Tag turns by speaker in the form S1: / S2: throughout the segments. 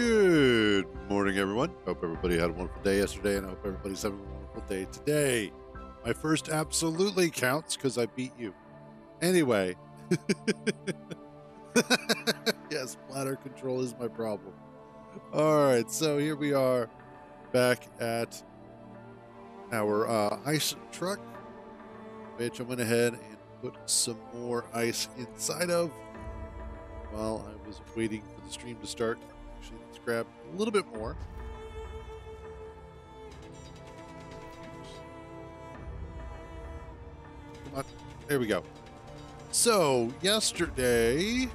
S1: Good morning, everyone. Hope everybody had a wonderful day yesterday, and I hope everybody's having a wonderful day today. My first absolutely counts because I beat you. Anyway. Yes, bladder control is my problem. All right, so here we are back at our ice truck, which I went ahead and put some more ice inside of while I was waiting for the stream to start. Actually, let's grab a little bit more. Come on, there we go. So, yesterday, we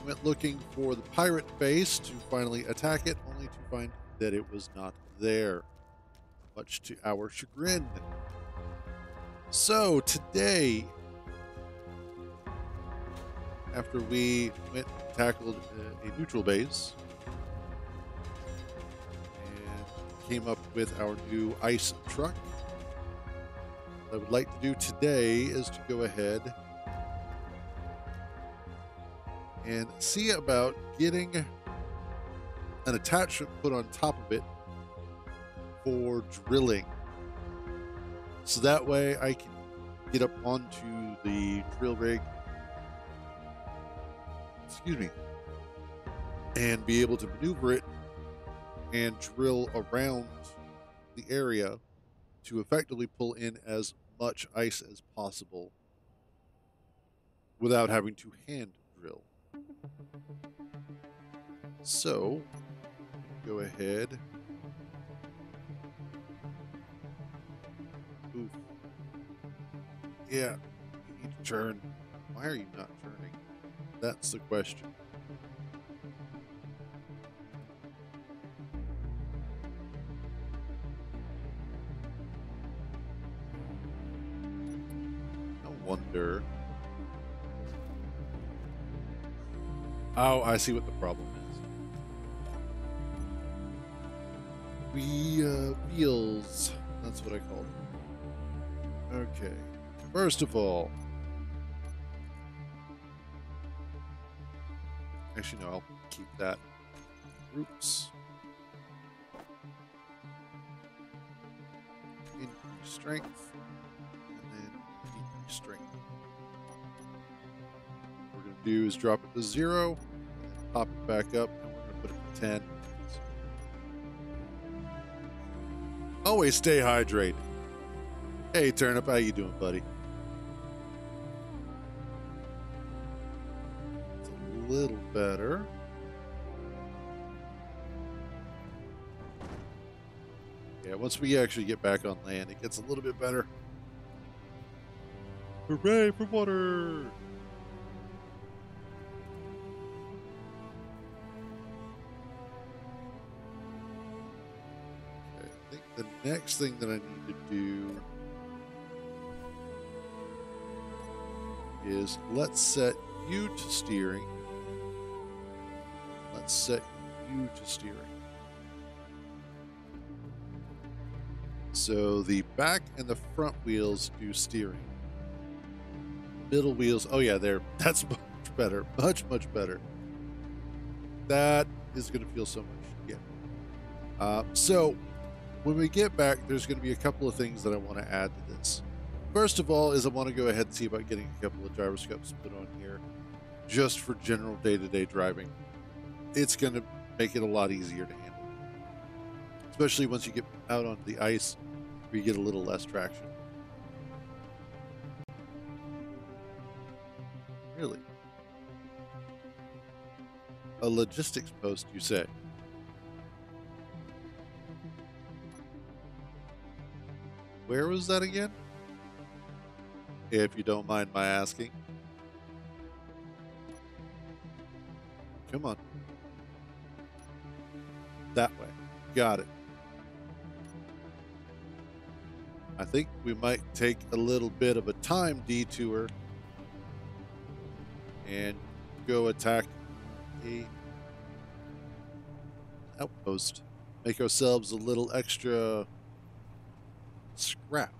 S1: went looking for the pirate base to finally attack it, only to find that it was not there, much to our chagrin. So, today, after we went and tackled a neutral base and came up with our new ice truck, what I would like to do today is to go ahead and see about getting an attachment put on top of it for drilling. So that way I can get up onto the drill rig, and be able to maneuver it and drill around the area to effectively pull in as much ice as possible without having to hand drill. So, go ahead. Oof. Yeah, you need to turn. Why are you not turning? That's the question. No wonder. Oh, I see what the problem is. Wheels. That's what I called them. Okay. First of all, actually, no, I'll keep that. Groups. Increase strength. And then decrease strength. What we're going to do is drop it to 0. And then pop it back up. And we're going to put it to 10. Always stay hydrated. Hey, Turnip, how you doing, buddy? It's a little better. Yeah, once we actually get back on land, it gets a little bit better. Hooray for water! Okay, I think the next thing that I need to do is let's set you to steering. Let's set you to steering. So the back and the front wheels do steering. Middle wheels, oh yeah, that's much better. Much, much better. That is going to feel so much, yeah. So when we get back, there's going to be a couple of things that I want to add to this. First of all is I want to go ahead and see about getting a couple of gyroscopes put on here just for general day-to-day driving. It's going to make it a lot easier to handle, especially once you get out onto the ice where you get a little less traction. Really? A logistics post, you say? Where was that again? If you don't mind my asking. Come on. That way. Got it. I think we might take a little bit of a time detour and go attack a outpost. Make ourselves a little extra scrap.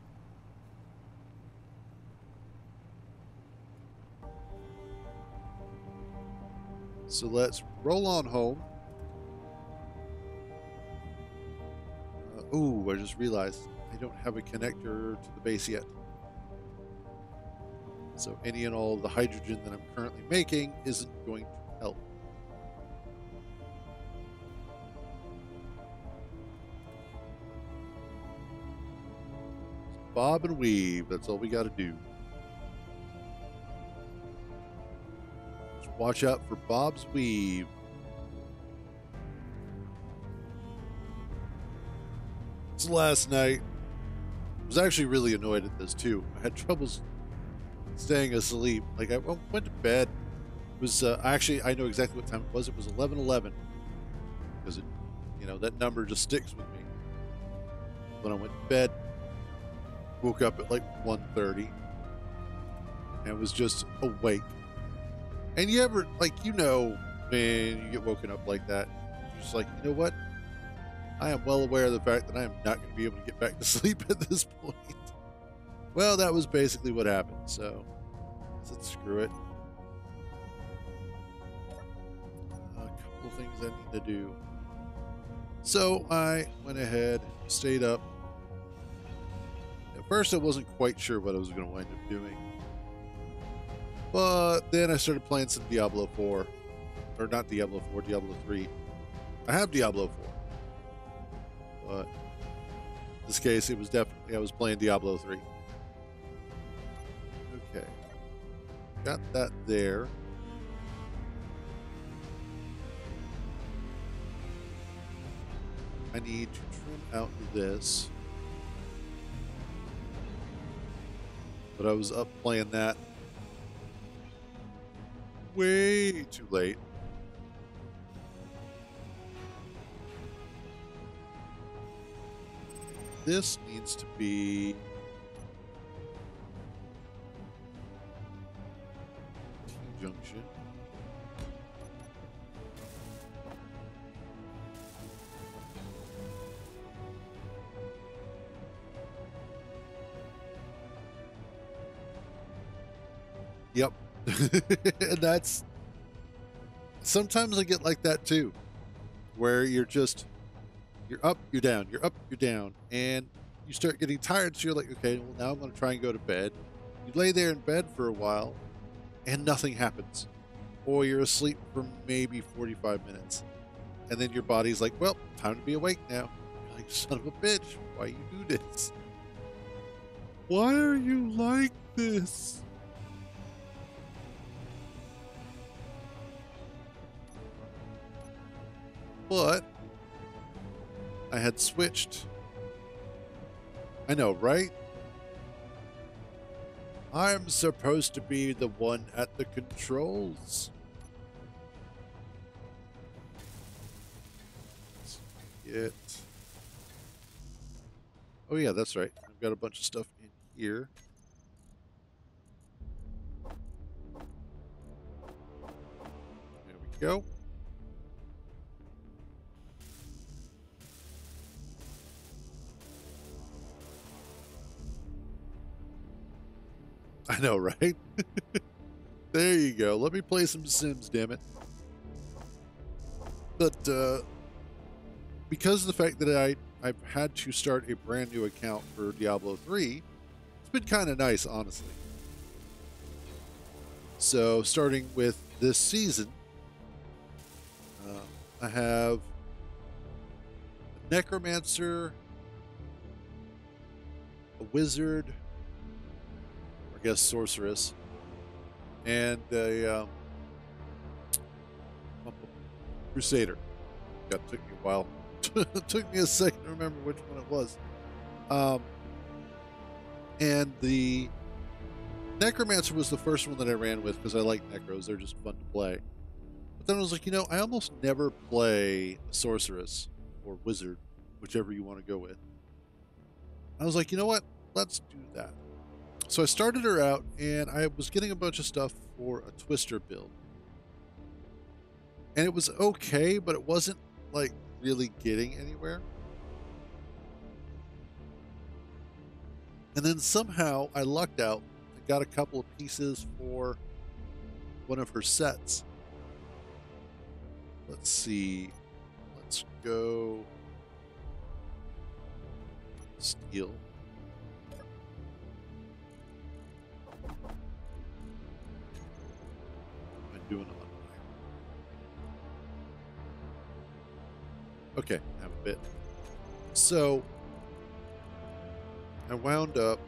S1: So let's roll on home. Oh, I just realized I don't have a connector to the base yet. So any and all of the hydrogen that I'm currently making isn't going to help. Bob and weave, that's all we got to do. Just watch out for Bob's weave. It's last night. I was actually really annoyed at this too. I had troubles staying asleep. Like I went to bed. It was actually, I know exactly what time it was. It was 11:11 because it, that number just sticks with me. When I went to bed, woke up at like 1:30 and was just awake. And you ever, like, when you get woken up like that, you're just like, you know what? I am well aware of the fact that I am not going to be able to get back to sleep at this point. Well, that was basically what happened. So, I said, screw it. A couple of things I need to do. So I went ahead, stayed up. At first, I wasn't quite sure what I was going to wind up doing. But then I started playing some Diablo 4. Or not Diablo 4, Diablo 3. I have Diablo 4. But in this case, it was definitely, I was playing Diablo 3. Okay. Got that there. I need to trim out this. But I was up playing that way too late. This needs to be T-junction. Yep. And that's sometimes I get like that too, where you're up, you're down, you're up, you're down, and you start getting tired. So you're like, okay, well, now I'm going to try and go to bed. You lay there in bed for a while, and nothing happens. Or you're asleep for maybe 45 minutes. And then your body's like, well, time to be awake now. You're like, son of a bitch, why you do this? Why are you like this? But I had switched. I know, right? I'm supposed to be the one at the controls. Let's get... Oh yeah, that's right. I've got a bunch of stuff in here. There we go. I know, right? There you go. Let me play some Sims, damn it. But because of the fact that I've had to start a brand new account for Diablo 3, it's been kind of nice, honestly. So starting with this season, I have a necromancer, a wizard, I guess sorceress, and a crusader. That took me a while. It took me a second to remember which one it was. And the necromancer was the first one that I ran with because I like necros. They're just fun to play. But then I was like, I almost never play a sorceress or wizard, whichever you want to go with. I was like, you know what? Let's do that. So I started her out, and I was getting a bunch of stuff for a twister build. And it was okay, but it wasn't, like, really getting anywhere. And then somehow I lucked out and got a couple of pieces for one of her sets. Let's see. Let's go steel. What am I doing on iron? Okay, I have a bit. So I wound up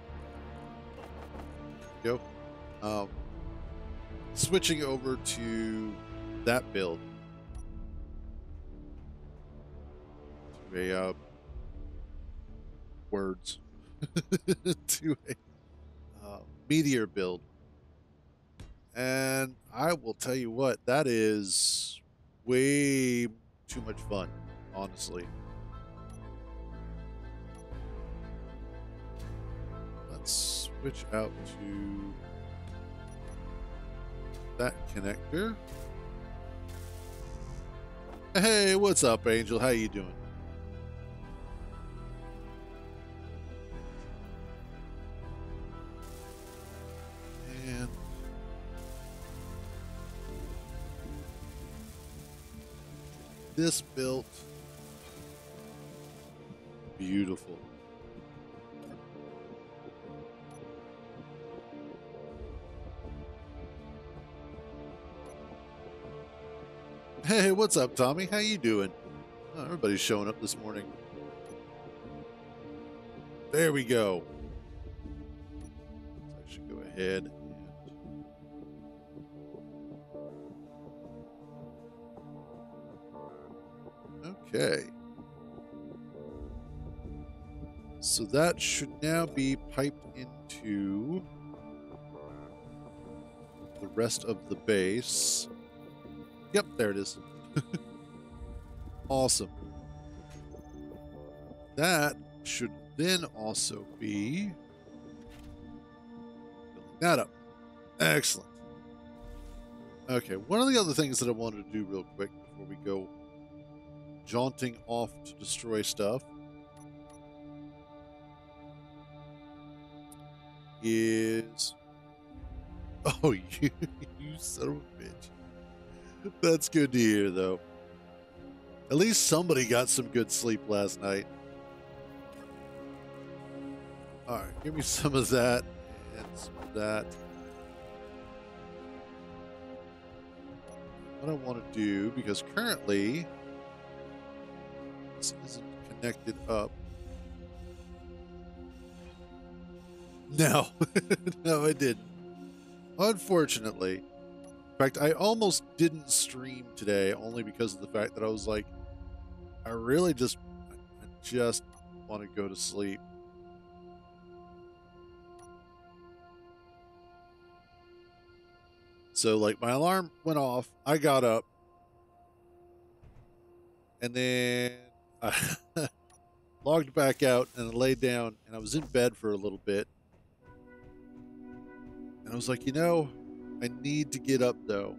S1: switching over to that build to a words to a meteor build, and I will tell you what, that is way too much fun, honestly. Let's switch out to that connector. Hey, what's up, Angel? How you doing? And this built beautiful. Hey, what's up, Tommy? How you doing? Oh, everybody's showing up this morning. There we go. So I should go ahead and okay. So that should now be piped into the rest of the base. Yep, there it is. Awesome. That should then also be filling that up. Excellent. Okay, one of the other things that I wanted to do real quick before we go jaunting off to destroy stuff is... Oh, you son of a bitch. That's good to hear, though. At least somebody got some good sleep last night. All right, give me some of that and some of that. What I want to do, because currently this isn't connected up. No, no, I didn't. Unfortunately. In fact, I almost didn't stream today only because of the fact that I was like, I just want to go to sleep. So, like, my alarm went off. I got up. And then I logged back out and laid down. And I was in bed for a little bit. And I was like, I need to get up, though.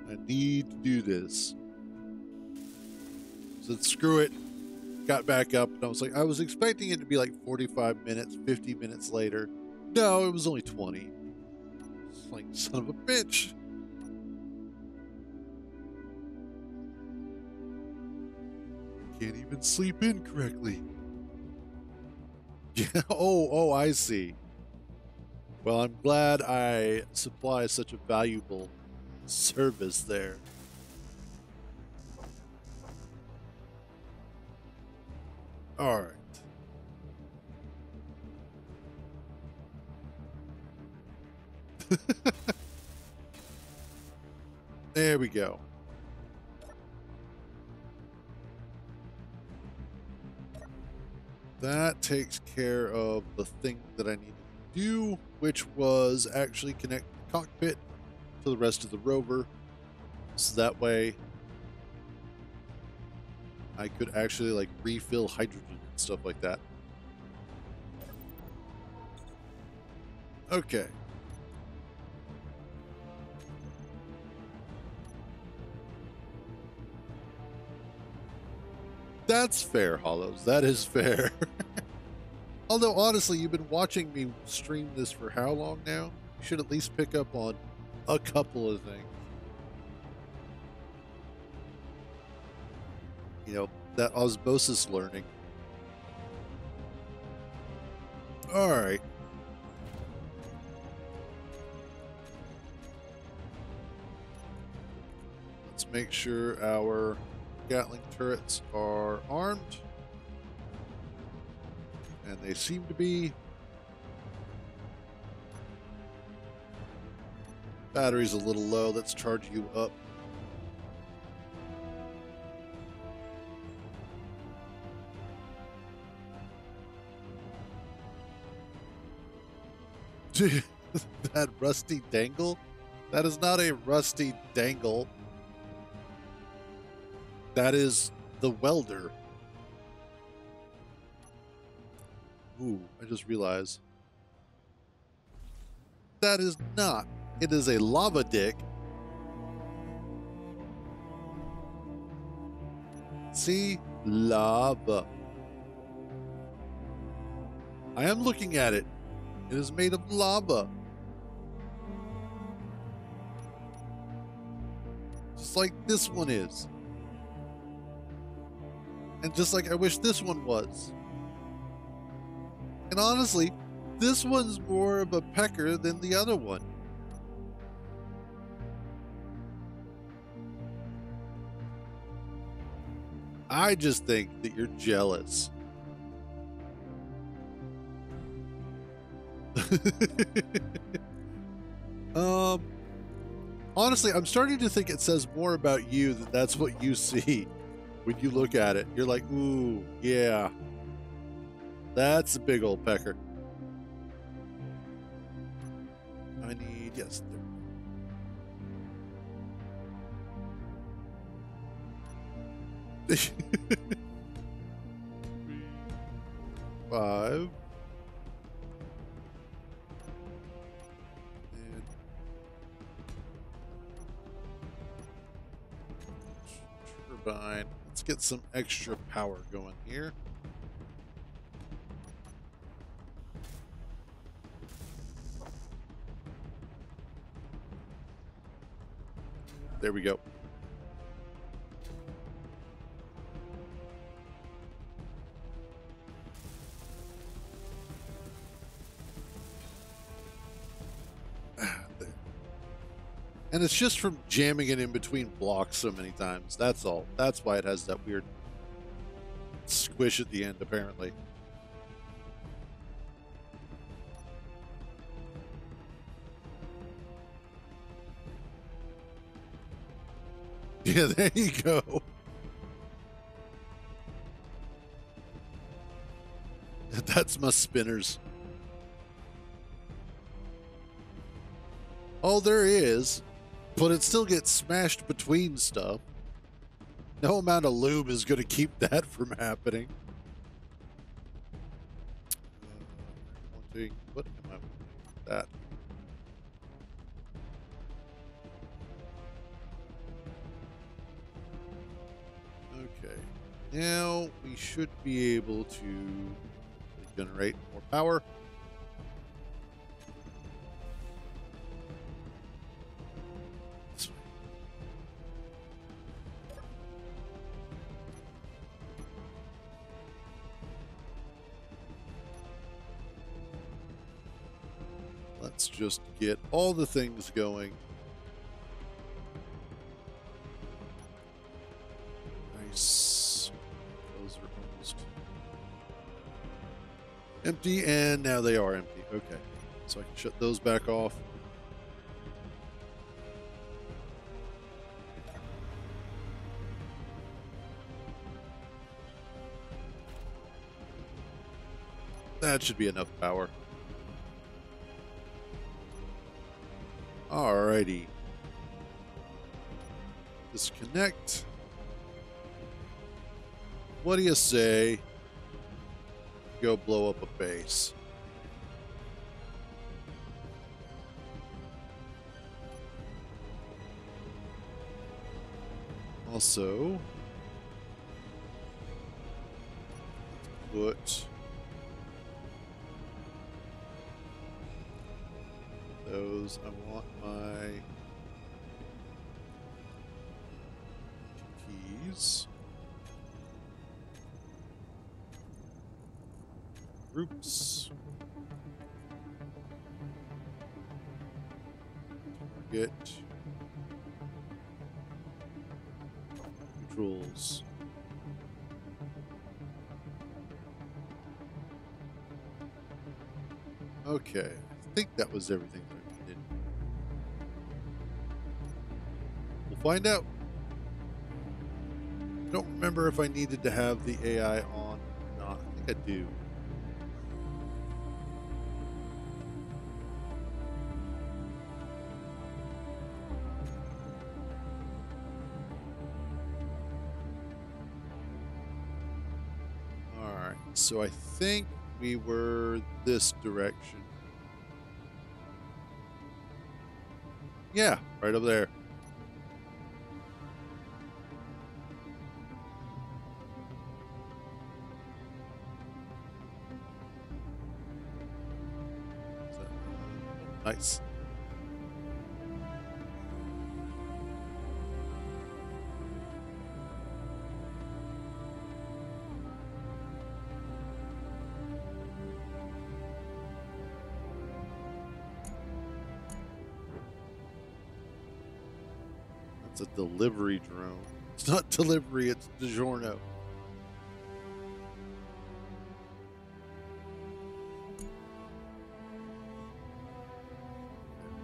S1: I need to do this. So screw it. Got back up. And I was like, I was expecting it to be like 45 minutes, 50 minutes later. No, it was only 20. It's like, son of a bitch. Can't even sleep in correctly. Yeah. Oh, I see. Well, I'm glad I supply such a valuable service there. All right. There we go. That takes care of the thing that I needed to do, which was actually connect the cockpit to the rest of the rover. So that way I could actually like refill hydrogen and stuff like that. Okay. That's fair, Hollows. That is fair. Although, honestly, you've been watching me stream this for how long now? You should at least pick up on a couple of things. That osmosis learning. All right. Let's make sure our Gatling turrets are armed. And they seem to be. Battery's a little low. Let's charge you up. That rusty dangle? That is not a rusty dangle. That is the welder. Ooh, I just realized. That is not. It is a lava dick. See? Lava. I am looking at it. It is made of lava. Just like this one is. And just like I wish this one was. And honestly, this one's more of a pecker than the other one. I just think that you're jealous. Honestly, I'm starting to think it says more about you that that's what you see when you look at it. You're like, ooh, yeah. That's a big old pecker. I need, yes. There. 5. And turbine. Let's get some extra power going here. There we go. And it's just from jamming it in between blocks so many times. That's all. That's why it has that weird squish at the end, apparently. Yeah, there you go. That's my spinners. Oh, there is. But it still gets smashed between stuff. No amount of lube is going to keep that from happening. What am I doing with that? Okay. Now we should be able to generate more power. Let's just get all the things going. Nice. Those are almost empty, and now they are empty. Okay. So I can shut those back off. That should be enough power. Alrighty. Disconnect. What do you say? Go blow up a base. Also, put those. I want my keys. Groups. Target. Controls. Okay, I think that was everything that I needed. We'll find out. I don't remember if I needed to have the AI on or not. I think I do. All right, so I think we were this direction. Yeah, right over there. Nice. That's a delivery drone. It's not delivery, it's DiGiorno.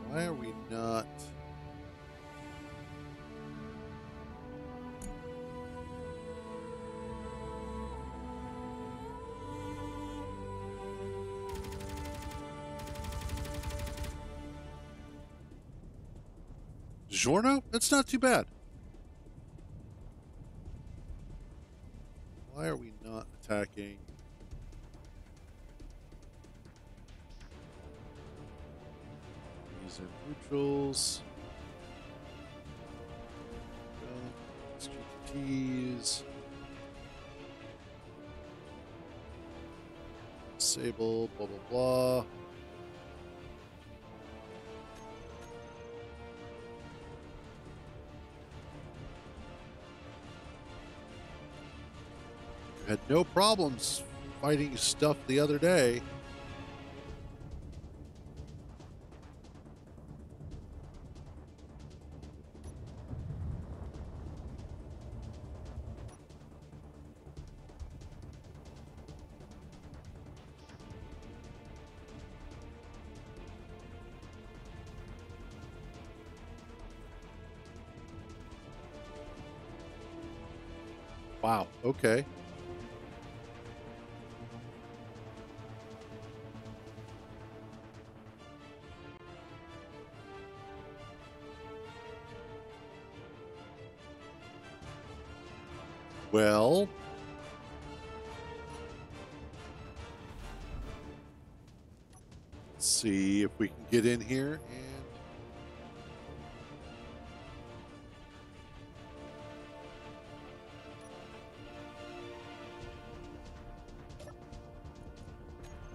S1: Why are we not... DiGiorno? That's not too bad. Why are we not attacking? These are neutrals. GTTs. Disable, blah, blah, blah. Had no problems fighting stuff the other day. Wow, okay. Well, let's see if we can get in here and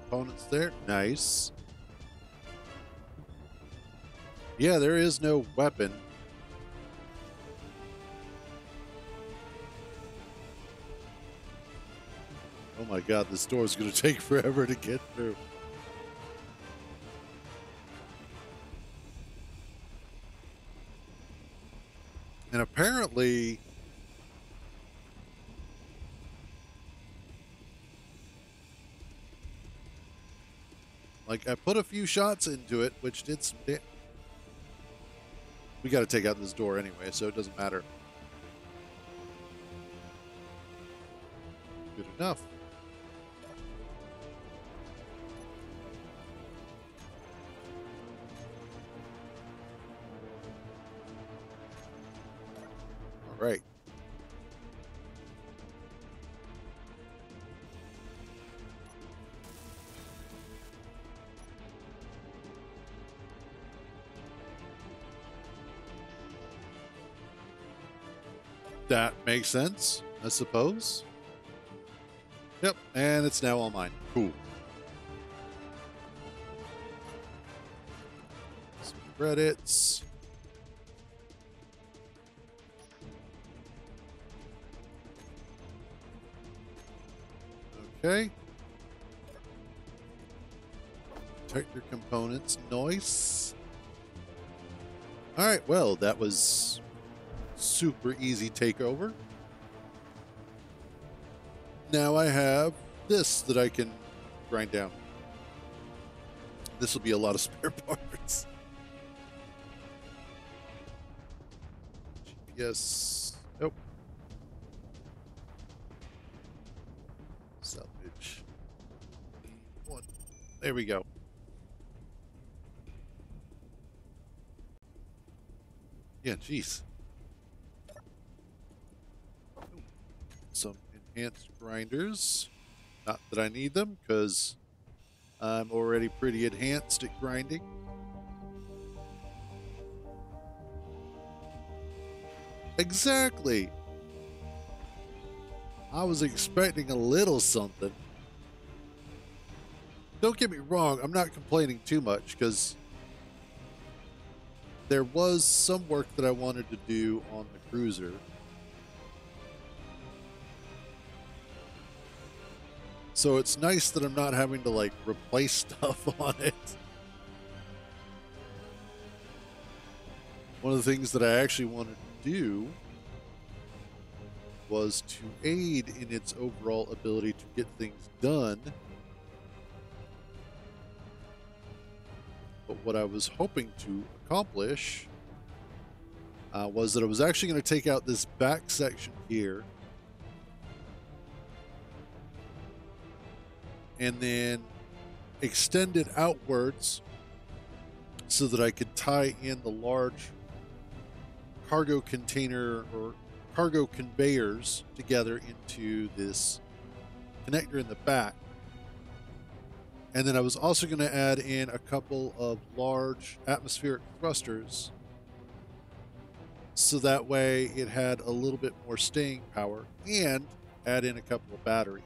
S1: opponents there. Nice. Yeah, there is no weapon. Oh my god, this door is going to take forever to get through. And apparently, like, I put a few shots into it, which did some damage. We got to take out this door anyway, so it doesn't matter. Good enough. All right. That makes sense, I suppose. Yep, and it's now all mine. Cool. Some credits. Okay. Protect your components. Nice. All right, well, that was super easy takeover. Now I have this that I can grind down. This will be a lot of spare parts. GPS. Nope. Salvage. One. There we go. Yeah, jeez. Some enhanced grinders. Not that I need them, because I'm already pretty enhanced at grinding. Exactly. I was expecting a little something. Don't get me wrong, I'm not complaining too much, because there was some work that I wanted to do on the Cruzer. So it's nice that I'm not having to like replace stuff on it. One of the things that I actually wanted to do was to aid in its overall ability to get things done. But what I was hoping to accomplish was that I was actually going to take out this back section here and then extend it outwards so that I could tie in the large cargo container or cargo conveyors together into this connector in the back. And then I was also going to add in a couple of large atmospheric thrusters so that way it had a little bit more staying power, and add in a couple of batteries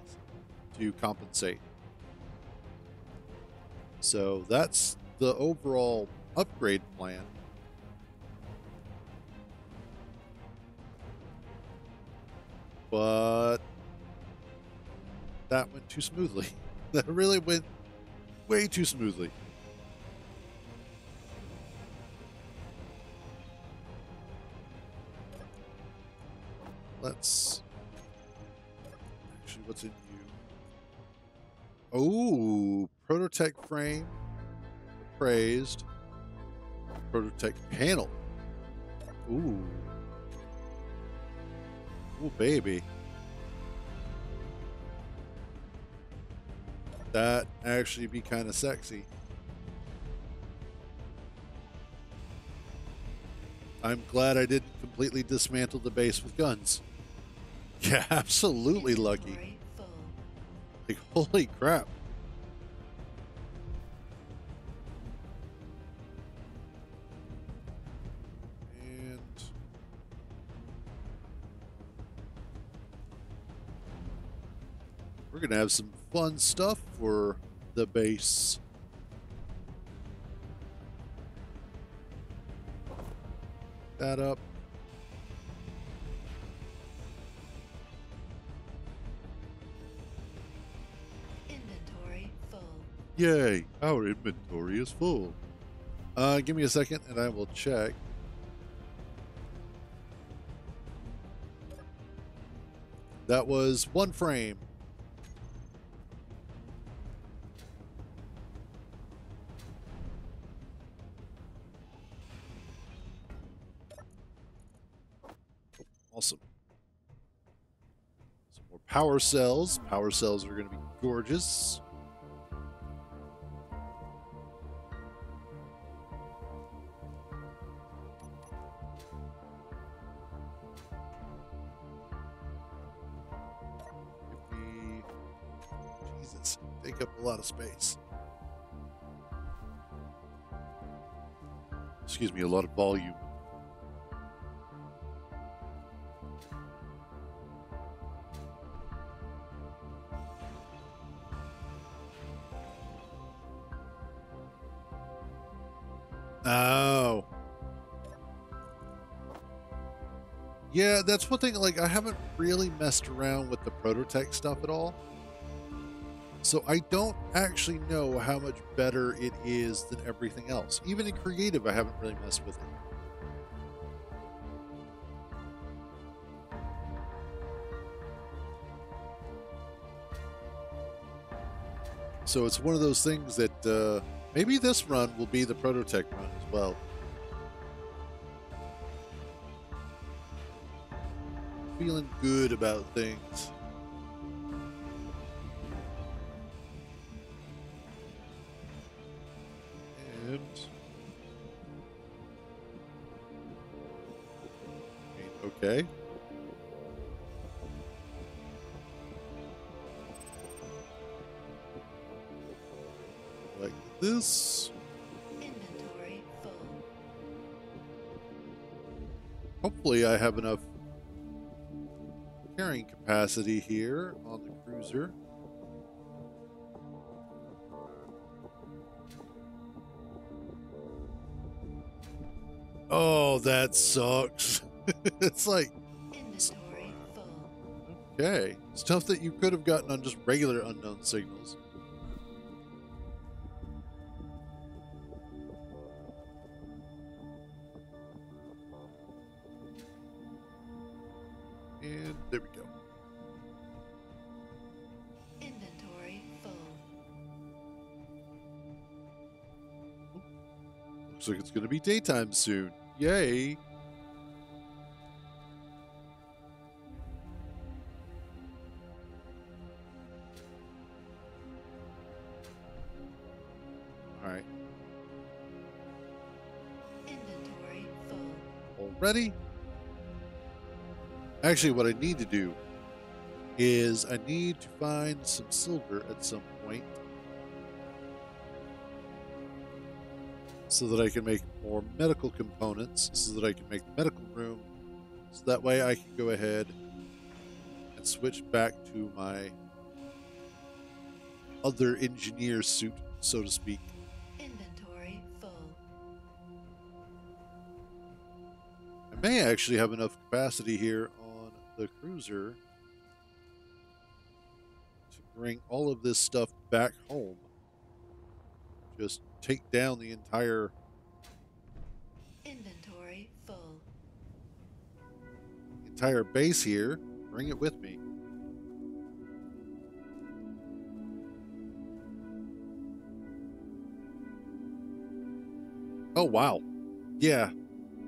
S1: to compensate. So that's the overall upgrade plan. But that went too smoothly. That really went way too smoothly. Let's actually, what's in you? Oh, Prototech frame, praised. Prototech panel. Ooh. Ooh, baby. That actually be kind of sexy. I'm glad I didn't completely dismantle the base with guns. Yeah, absolutely lucky. Like, holy crap. And we're going to have some fun stuff for the base. That up.
S2: Inventory full.
S1: Yay, our inventory is full. Give me a second and I will check. That was one frame. Awesome. Some more power cells. Power cells are going to be gorgeous. Jesus, take up a lot of space. Excuse me, a lot of volume. Oh. Yeah, that's one thing, like, I haven't really messed around with the Prototech stuff at all. So I don't actually know how much better it is than everything else. Even in creative, I haven't really messed with it. So it's one of those things that maybe this run will be the Prototech run as well. Feeling good about things. And okay. Like this.
S2: Inventory full.
S1: Hopefully I have enough carrying capacity here on the Cruzer. Oh, that sucks. It's like,
S2: Inventory full.
S1: okay, stuff that you could have gotten on just regular unknown signals. And there we go.
S2: Inventory full.
S1: Looks like it's going to be daytime soon. Yay. All right.
S2: Inventory full.
S1: Already? Actually, what I need to do is I need to find some silver at some point so that I can make more medical components, so that I can make the medical room, so that way I can go ahead and switch back to my other engineer suit, so to speak.
S2: Inventory full.
S1: I may actually have enough capacity here on the Cruzer to bring all of this stuff back home. Just take down the entire
S2: Inventory full.
S1: base here, bring it with me. Oh wow. Yeah.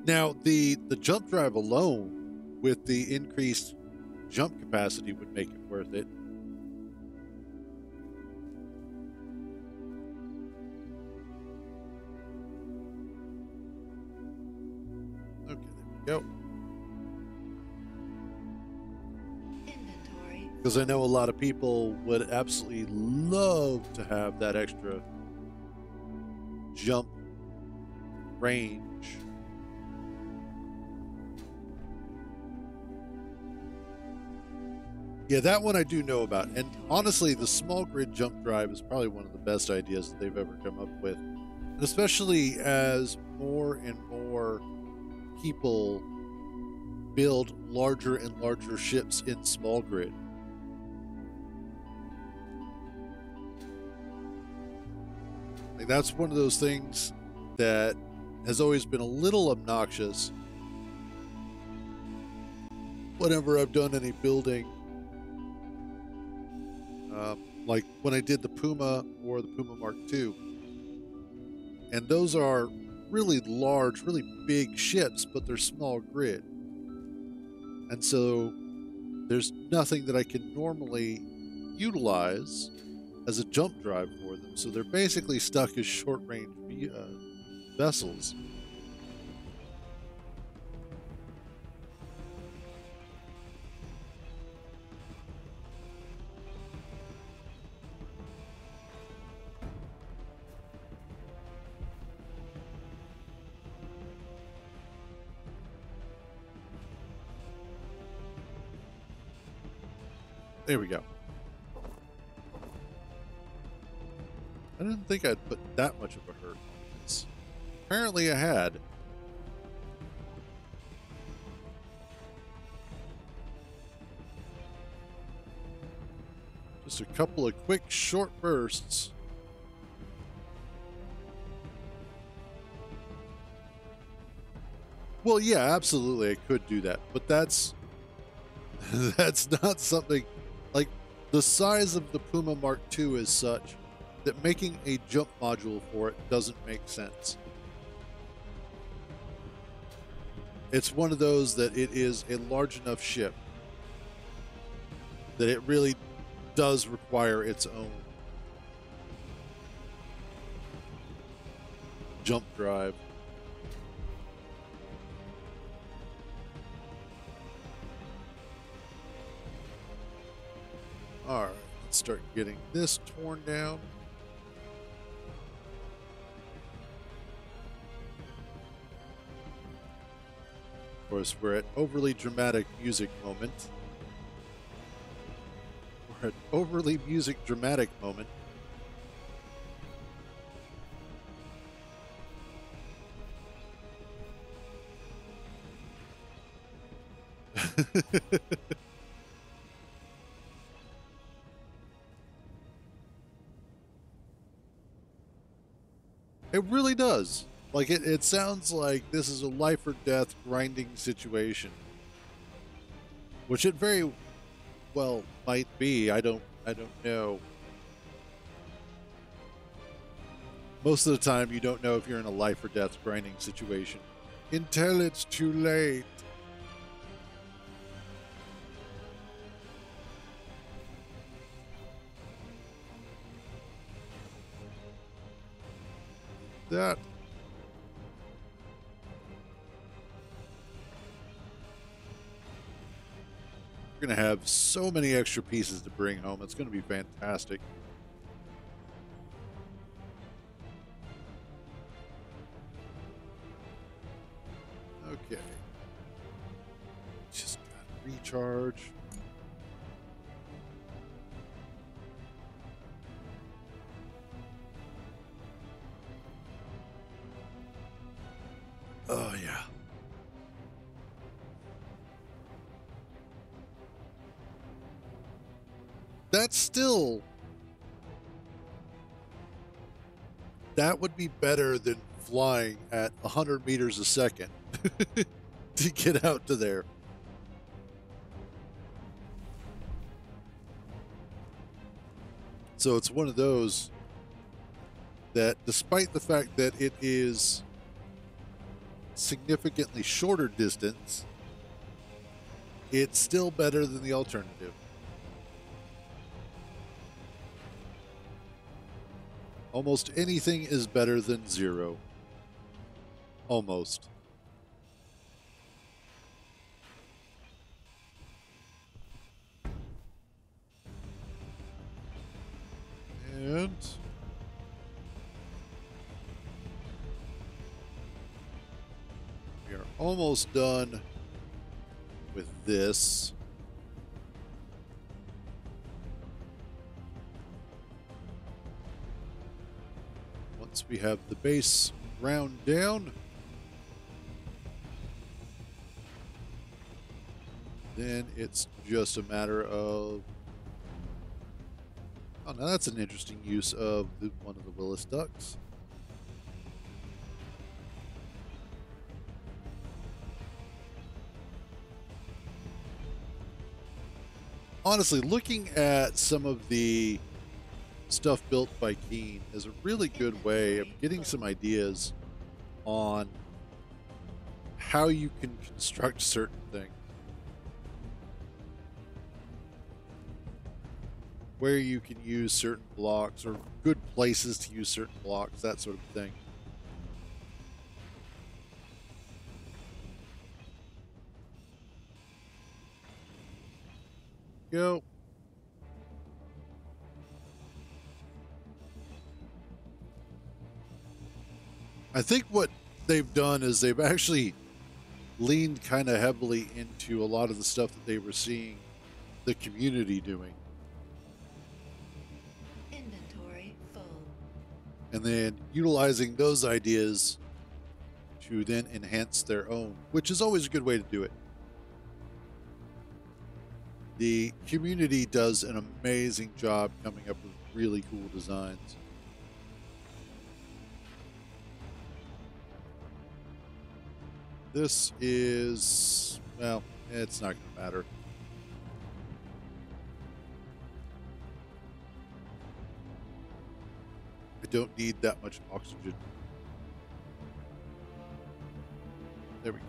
S1: Now the jump drive alone with the increased jump capacity would make it worth it. Okay, there we go.
S2: Inventory.
S1: Because I know a lot of people would absolutely love to have that extra jump range. Yeah, that one I do know about. And honestly, the small grid jump drive is probably one of the best ideas that they've ever come up with. And especially as more and more people build larger and larger ships in small grid. Like, that's one of those things that has always been a little obnoxious whenever I've done any building. Like when I did the Puma or the Puma Mark II. And those are really large, really big ships, but they're small grid. And so there's nothing that I can normally utilize as a jump drive for them. So they're basically stuck as short range vessels. There we go. I didn't think I'd put that much of a hurt on this. Apparently I had. Just a couple of quick short bursts. Well, yeah, absolutely I could do that, but that's that's not something like the size of the Puma Mark II is such that making a jump module for it doesn't make sense. It's one of those that it is a large enough ship that it really does require its own jump drive. All right, let's start getting this torn down. Of course, we're at overly dramatic music moment. We're at overly music dramatic moment. It really does. Like it sounds like this is a life or death grinding situation, which it very well might be. I don't know. Most of the time, you don't know if you're in a life or death grinding situation until it's too late. That. We're going to have so many extra pieces to bring home. It's going to be fantastic. Okay. Just got to recharge. Oh, yeah. That's still... That would be better than flying at 100 meters a second to get out to there. So it's one of those that, despite the fact that it is significantly shorter distance, it's still better than the alternative. Almost anything is better than zero. Almost. And we are almost done with this. Once we have the base ground down, then it's just a matter of... Oh, now that's an interesting use of one of the Willis ducks. Honestly, looking at some of the stuff built by Keen is a really good way of getting some ideas on how you can construct certain things. Where you can use certain blocks, or good places to use certain blocks, that sort of thing. Go. I think what they've done is they've actually leaned kind of heavily into a lot of the stuff that they were seeing the community doing.
S2: Inventory full.
S1: And then utilizing those ideas to then enhance their own, which is always a good way to do it. The community does an amazing job coming up with really cool designs. This is, well, it's not going to matter. don't need that much oxygen. There we go.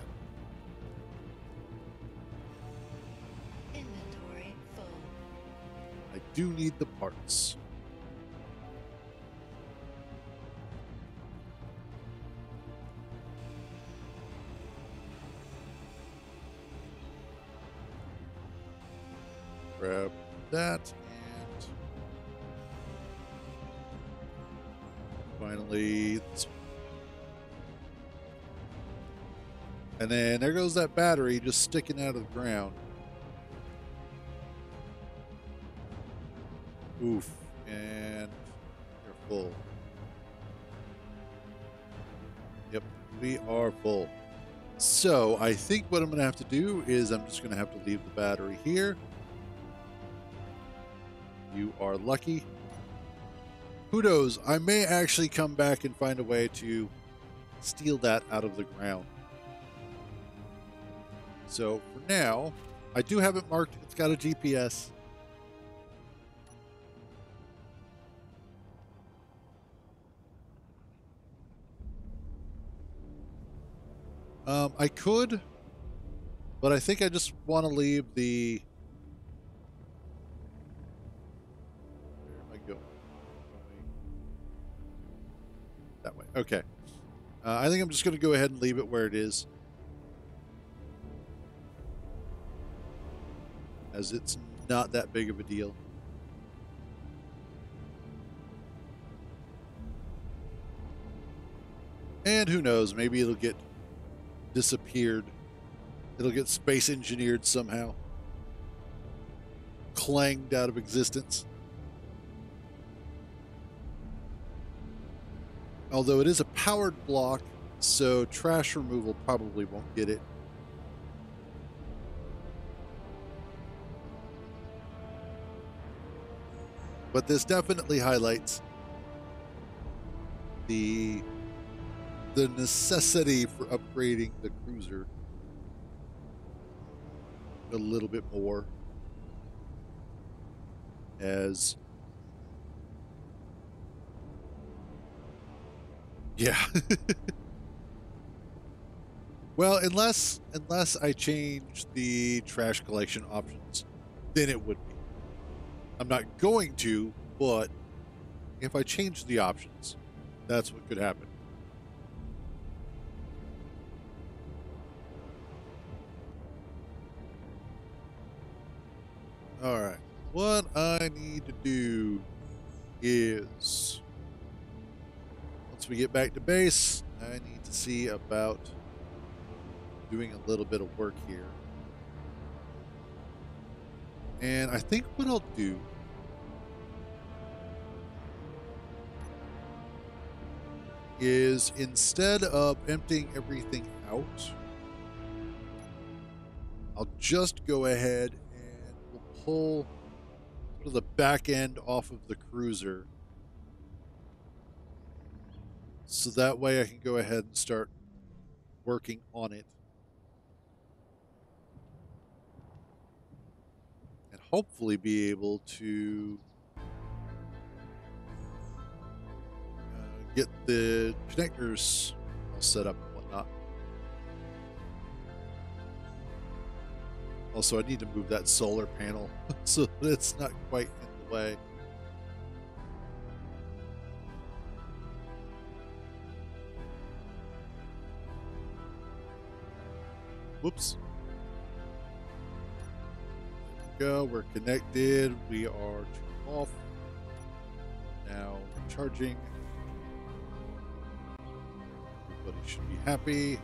S2: Inventory full.
S1: I do need the parts. Grab that, and finally this one. And then there goes that battery just sticking out of the ground. Oof. And you're full. Yep, we are full. So I think what I'm going to have to do is I'm just going to have to leave the battery here. You are lucky. Who knows? I may actually come back and find a way to steal that out of the ground. So for now, I do have it marked. It's got a GPS. I could, but I think I just want to leave the... Where am I going? That way. Okay. I think I'm just going to go ahead and leave it where it is, as it's not that big of a deal. And who knows, maybe it'll get disappeared. It'll get space engineered somehow. Clanged out of existence. Although it is a powered block, so trash removal probably won't get it. But this definitely highlights the necessity for upgrading the Cruzer a little bit more, as yeah. Well, unless I change the trash collection options, then it would be. I'm not going to, but if I change the options, that's what could happen. All right. What I need to do is, once we get back to base, I need to see about doing a little bit of work here. And I think what I'll do is, instead of emptying everything out, I'll just go ahead and we'll pull sort of the back end off of the Cruzer, so that way I can go ahead and start working on it. And hopefully be able to get the connectors all set up and whatnot. Also, I need to move that solar panel so that it's not quite in the way. Whoops. There we go. We're connected. We are off. Now charging. Everybody should be happy.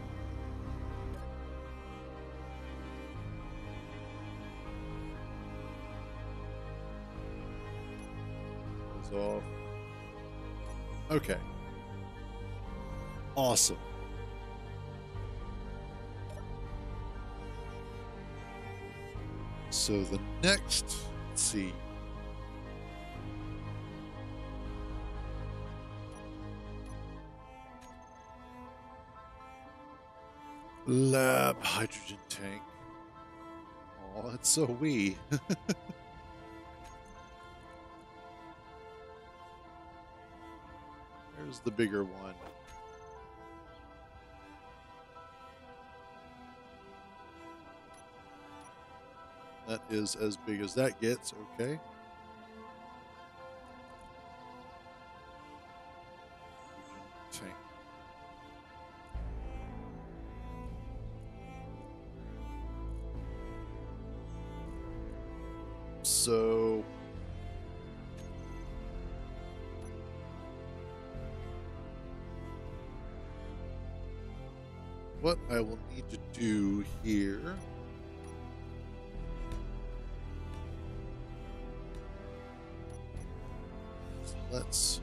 S1: Off. Okay. Awesome. So the next, let's see. Lab hydrogen tank. Oh, that's so wee. Where's the bigger one? That is as big as that gets, okay. Tank. So what I will need to do here is let's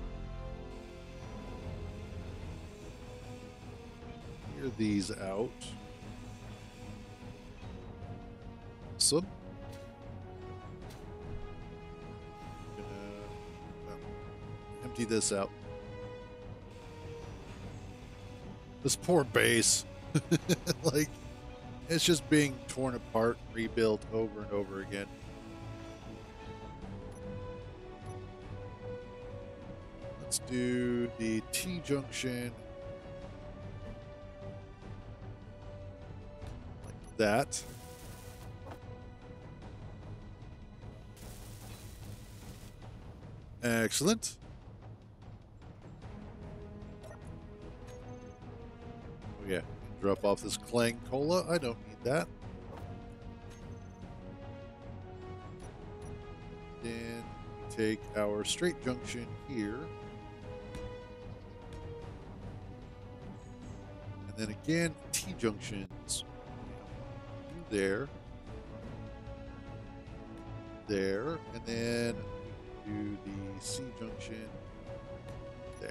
S1: clear these out. Awesome. Empty this out. This poor base. Like, it's just being torn apart, rebuilt over and over again. Let's do the T-junction. Like that. Excellent. Oh yeah, drop off this Clang Cola. I don't need that. Then take our straight junction here. And then again, T-junctions. There. There. And then do the C-junction there.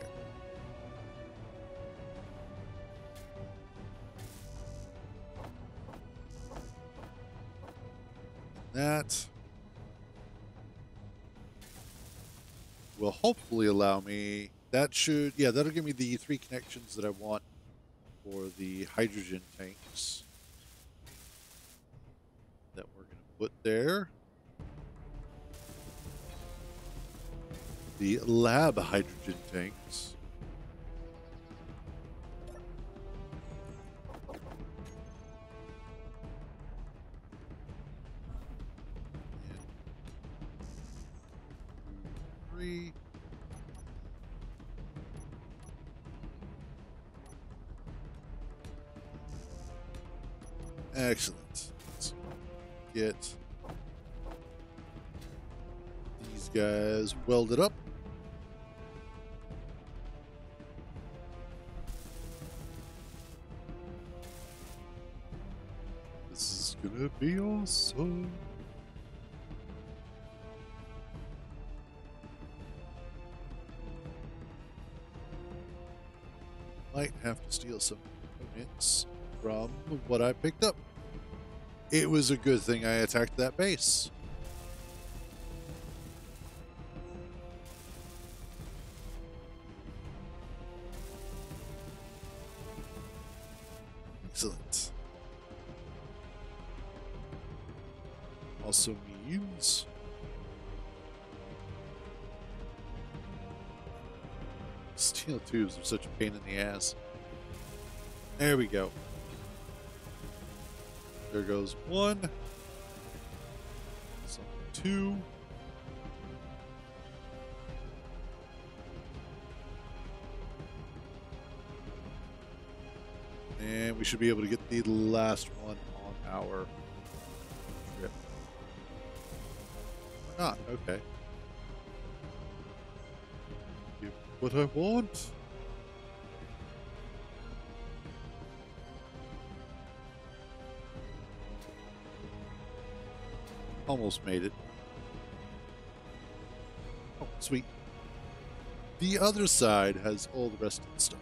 S1: That will hopefully allow me, that should, yeah, that'll give me the 3 connections that I want for the hydrogen tanks that we're going to put there. The lab hydrogen tanks. Three. Excellent. Let's get these guys welded up. This is gonna be awesome. Might have to steal some components from what I picked up. It was a good thing I attacked that base. Excellent. Also means steel tubes are such a pain in the ass. There we go. There goes 1. Some 2. And we should be able to get the last one on our trip. Or not, okay. Give what I want. Almost made it. Oh, sweet. The other side has all the rest of the stuff.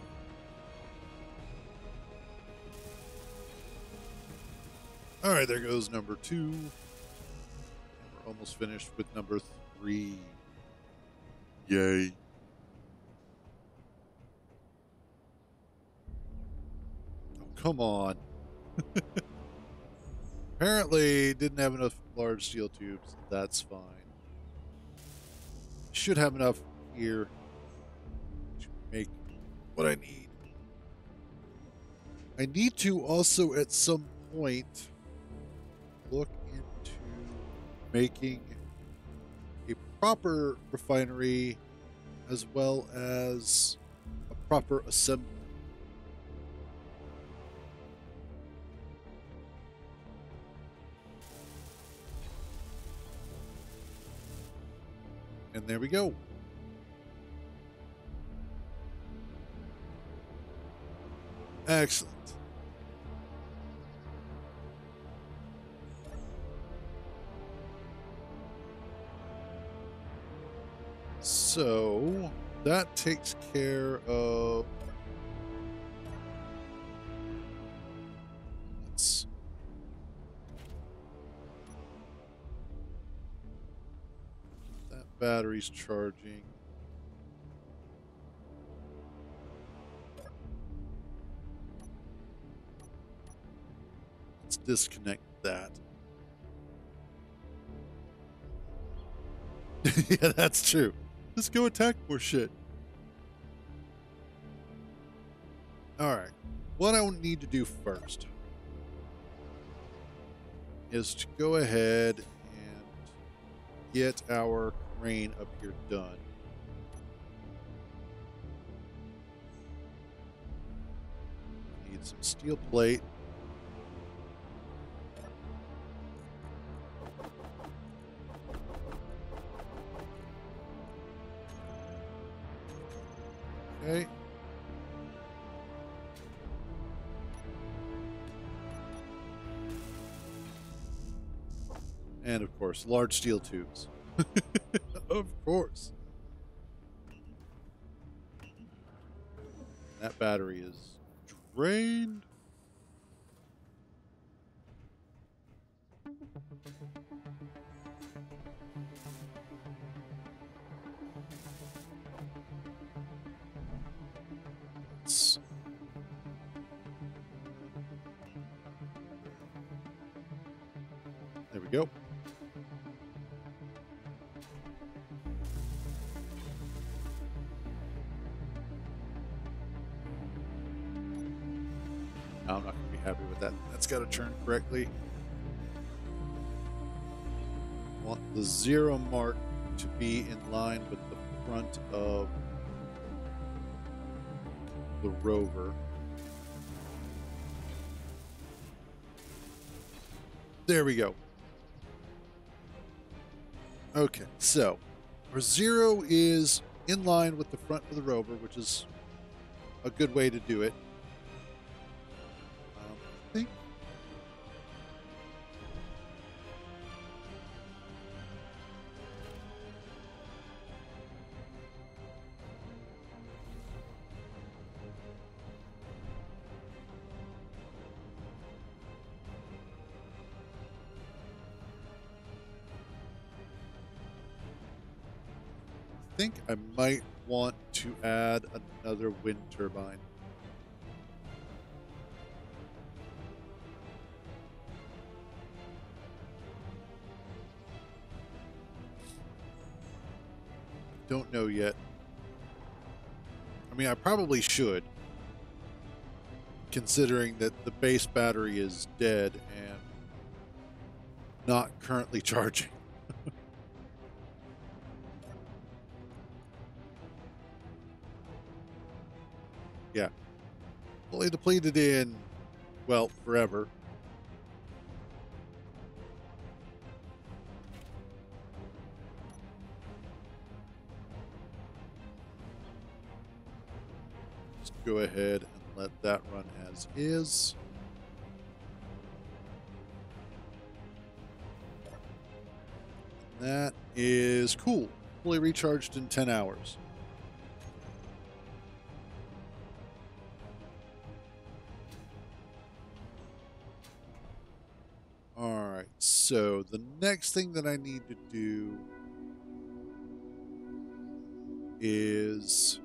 S1: All right, there goes number 2. We're almost finished with number 3. Yay. Oh, come on. Apparently, didn't have enough large steel tubes. That's fine. Should have enough here to make what I need. I need to also at some point look into making a proper refinery as well as a proper assembly. And there we go. Excellent. So that takes care of. That battery's charging. Let's disconnect that. Yeah, that's true. Let's go attack more shit. All right. What I need to do first is to go ahead and get our crane up here done. Need some steel plate. Okay. And of course, large steel tubes. Of course. That battery is drained. There we go. No, I'm not going to be happy with that. That's got to turn correctly. I want the 0 mark to be in line with the front of the rover. There we go. Okay, so our 0 is in line with the front of the rover, which is a good way to do it. I think. I might want to add another wind turbine. Don't know yet. I mean, I probably should, considering that the base battery is dead and not currently charging. Yeah. Fully depleted in, well, forever. Just go ahead and let that run as is. That is cool. Fully recharged in 10 hours. All right, so the next thing that I need to do is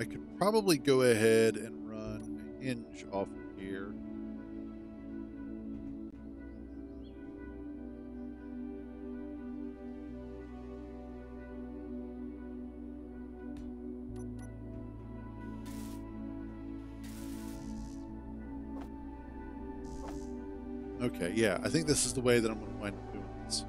S1: I could probably go ahead and run a hinge off of here. Okay, yeah, I think this is the way that I'm going to wind up doing this.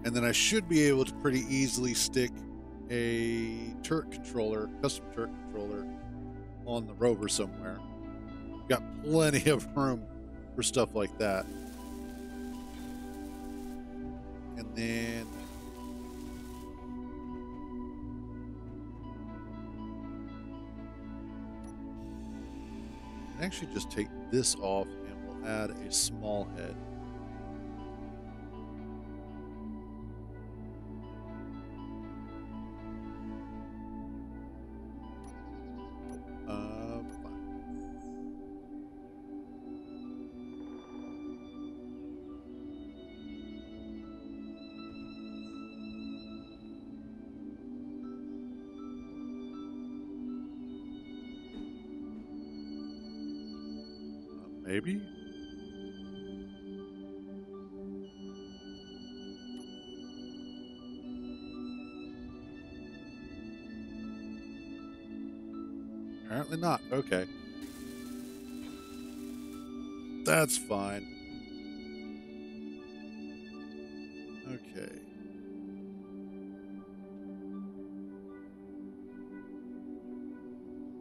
S1: And then I should be able to pretty easily stick a turret controller, custom turret controller, on the rover somewhere. Got plenty of room for stuff like that. And then I can actually just take this off and we'll add a small head. Maybe? Apparently not. Okay. That's fine. Okay.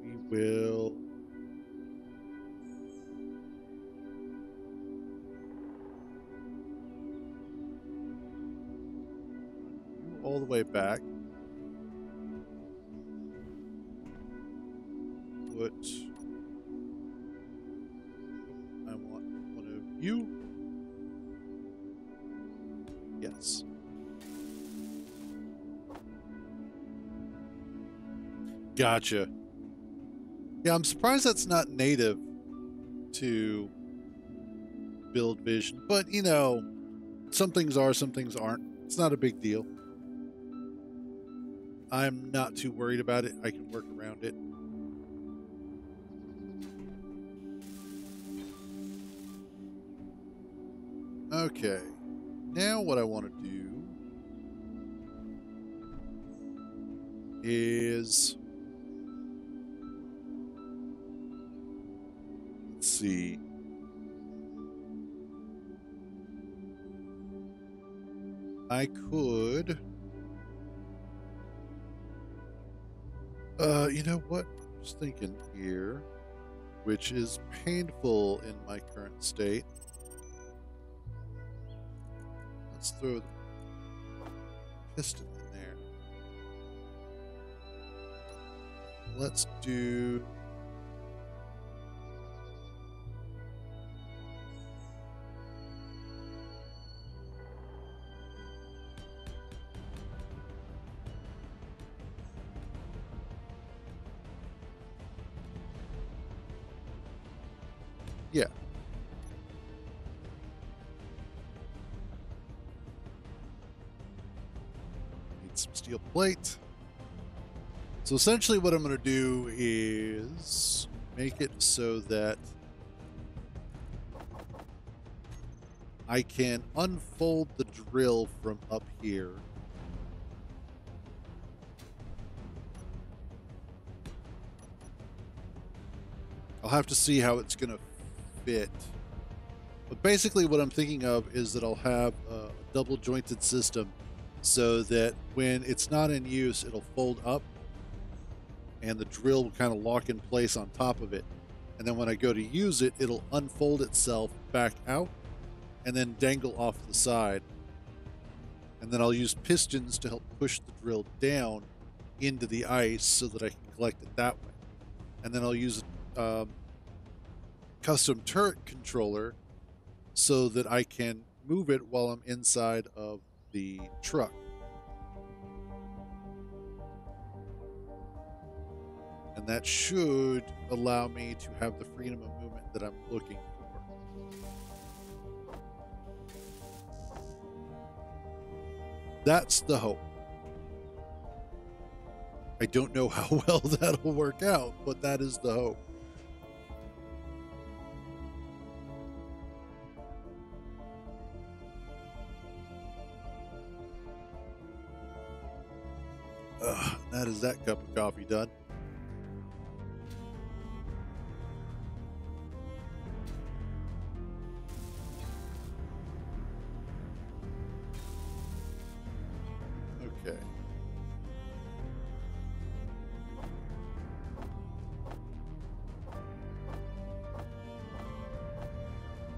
S1: We will... all the way back. Put... I want one of you. Yes. Gotcha. Yeah, I'm surprised that's not native to Build Vision, but you know, some things are, some things aren't. It's not a big deal. I'm not too worried about it. I can work around it. Okay. Now what I want to do is... let's see. I could... you know what? I'm just thinking here, which is painful in my current state. Let's throw the piston in there. Let's do... yeah. Need some steel plate. So essentially what I'm going to do is make it so that I can unfold the drill from up here. I'll have to see how it's going to fit. But basically what I'm thinking of is that I'll have a double jointed system so that when it's not in use, it'll fold up and the drill will kind of lock in place on top of it. And then when I go to use it, it'll unfold itself back out and then dangle off the side. And then I'll use pistons to help push the drill down into the ice so that I can collect it that way. And then I'll use a custom turret controller so that I can move it while I'm inside of the truck. And that should allow me to have the freedom of movement that I'm looking for. That's the hope. I don't know how well that'll work out, but that is the hope. That is that cup of coffee done. Okay.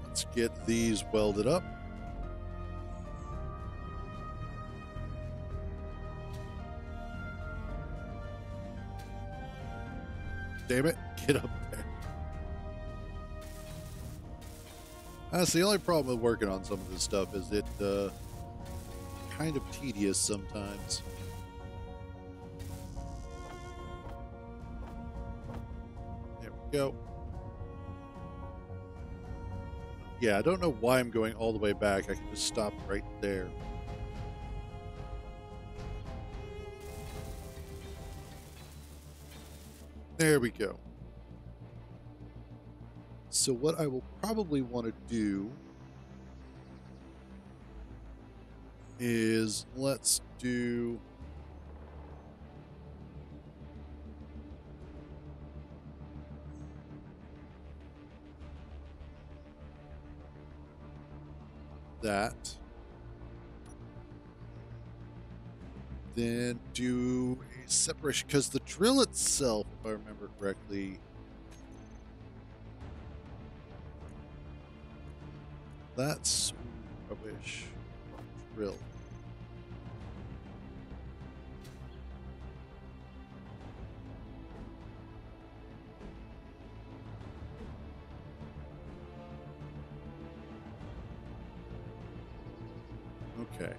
S1: Let's get these welded up. Damn it, get up there. That's the only problem with working on some of this stuff is it kind of tedious sometimes. There we go. Yeah, I don't know why I'm going all the way back. I can just stop right there. There we go. So what I will probably want to do is let's do that. Then do a separation, because the drill itself, if I remember correctly, that's, I wish, drill. Okay.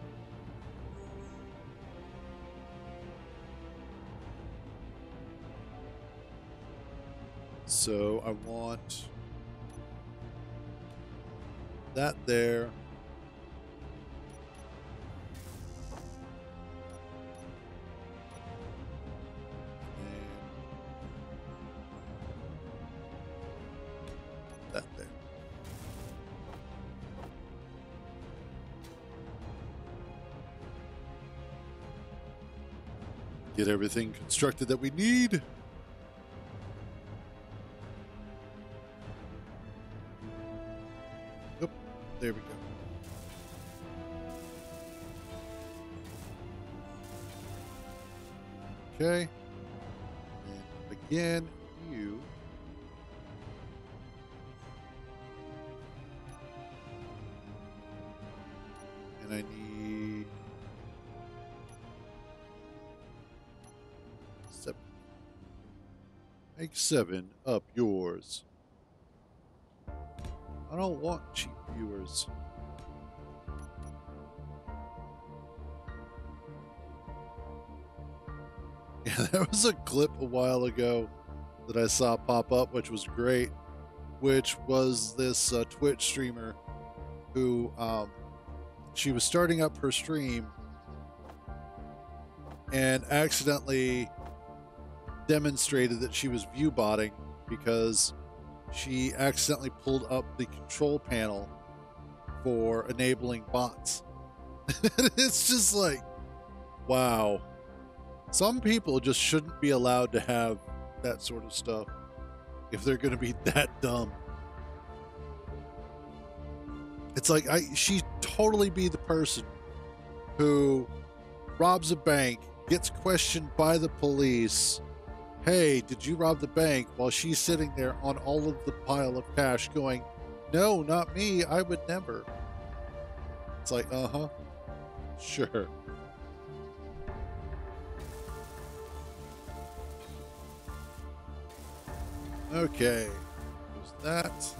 S1: So I want that there. And that there. Get everything constructed that we need. Yep, there we go. Okay. And again, you. And I need 7. Make 7 up yours. I don't want cheap viewers. Yeah, there was a clip a while ago that I saw pop up, which was great, which was this Twitch streamer who she was starting up her stream and accidentally demonstrated that she was view botting because she accidentally pulled up the control panel for enabling bots. It's just like, wow. Some people just shouldn't be allowed to have that sort of stuff if they're going to be that dumb. It's like she'd totally be the person who robs a bank, gets questioned by the police. Hey, did you rob the bank? While she's sitting there on all of the pile of cash going, no, not me. I would never. It's like, uh-huh. Sure. Okay. There's that.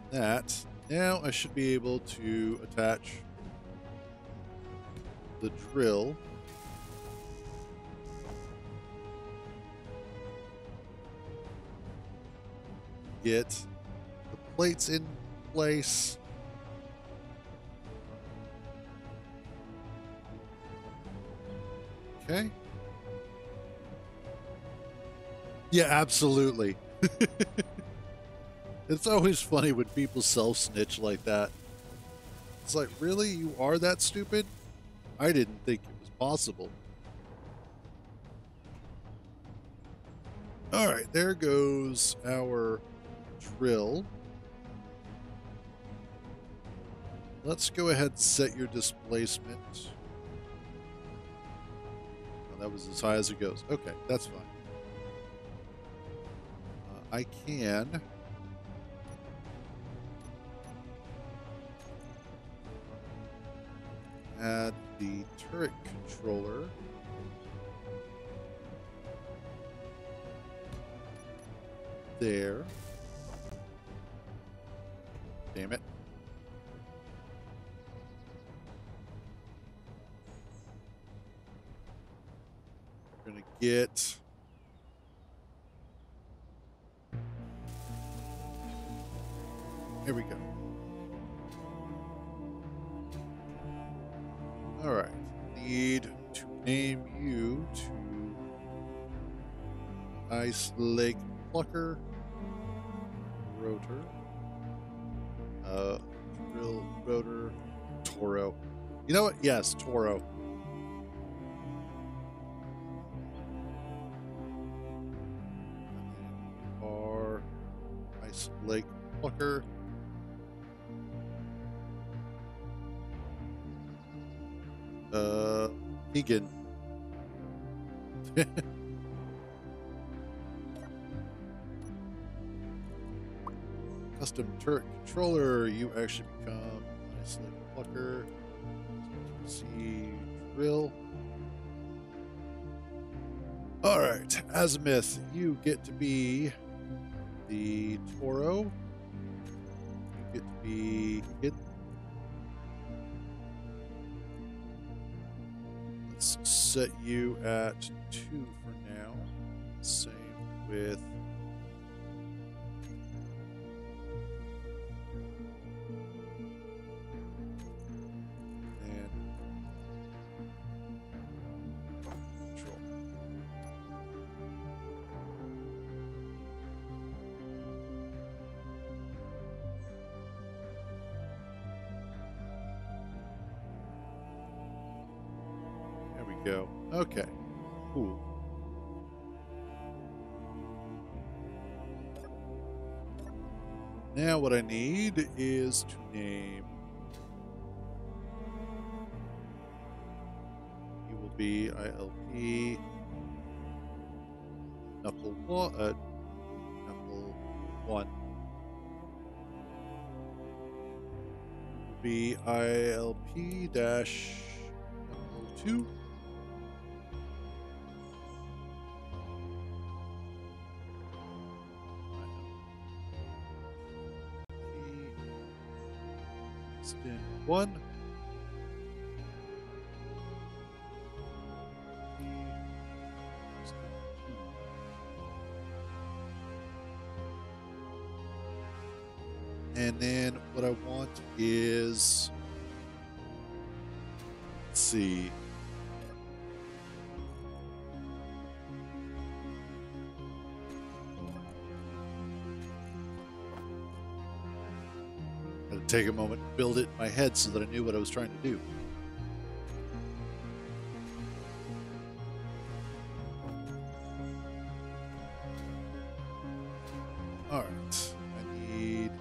S1: That. Now I should be able to attach the drill. Get the plates in place. Okay. Yeah, absolutely. It's always funny when people self-snitch like that. It's like, really? You are that stupid? I didn't think it was possible. All right, there goes our drill. Let's go ahead and set your displacement. Oh, that was as high as it goes. Okay, that's fine. I can add the turret controller. There. Damn it. We're going to get... Here we go. All right. Need to name you to Ice Lake Plucker. Rotor. Drill rotor. Toro. You know what? Yes, Toro. Our Ice Lake Plucker. Egan. Custom turret controller. You actually become Ice Lake Plucker. See drill. All right, Azimuth. You get to be the Toro. You get to be hidden. Let's set you at 2 for now. Same with and control. There we go. Okay. Cool. Now what I need is to name. You will be ILP Knuckle 1. Will be ILP dash Knuckle 2. Stand 1. And then what I want is, let's see. I had to take a moment to build it in my head so that I knew what I was trying to do. All right. I need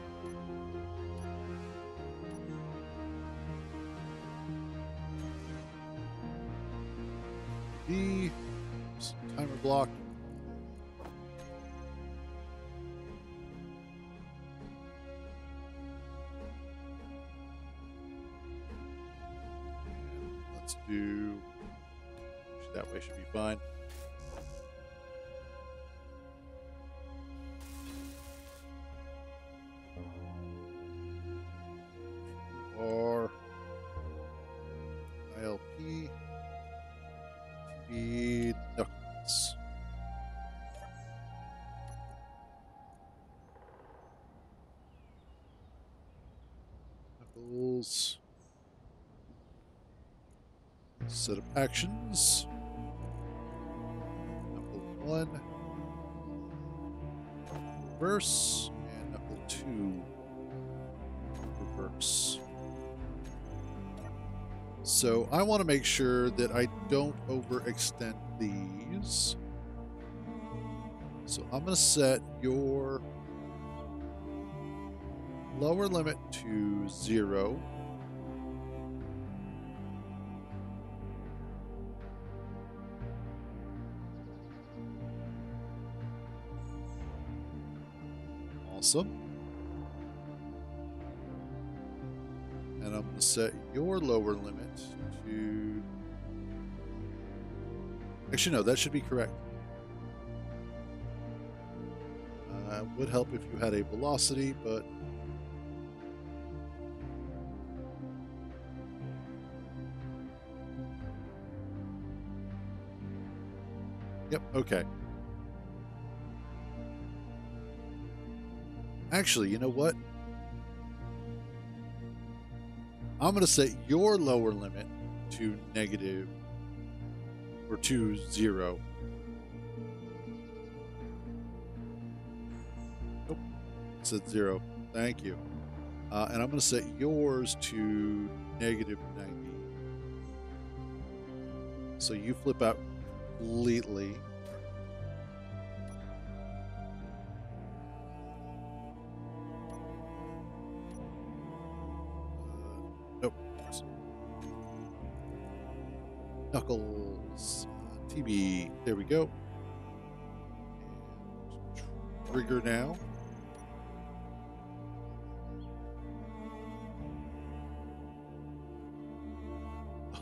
S1: the timer block. Let's do that way, should be fine. Or ILP speed knuckles. Knuckles. Set of actions. Knuckle 1. Reverse. And knuckle 2. Reverse. So I want to make sure that I don't overextend these. So I'm going to set your lower limit to 0. Awesome. And I'm going to set your lower limit to... Actually, no, that should be correct. It would help if you had a velocity, but... Yep, okay. Actually, you know what? I'm going to set your lower limit to negative or to 0. Nope, it said 0. Thank you. And I'm going to set yours to negative 90. So you flip out completely. Nope. Knuckles. TB. There we go. And trigger now.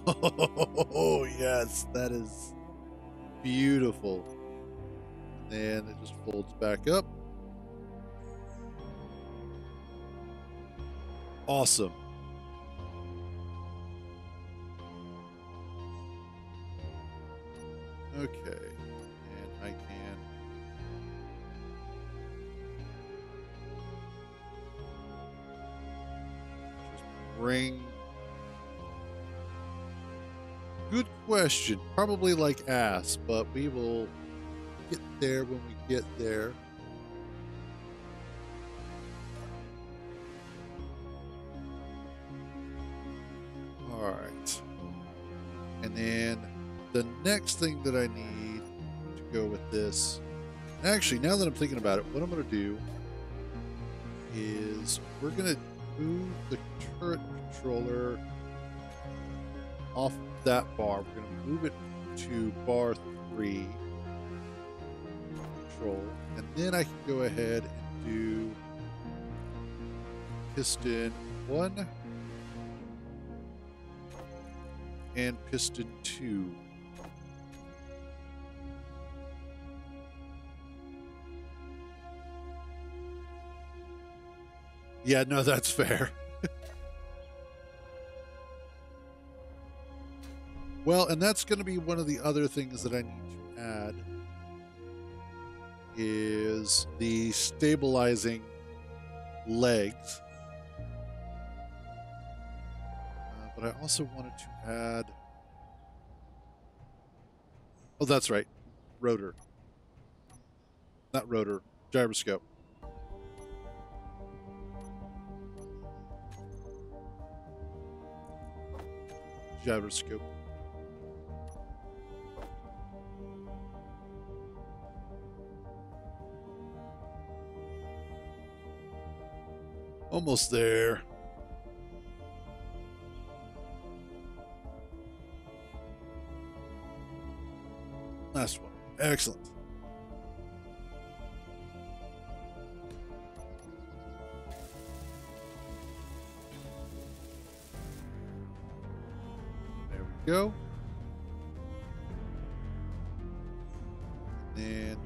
S1: Oh, yes. That is beautiful. And it just folds back up. Awesome. Okay, and I can just bring... Good question. Probably like ass, but we will get there when we get there. All right. And then the next thing that I need to go with this, actually, now that I'm thinking about it, what I'm going to do is we're going to move the turret controller off that bar. We're going to move it to bar 3 control, and then I can go ahead and do piston 1 and piston 2. Yeah, no, that's fair. Well, and that's going to be one of the other things that I need to add is the stabilizing legs. But I also wanted to add... Oh, that's right. Rotor. Not rotor. Gyroscope. Gyroscope. Almost there. Last one. Excellent. There we go. And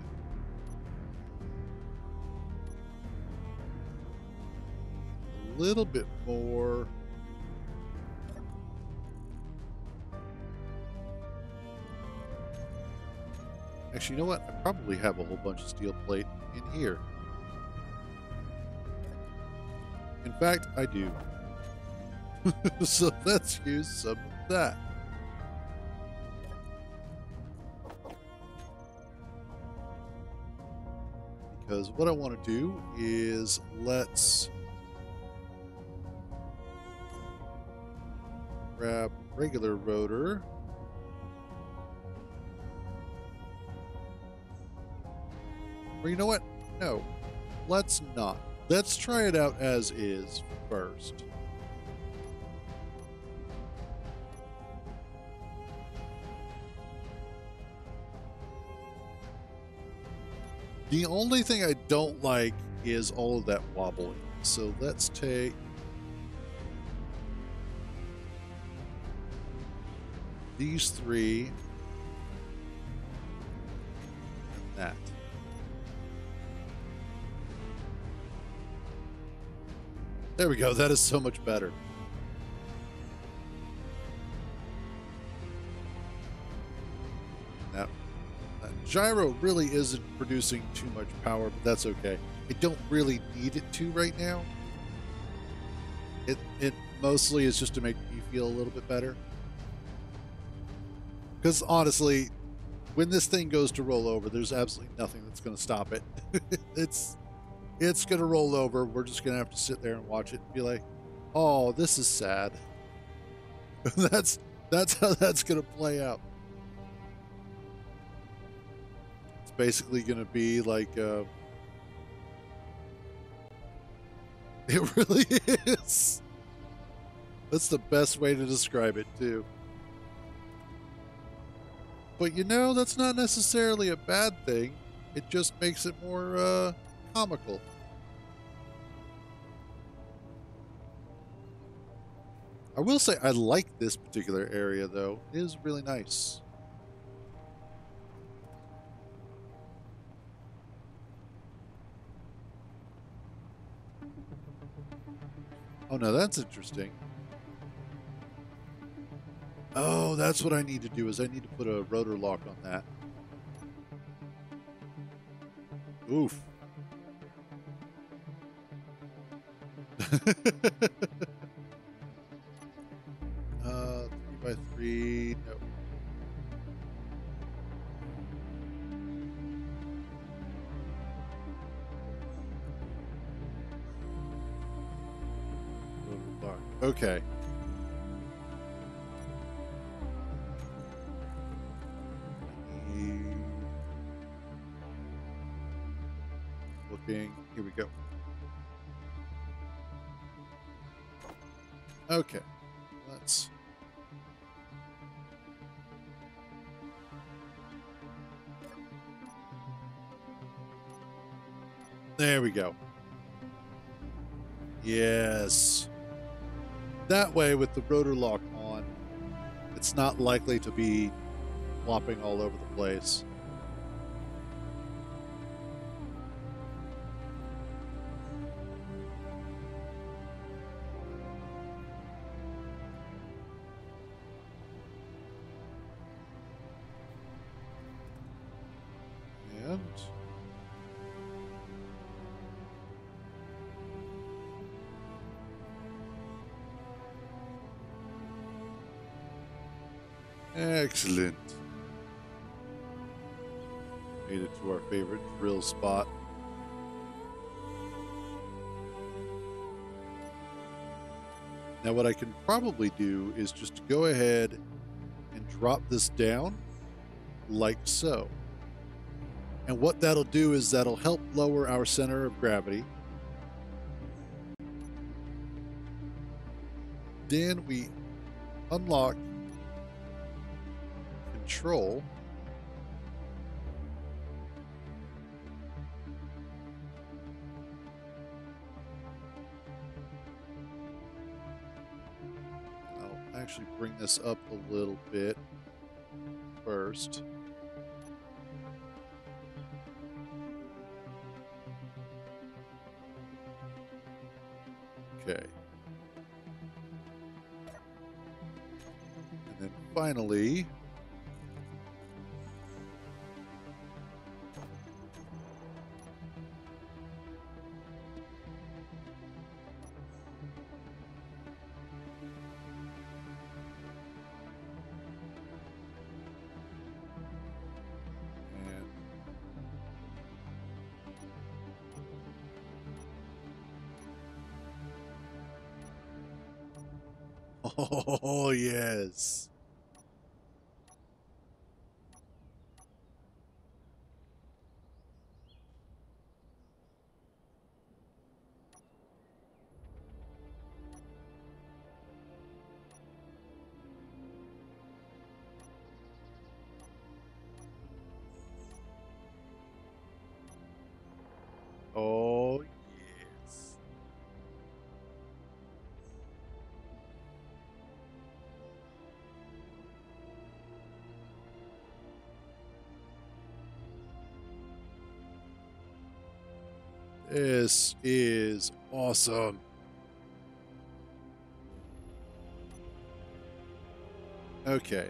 S1: a little bit more. Actually, you know what? I probably have a whole bunch of steel plate in here. In fact, I do. So let's use some of that. Because what I want to do is let's grab regular rotor. Or you know what? No, let's not. Let's try it out as is first. The only thing I don't like is all of that wobbling. So let's take these three and that. There we go. That is so much better. Now, gyro really isn't producing too much power, but that's okay. I don't really need it to right now. It mostly is just to make me feel a little bit better. Because honestly, when this thing goes to roll over, there's absolutely nothing that's going to stop it. it's going to roll over. We're just going to have to sit there and watch it and be like, "Oh, this is sad." that's how that's going to play out. It's basically going to be like it really is. That's the best way to describe it too. But you know, that's not necessarily a bad thing. It just makes it more comical. I will say I like this particular area though. It is really nice. Oh no, that's interesting. Oh, that's what I need to do is I need to put a rotor lock on that. Oof. 3x3, no. Rotor lock. Okay. Looking. Here we go. Okay. Let's. There we go. Yes. That way, with the rotor lock on, it's not likely to be flopping all over the place. And excellent. Made it to our favorite drill spot. Now what I can probably do is just go ahead and drop this down like so. And what that'll do is that'll help lower our center of gravity. Then we unlock control. I'll actually bring this up a little bit first. Okay. And then finally, and oh yes. Oh This is awesome. Okay,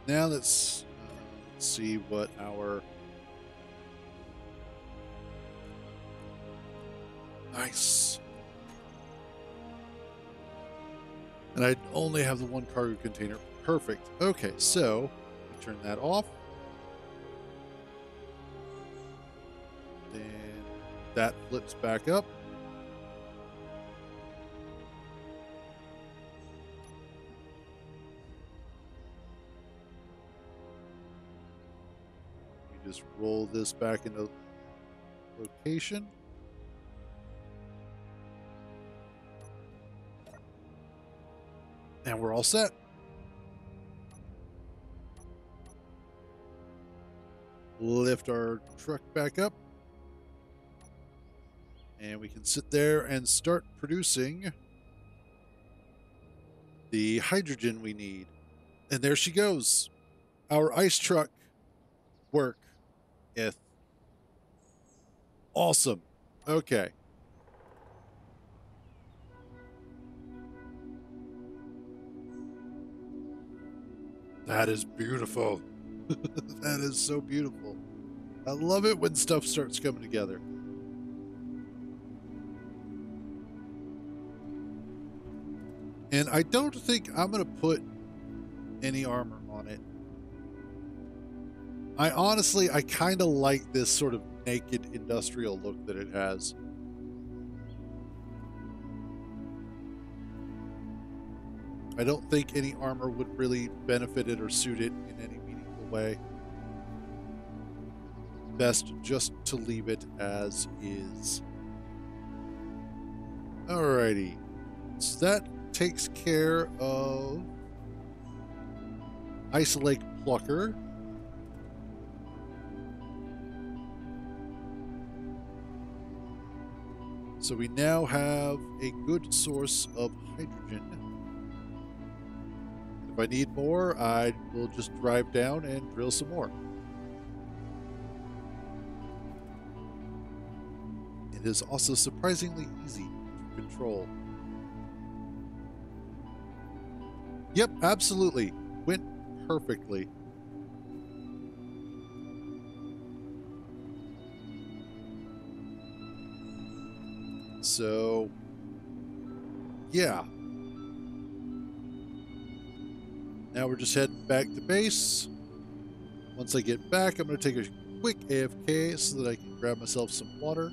S1: now let's see what our nice. And I only have the one cargo container. Perfect. Okay, so we turn that off. Then that flips back up. We just roll this back into location. And we're all set. Lift our truck back up. And we can sit there and start producing the hydrogen we need. And there she goes. Our ice truck work. Awesome. Okay. That is beautiful. That is so beautiful. I love it when stuff starts coming together. And I don't think I'm going to put any armor on it. I kind of like this sort of naked industrial look that it has. I don't think any armor would really benefit it or suit it in any meaningful way. Best just to leave it as is. Alrighty. So that takes care of Ice Lake Plucker. So we now have a good source of hydrogen. If I need more, I will just drive down and drill some more. It is also surprisingly easy to control. Yep, absolutely. Went perfectly. So, yeah. Now we're just heading back to base. Once I get back, I'm going to take a quick AFK so that I can grab myself some water.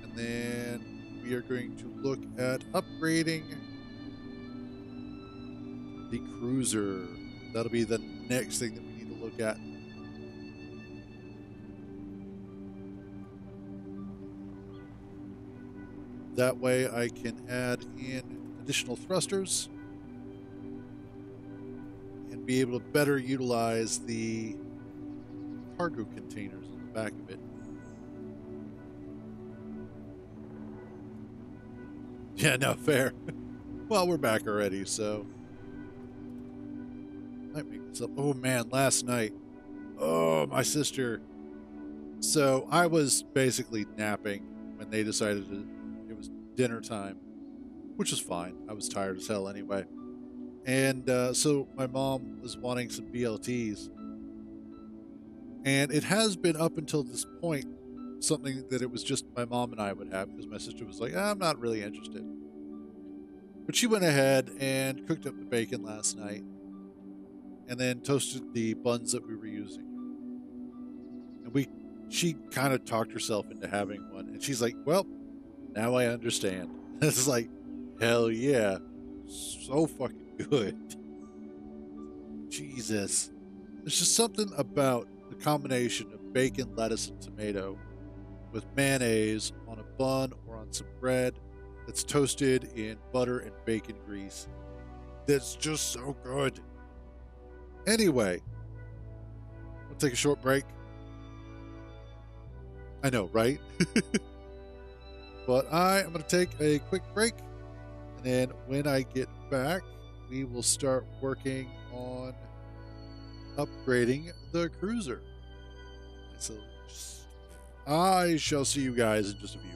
S1: And then we are going to look at upgrading the Cruzer. That'll be the next thing that we need to look at. That way I can add in additional thrusters and be able to better utilize the cargo containers on the back of it. Yeah, no, fair. Well, we're back already, so might make this up. Oh man, last night. Oh, my sister. So I was basically napping when they decided it was dinner time, which was fine. I was tired as hell anyway. And so my mom was wanting some BLTs. And it has been up until this point something that it was just my mom and I would have, because my sister was like, I'm not really interested. But she went ahead and cooked up the bacon last night and then toasted the buns that we were using. And she kind of talked herself into having one. And she's like, well, now I understand. It's like, hell yeah. So fucking good. Jesus. There's just something about the combination of bacon, lettuce, and tomato with mayonnaise on a bun or on some bread that's toasted in butter and bacon grease. That's just so good. Anyway, we'll take a short break. I know, right? But I am going to take a quick break. And then when I get back, we will start working on upgrading the Cruzer. So I shall see you guys in just a few.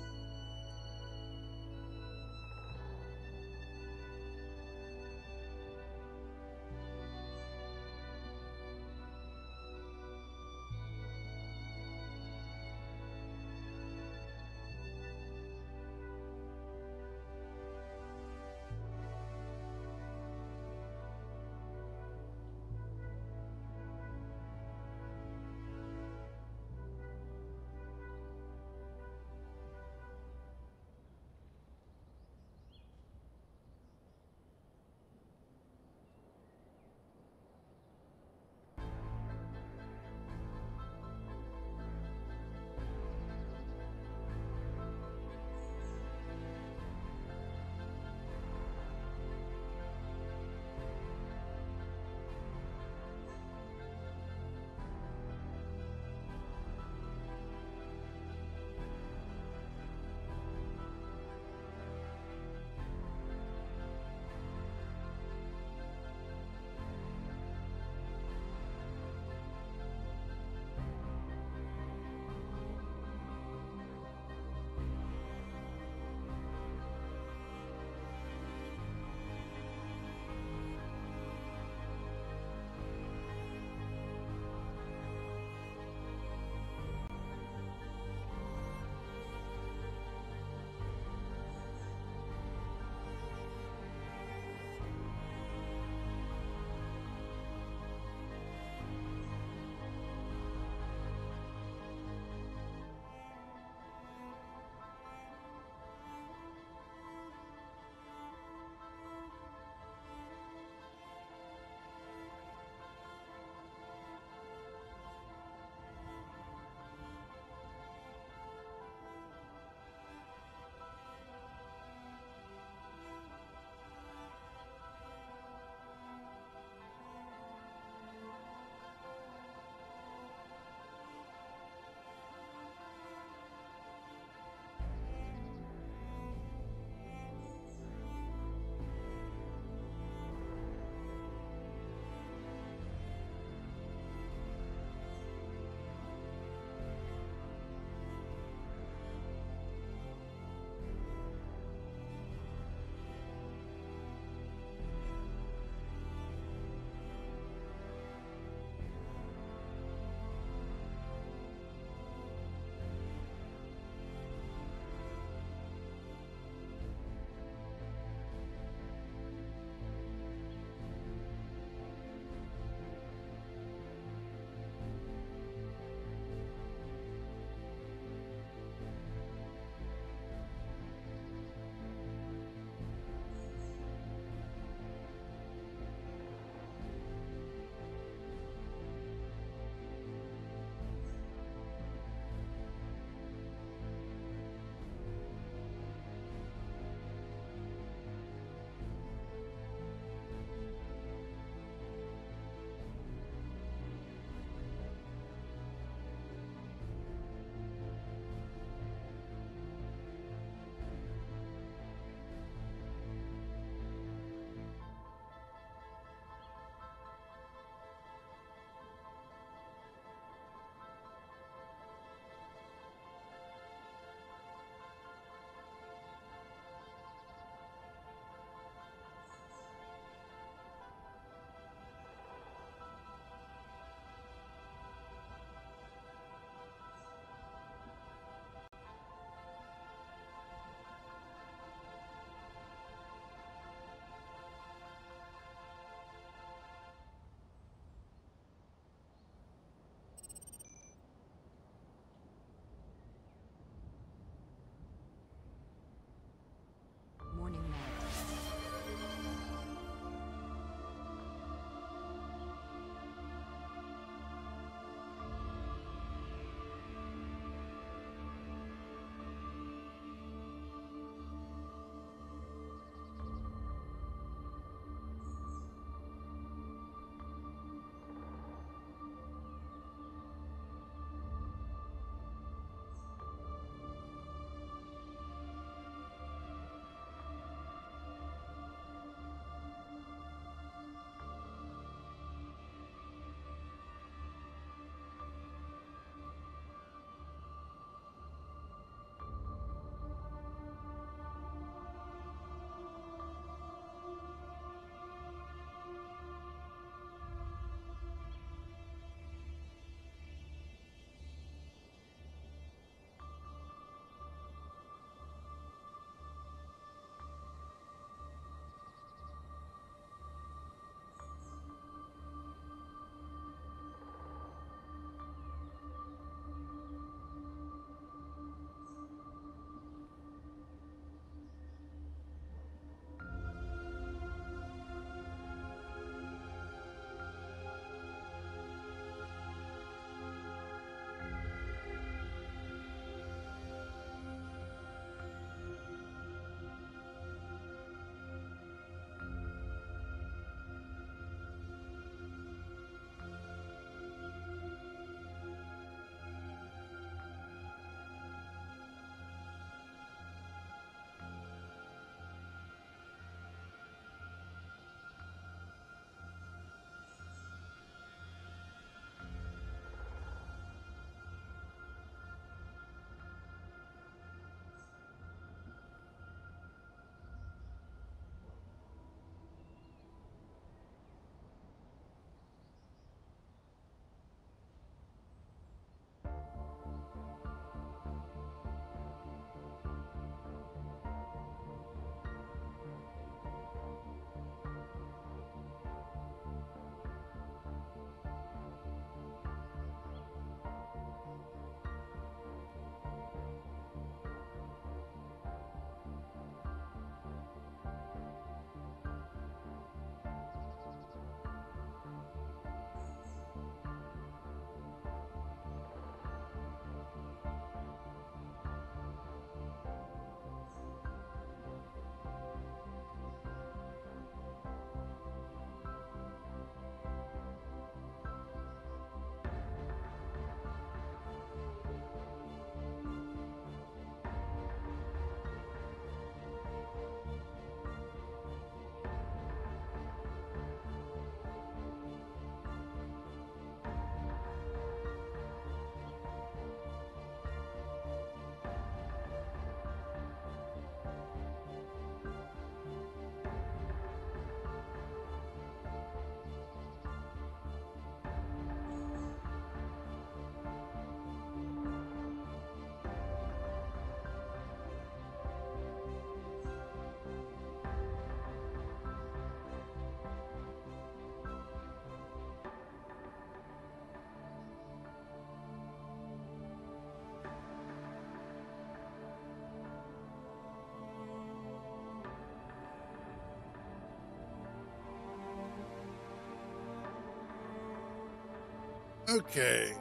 S1: Okay.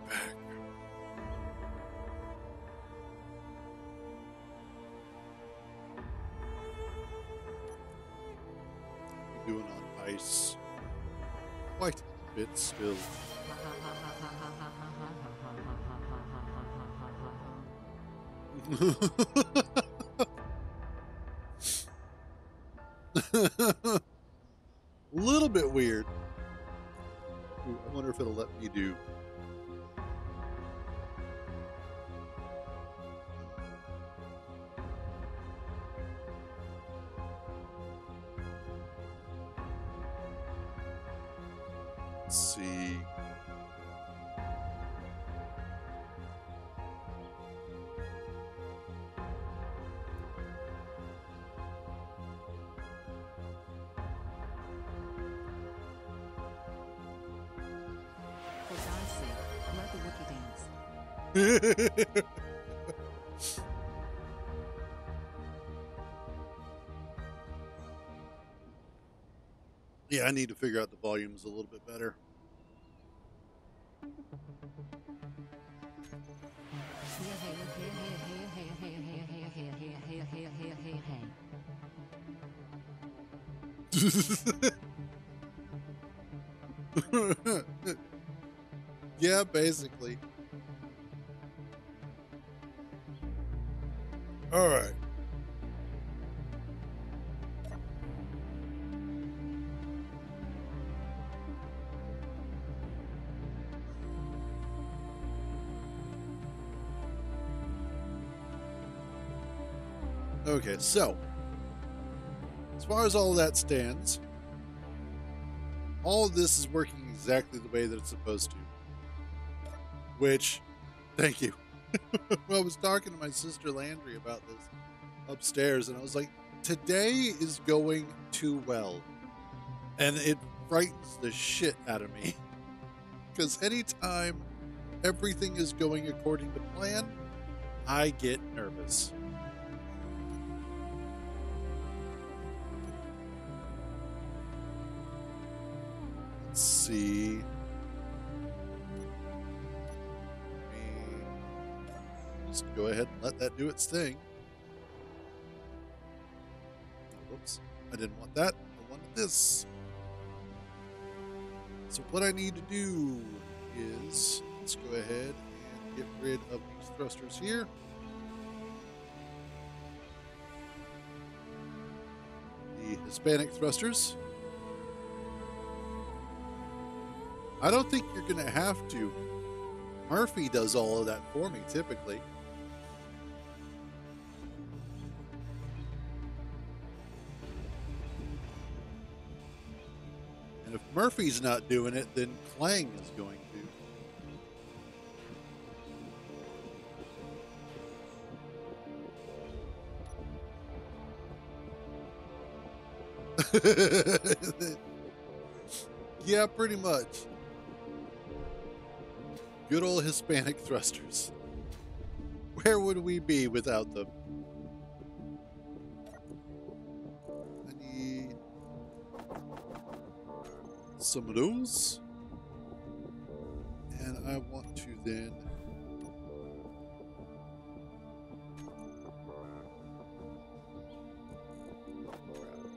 S1: We're back. We're doing on ice. Quite a bit still. A little bit weird. Ooh, I wonder if it'll let me do. Let's see.
S3: For God's sake, let the Wookiee dance.
S1: Yeah, I need to figure out the volumes a little bit better. Yeah, basically. All right. Okay, so as far as all that stands, all of this is working exactly the way that it's supposed to. Which, thank you. I was talking to my sister Landry about this upstairs, and I was like, today is going too well. And it frightens the shit out of me. Because anytime everything is going according to plan, I get nervous. Let's see. Just go ahead and let that do its thing. Whoops. I didn't want that. I wanted this. So what I need to do is, let's go ahead and get rid of these thrusters here. The Hispanic thrusters. I don't think you're going to have to. Murphy does all of that for me, typically. And if Murphy's not doing it, then Clang is going to. Yeah, pretty much. Good old Hispanic thrusters. Where would we be without them? I need some of those. And I want to then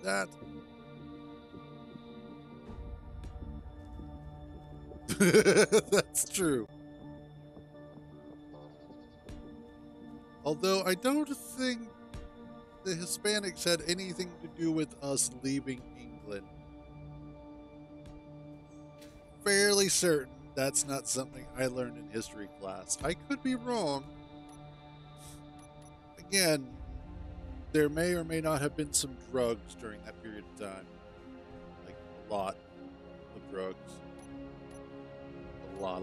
S1: grab that. That's true. Although I don't think the Hispanics had anything to do with us leaving England. Fairly certain that's not something I learned in history class. I could be wrong. Again, there may or may not have been some drugs during that period of time. Like a lot of drugs. A lot.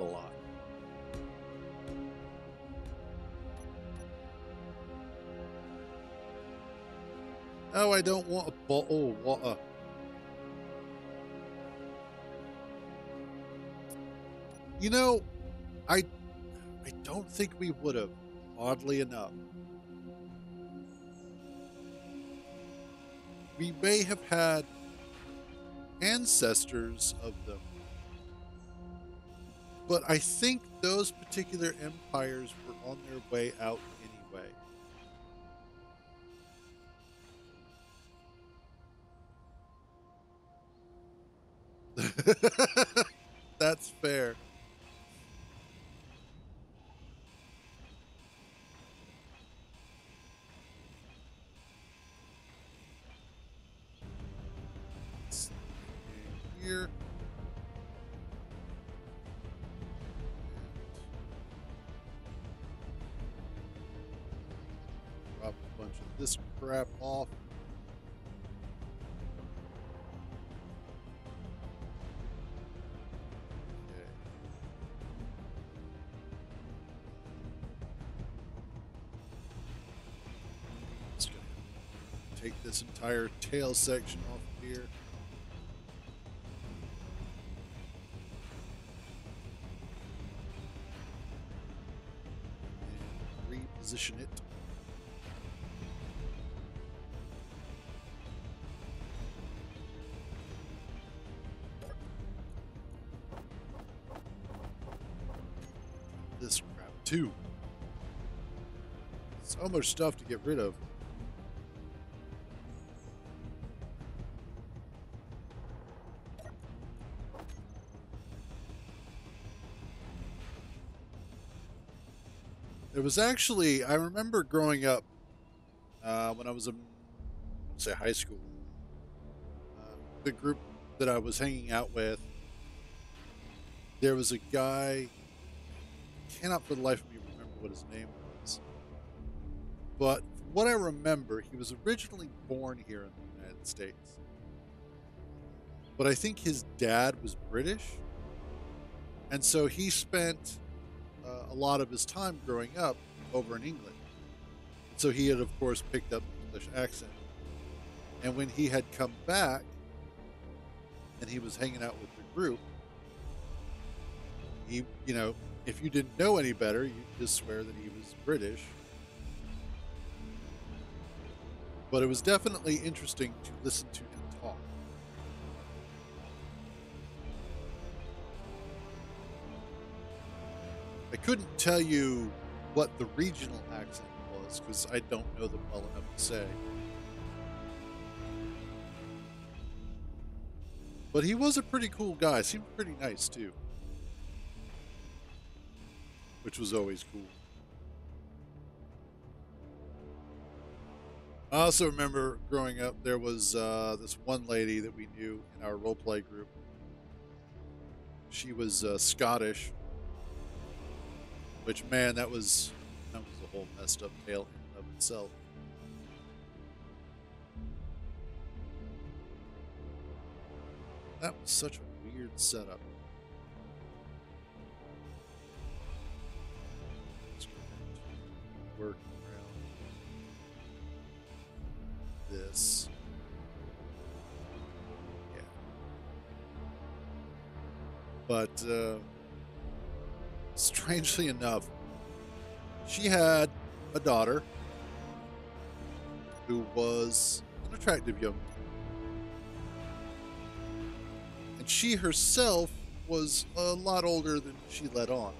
S1: Oh, I don't want a bottle of water. You know, I don't think we would have, oddly enough. We may have had ancestors of them But I think those particular empires were on their way out anyway. That's fair. Here. Drop a bunch of this crap off. Okay. Just gonna take this entire tail section off here. And reposition it. This crap too. So much stuff to get rid of. It was actually, I remember growing up when I was in, say, high school. The group that I was hanging out with, there was a guy, cannot for the life of me remember what his name was. But from what I remember, he was originally born here in the United States. But I think his dad was British. And so he spent a lot of his time growing up over in England. So he had, of course, picked up the English accent. And when he had come back and he was hanging out with the group, he, you know, if you didn't know any better, you'd just swear that he was British. But it was definitely interesting to listen to him talk. I couldn't tell you what the regional accent was because I don't know them well enough to say. But he was a pretty cool guy. Seemed pretty nice too. Which was always cool. I also remember growing up, there was this one lady that we knew in our roleplay group. She was Scottish. Which, man, that was a whole messed up tale in and of itself. That was such a weird setup. Just work around this. Yeah. But strangely enough, she had a daughter who was an attractive young woman. And she herself was a lot older than she let on.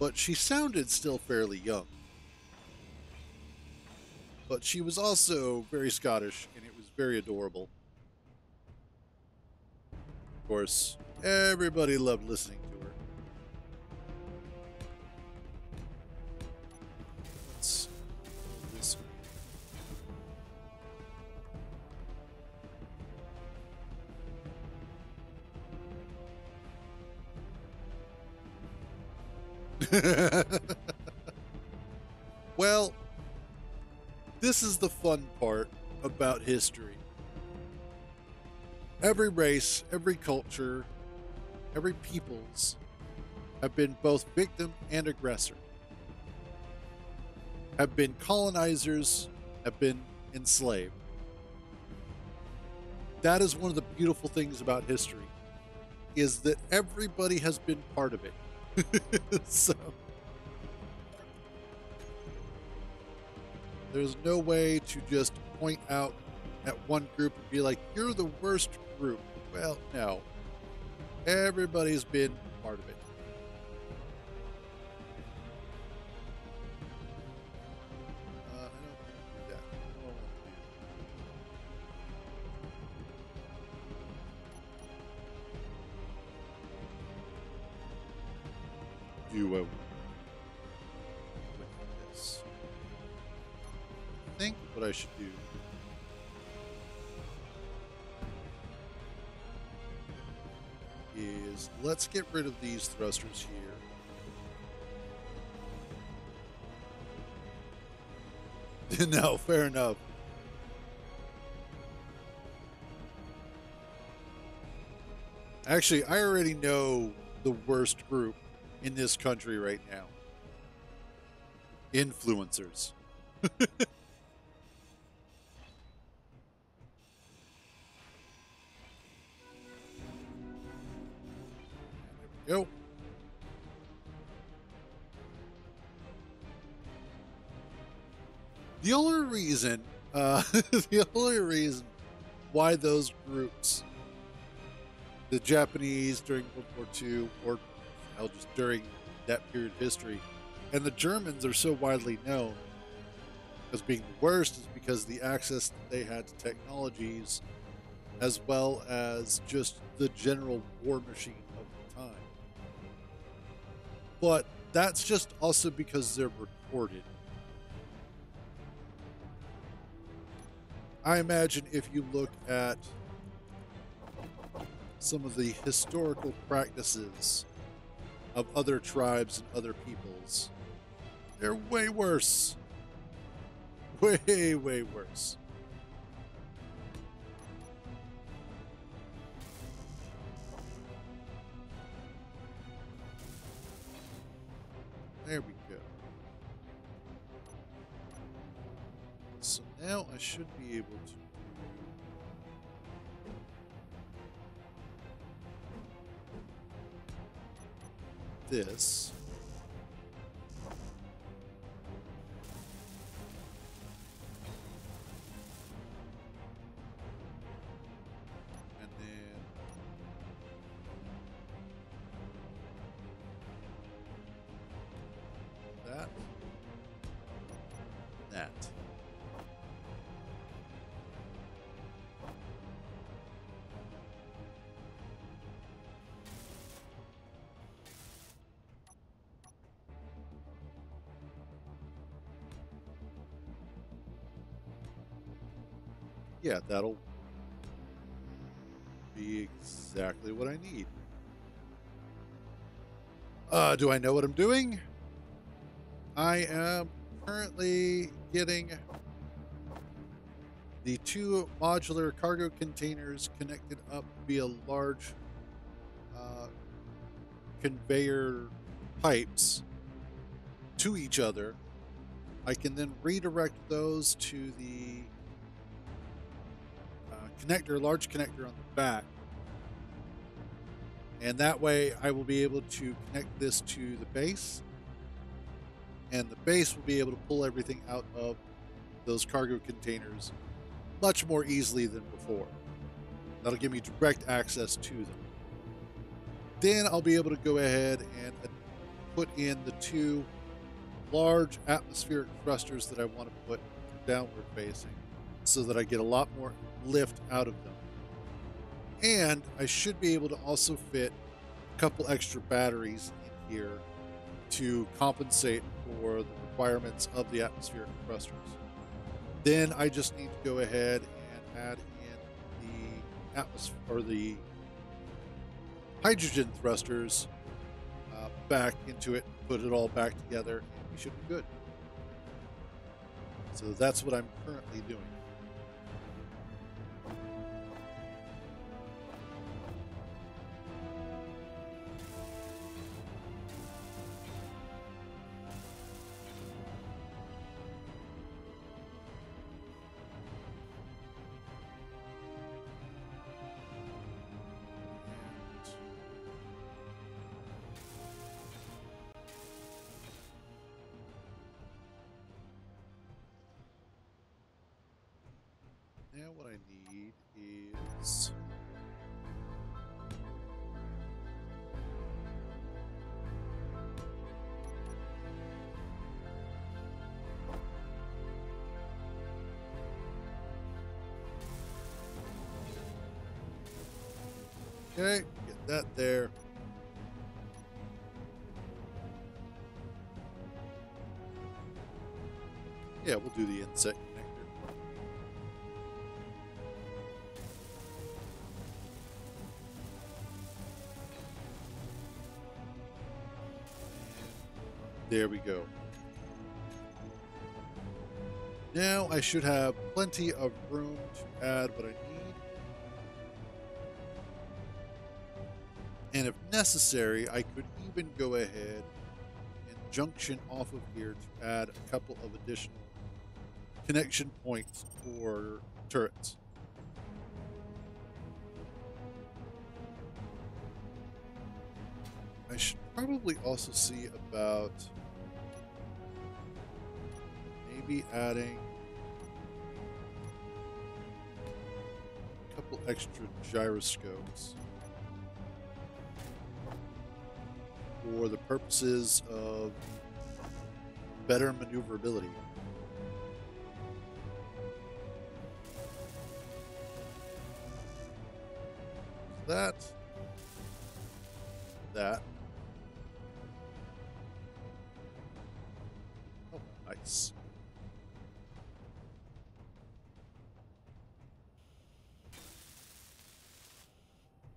S1: But she sounded still fairly young. But she was also very Scottish, and it was very adorable. Of course, everybody loved listening to her. Let's do this. Well, this is the fun part about history. Every race, every culture, every peoples have been both victim and aggressor, have been colonizers, have been enslaved. That is one of the beautiful things about history, is that everybody has been part of it. So there's no way to just point out at one group and be like, you're the worst group. Well, no. Everybody's been part of it. I don't want to do that. I don't want to do. Do I with this? I think what I should do is let's get rid of these thrusters here. No, fair enough. Actually, I already know the worst group in this country right now. Influencers. There we go. The only reason, the only reason why those groups, the Japanese during World War II, or hell, just during that period of history, and the Germans are so widely known as being the worst, is because the access that they had to technologies, as well as just the general war machine of the time. But that's just also because they're recorded. I imagine if you look at some of the historical practices of other tribes and other peoples, they're way worse. Way, way worse. There we go. So now I should be able to do this. And then that. That. Yeah, that'll be exactly what I need. Do I know what I'm doing? I am currently getting the 2 modular cargo containers connected up via large conveyor pipes to each other. I can then redirect those to the large connector on the back. And that way I will be able to connect this to the base. And the base will be able to pull everything out of those cargo containers much more easily than before. That'll give me direct access to them. Then I'll be able to go ahead and put in the 2 large atmospheric thrusters that I want to put downward facing, so that I get a lot more lift out of them. And I should be able to also fit a couple extra batteries in here to compensate for the requirements of the atmospheric thrusters. Then I just need to go ahead and add in the atmosphere, or the hydrogen thrusters back into it, put it all back together, and we should be good. So that's what I'm currently doing. Now what I need is Okay, get that there. Yeah, we'll do the inset connector. There we go. Now I should have plenty of room to add what I need. And if necessary, I could even go ahead and junction off of here to add a couple of additional connection points for turrets. I should probably also see about maybe adding a couple extra gyroscopes for the purposes of better maneuverability. That. Oh, nice.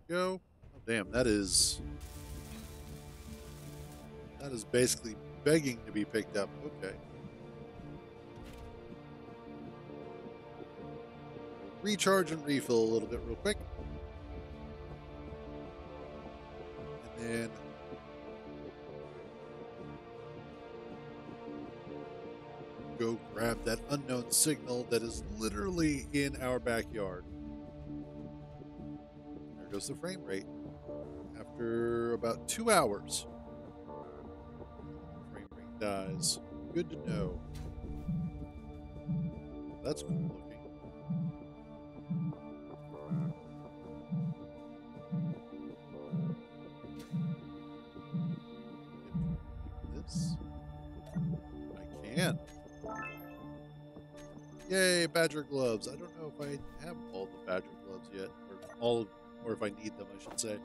S1: Go. Oh, damn, that is basically begging to be picked up. Okay. Recharge and refill a little bit real quick. And then go grab that unknown signal that is literally in our backyard. There goes the frame rate. After about 2 hours, frame rate dies. Good to know. That's cool looking. This I can. Yay, badger gloves. I don't know if I have all the badger gloves yet, or if I need them, I should say. Okay,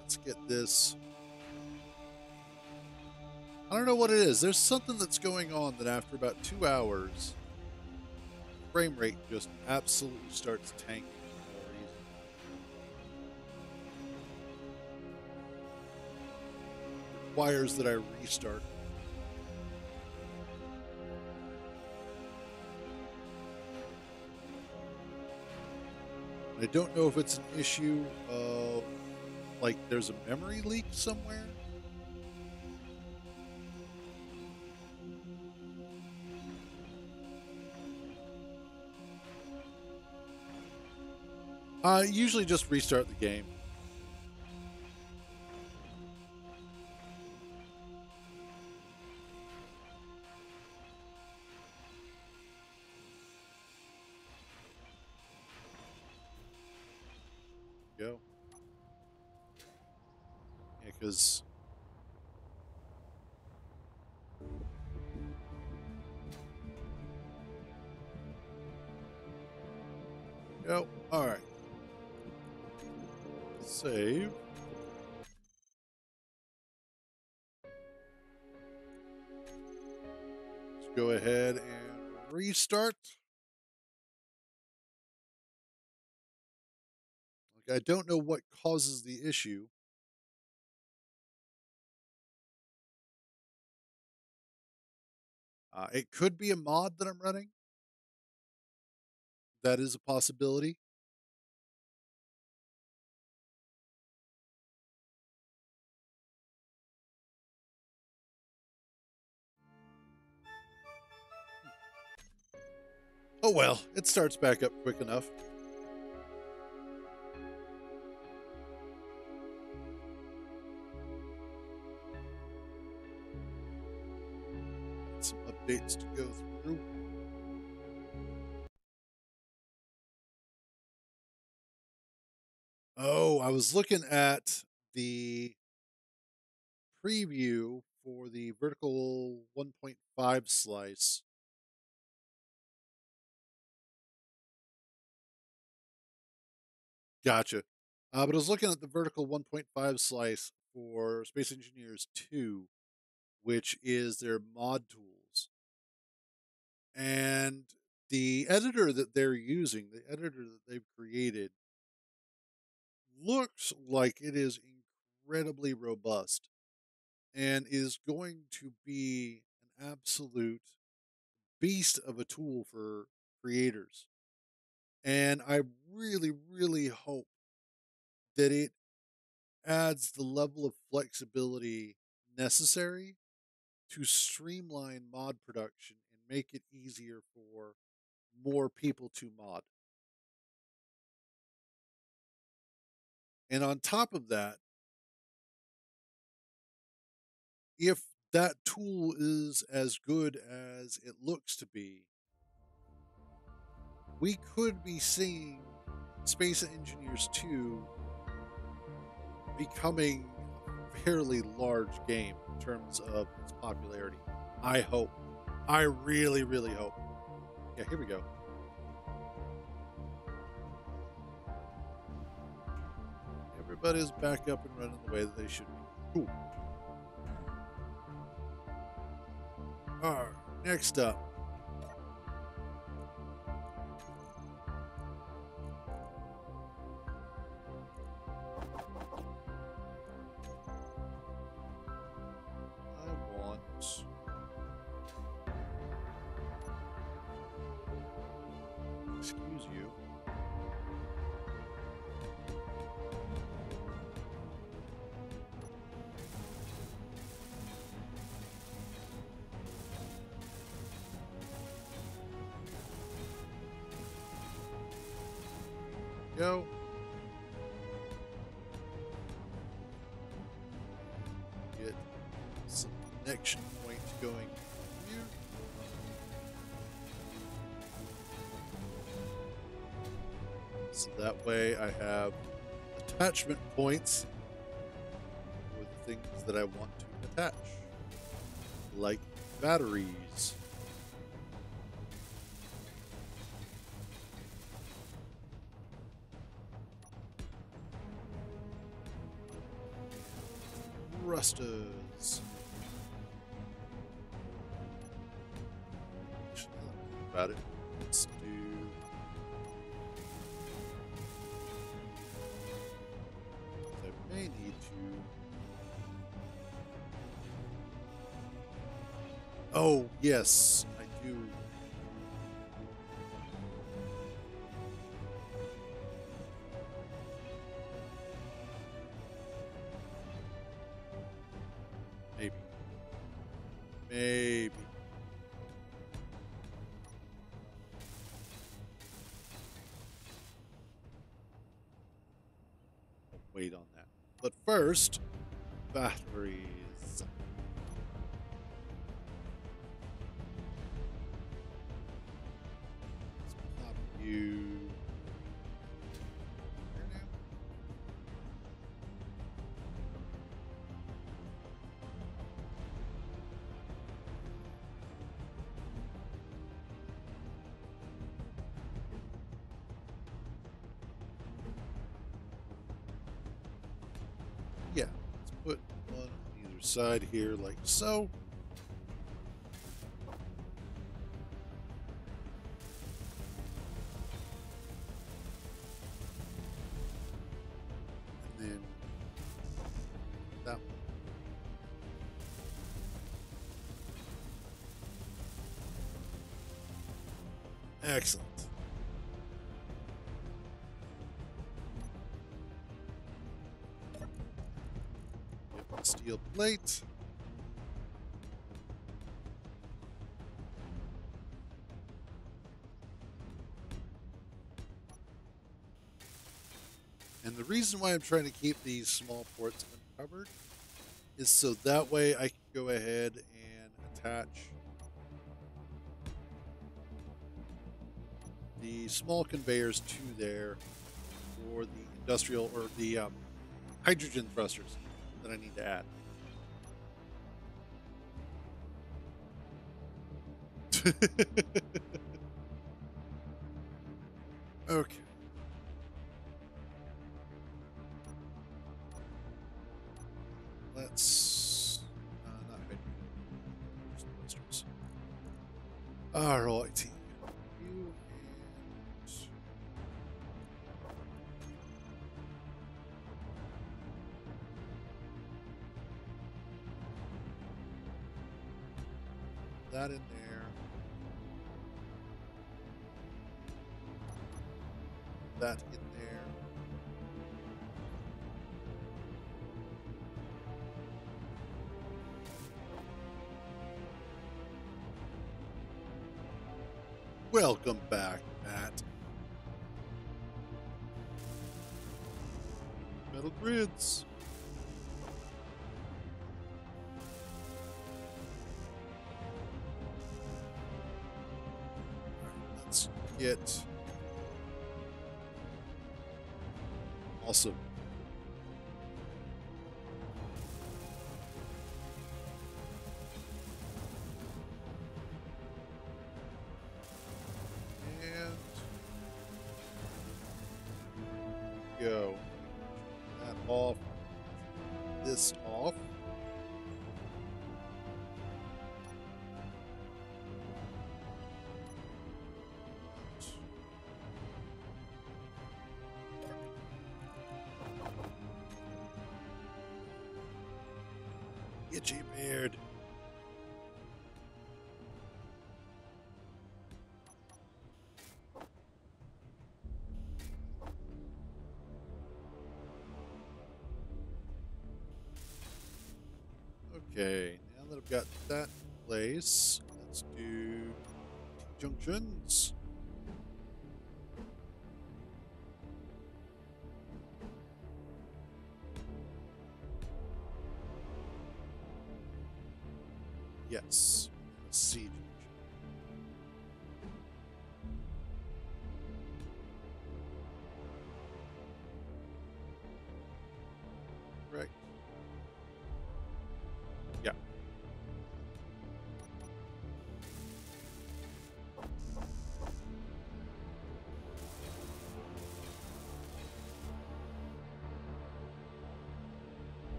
S1: let's get this. I don't know what it is. There's something that's going on that after about 2 hours, frame rate just absolutely starts tanking for no reason. Requires that I restart. I don't know if it's an issue of like there's a memory leak somewhere. Usually just restart the game. Go. Yeah, because go. All right. Save. Let's go ahead and restart. Like, I don't know what causes the issue. It could be a mod that I'm running. That is a possibility. Oh well, it starts back up quick enough. Some updates to go through. Oh, I was looking at the preview for the vertical 1.5 slice. Gotcha. But I was looking at the vertical 1.5 slice for Space Engineers 2, which is their mod tools. And the editor that they're using, the editor that they've created, looks like it is incredibly robust and is going to be an absolute beast of a tool for creators. And I really, really hope that it adds the level of flexibility necessary to streamline mod production and make it easier for more people to mod. And on top of that, if that tool is as good as it looks to be, we could be seeing Space Engineers 2 becoming a fairly large game in terms of its popularity. I hope. I really, really hope. Yeah, here we go. Everybody's back up and running the way that they should be. Cool. All right, next up. I want... Excuse you. Go. Get some connection points going here. So that way I have attachment points for the things that I want to attach, like batteries. Thrusters. Actually, now that I think about it, let's do... I may need to... Oh, yes, I do. Maybe. Maybe. I'll wait on that. But first, batteries. Let's pop you here now. Yeah, let's put one on either side here, like so. And then that one. Excellent. Get the steel plate. And the reason why I'm trying to keep these small ports uncovered is so that way I can go ahead and attach the small conveyors to there for the industrial or the hydrogen thrusters that I need to add. Okay. thrusters. All right. You and that in there. That in there. Welcome back, Matt. Metal grids. All right, let's get awesome. And go. That off. This off. Itchy beard. Okay, now that I've got that in place, let's do junctions. Yes, a C junction. Right. Yeah.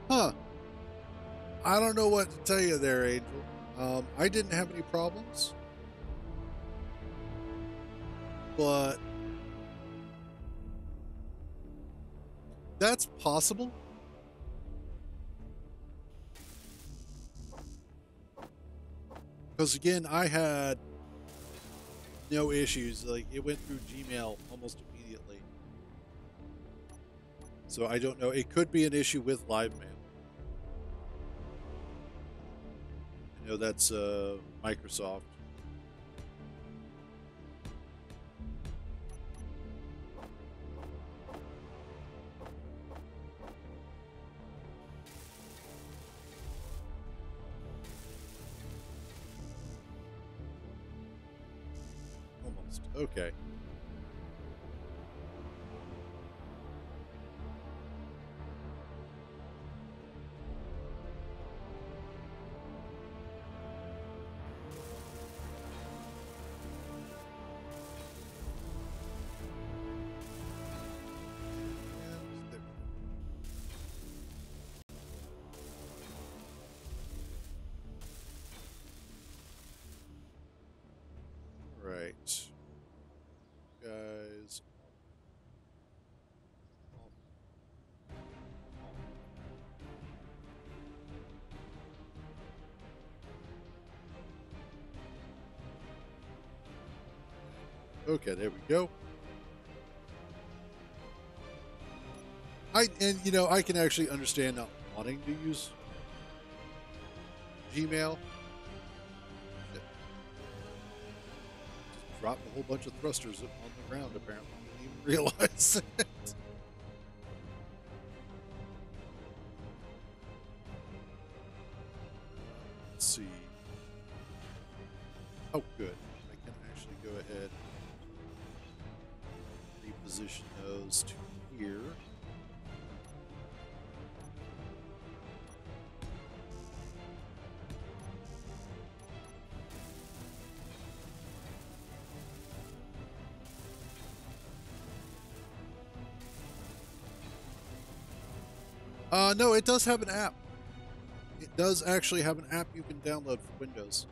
S1: Huh. I don't know what to tell you there, Angel. I didn't have any problems, but that's possible. Because again, I had no issues. Like it went through Gmail almost immediately. So I don't know. It could be an issue with live mail. I know that's Microsoft. Almost. Okay. And there. Right. Guys. Okay, there we go. I can actually understand not wanting to use Gmail. Just dropped a whole bunch of thrusters on the ground. Apparently, I didn't even realize it. Let's see. Oh, good. I can actually go ahead and reposition those to here. No, it does have an app. It does actually have an app you can download for Windows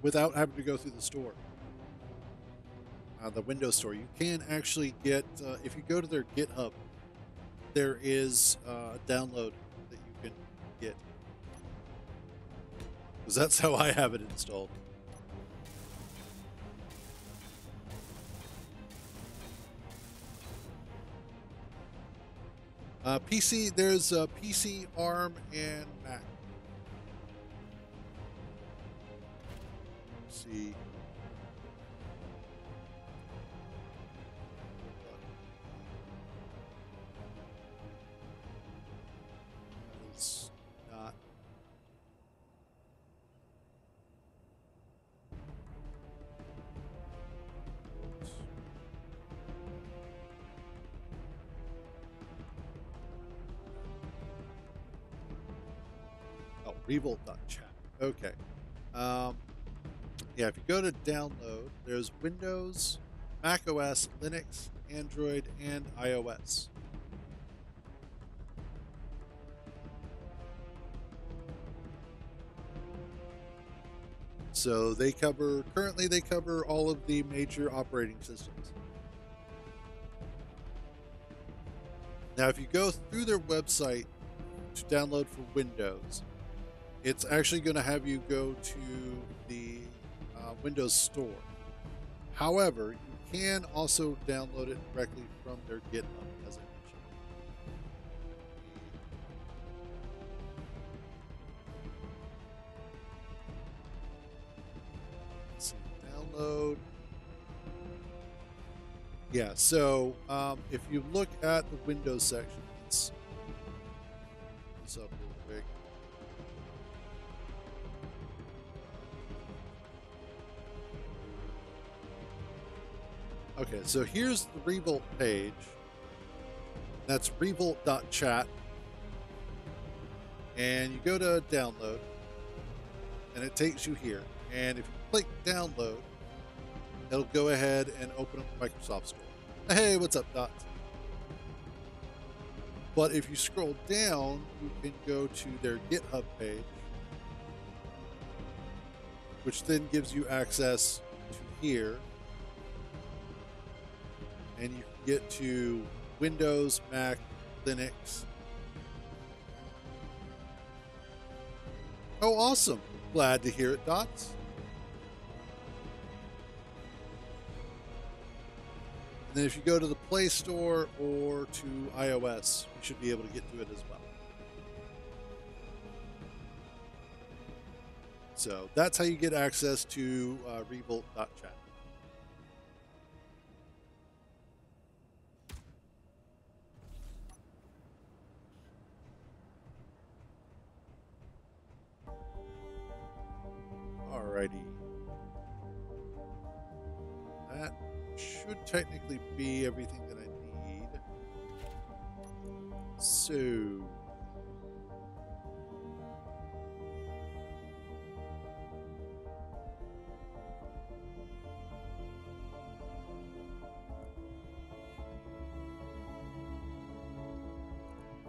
S1: without having to go through the store. The Windows Store. You can actually get, if you go to their GitHub, there is a download that you can get. Because that's how I have it installed. PC, there's PC, ARM, and Mac. Let's see. It's not. Oh, revolt.chat. Okay. Yeah, if you go to download, there's Windows, Mac OS, Linux, Android, and iOS. So currently they cover all of the major operating systems. Now, if you go through their website to download for Windows, it's actually going to have you go to the Windows Store. However, you can also download it directly from their GitHub, as I mentioned. Let's see, download. Yeah, so if you look at the Windows section, let's pull this up real quick. Okay, so here's the Revolt page. That's revolt.chat. And you go to download, and it takes you here. And if you click download, it'll go ahead and open up the Microsoft Store. Hey, what's up, Dots? But if you scroll down, you can go to their GitHub page, which then gives you access to here. And you can get to Windows, Mac, Linux. Oh, awesome. Glad to hear it, Dots. And then if you go to the Play Store or to iOS, you should be able to get to it as well. So that's how you get access to revolt.chat. Alrighty. That should technically be everything that I need. So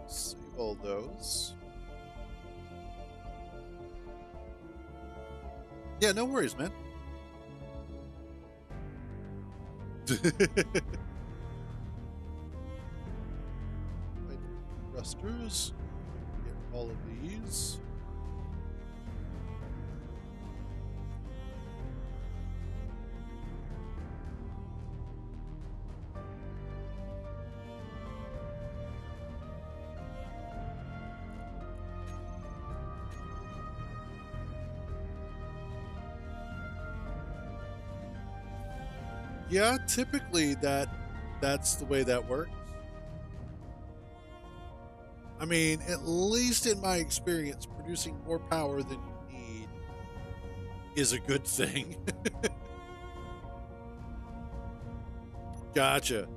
S1: save all those. Yeah, no worries, man. Thrusters. Get all of these. Yeah, typically that's the way that works. I mean, at least in my experience, producing more power than you need is a good thing. Gotcha.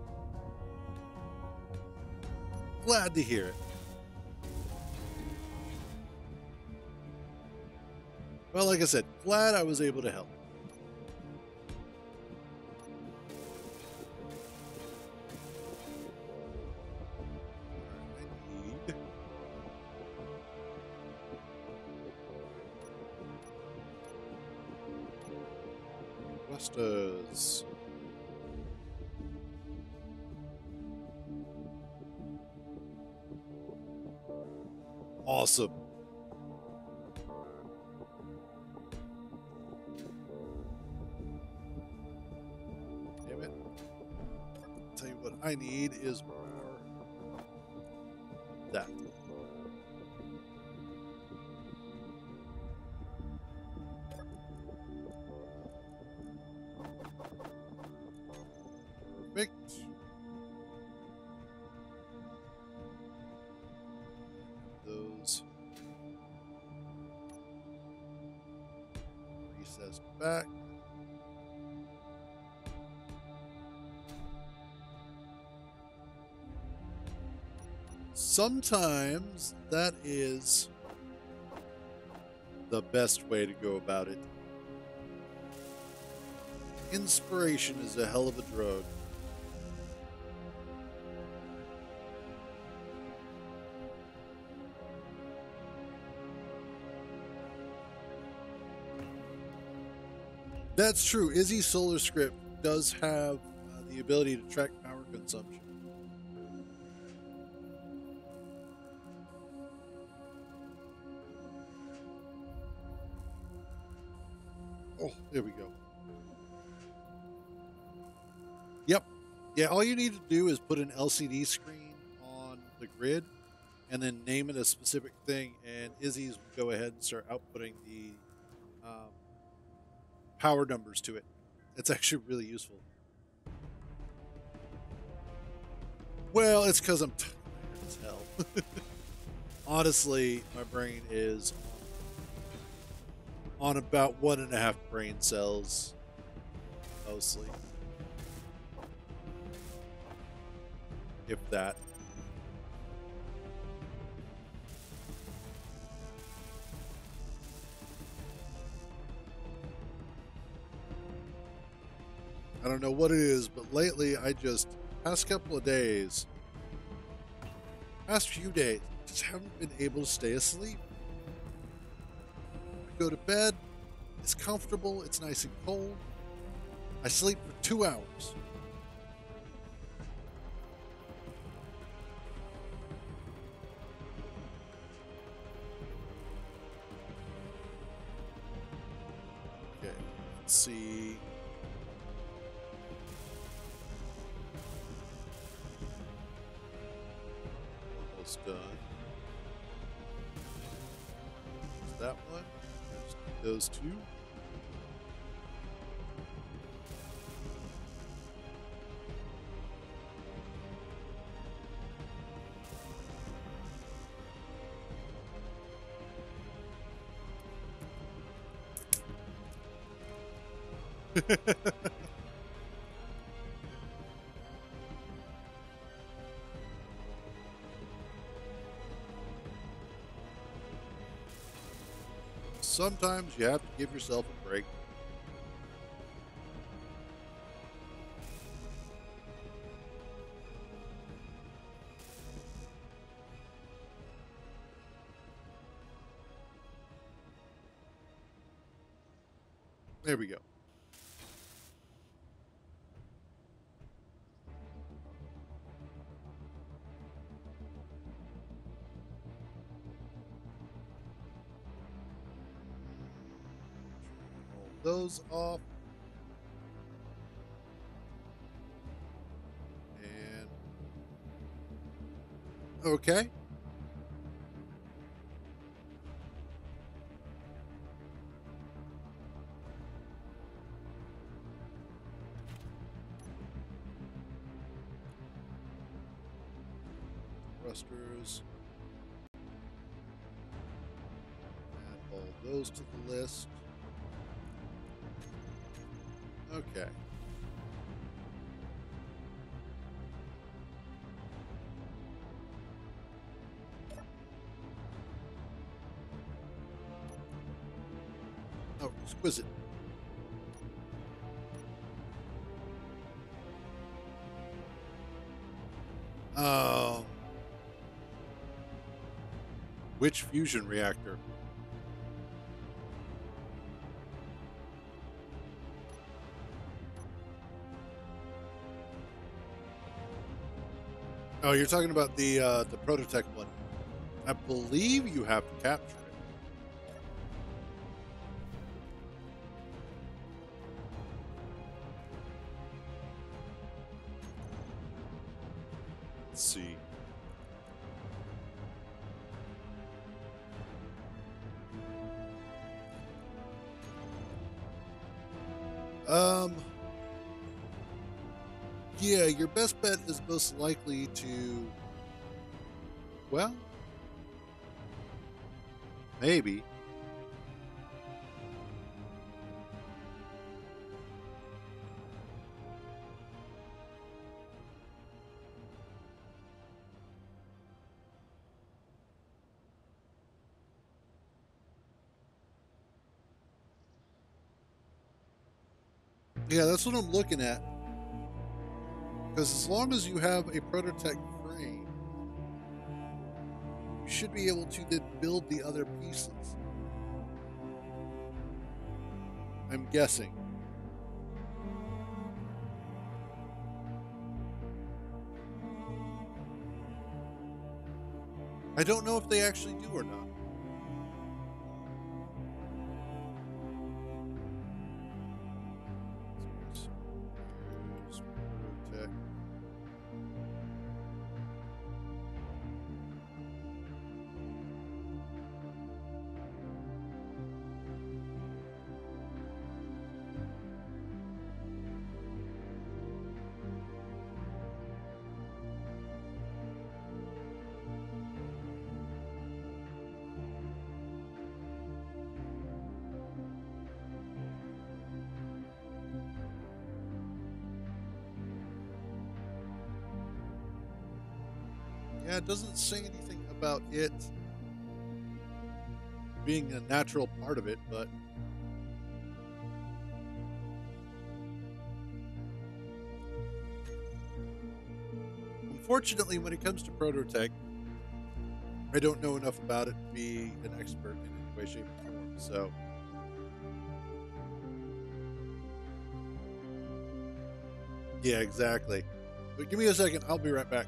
S1: Glad to hear it. Well, like I said, glad I was able to help. Thrusters. Awesome. Damn it. Tell you what I need is more that. Perfect. Those recessed back. Sometimes that is the best way to go about it. Inspiration is a hell of a drug. That's true. Izzy's solar script does have the ability to track power consumption. Oh, there we go. Yep. Yeah, all you need to do is put an LCD screen on the grid and then name it a specific thing, and Izzy's will go ahead and start outputting the power numbers to it. It's actually really useful. Well, it's because I'm tired as hell. Honestly, my brain is on about 1.5 brain cells, mostly. If that. I don't know what it is, but lately past couple of days, past few days, just haven't been able to stay asleep. I go to bed, it's comfortable, it's nice and cold. I sleep for 2 hours. Okay, let's see. Almost done. There's that one. Just need those two. Sometimes you have to give yourself a break. There we go. Those off. And okay. Thrusters. Add all those to the list. Okay. Oh, exquisite. Which fusion reactor? Oh, you're talking about the Prototech one. I believe you have to capture it. Let's see. Um, yeah, your best bet is most likely to, well, maybe. Yeah, that's what I'm looking at. Because as long as you have a Prototech frame, you should be able to then build the other pieces. I'm guessing. I don't know if they actually do or not. There's Prototech. Yeah, it doesn't say anything about it being a natural part of it, but unfortunately, when it comes to Prototech, I don't know enough about it to be an expert in any way, shape, or form. So, yeah, exactly. But give me a second. I'll be right back.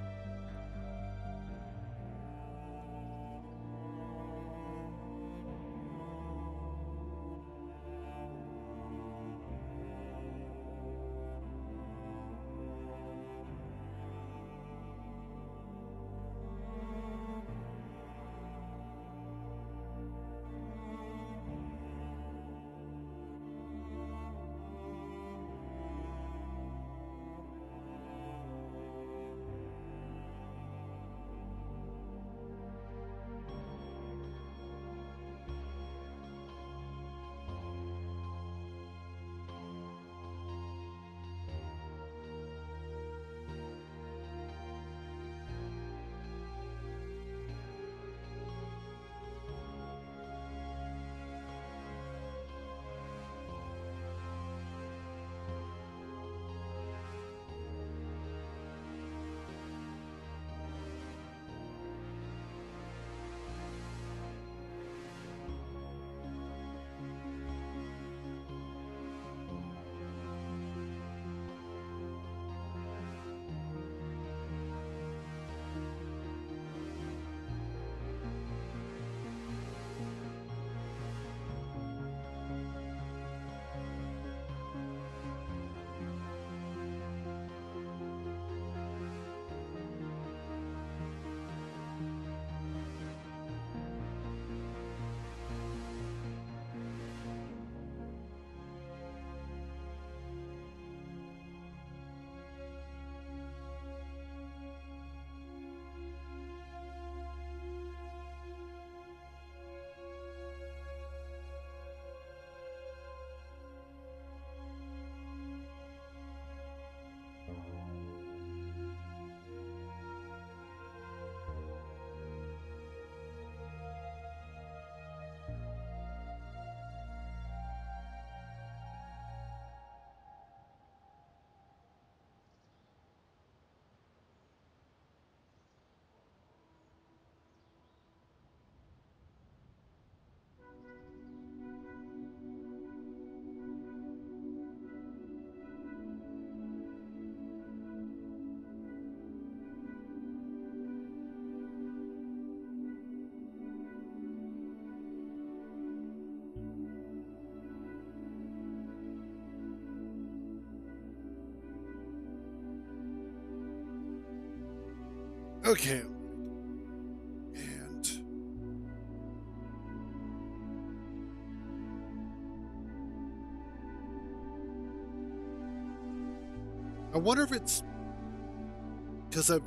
S1: Okay. And I wonder if it's because I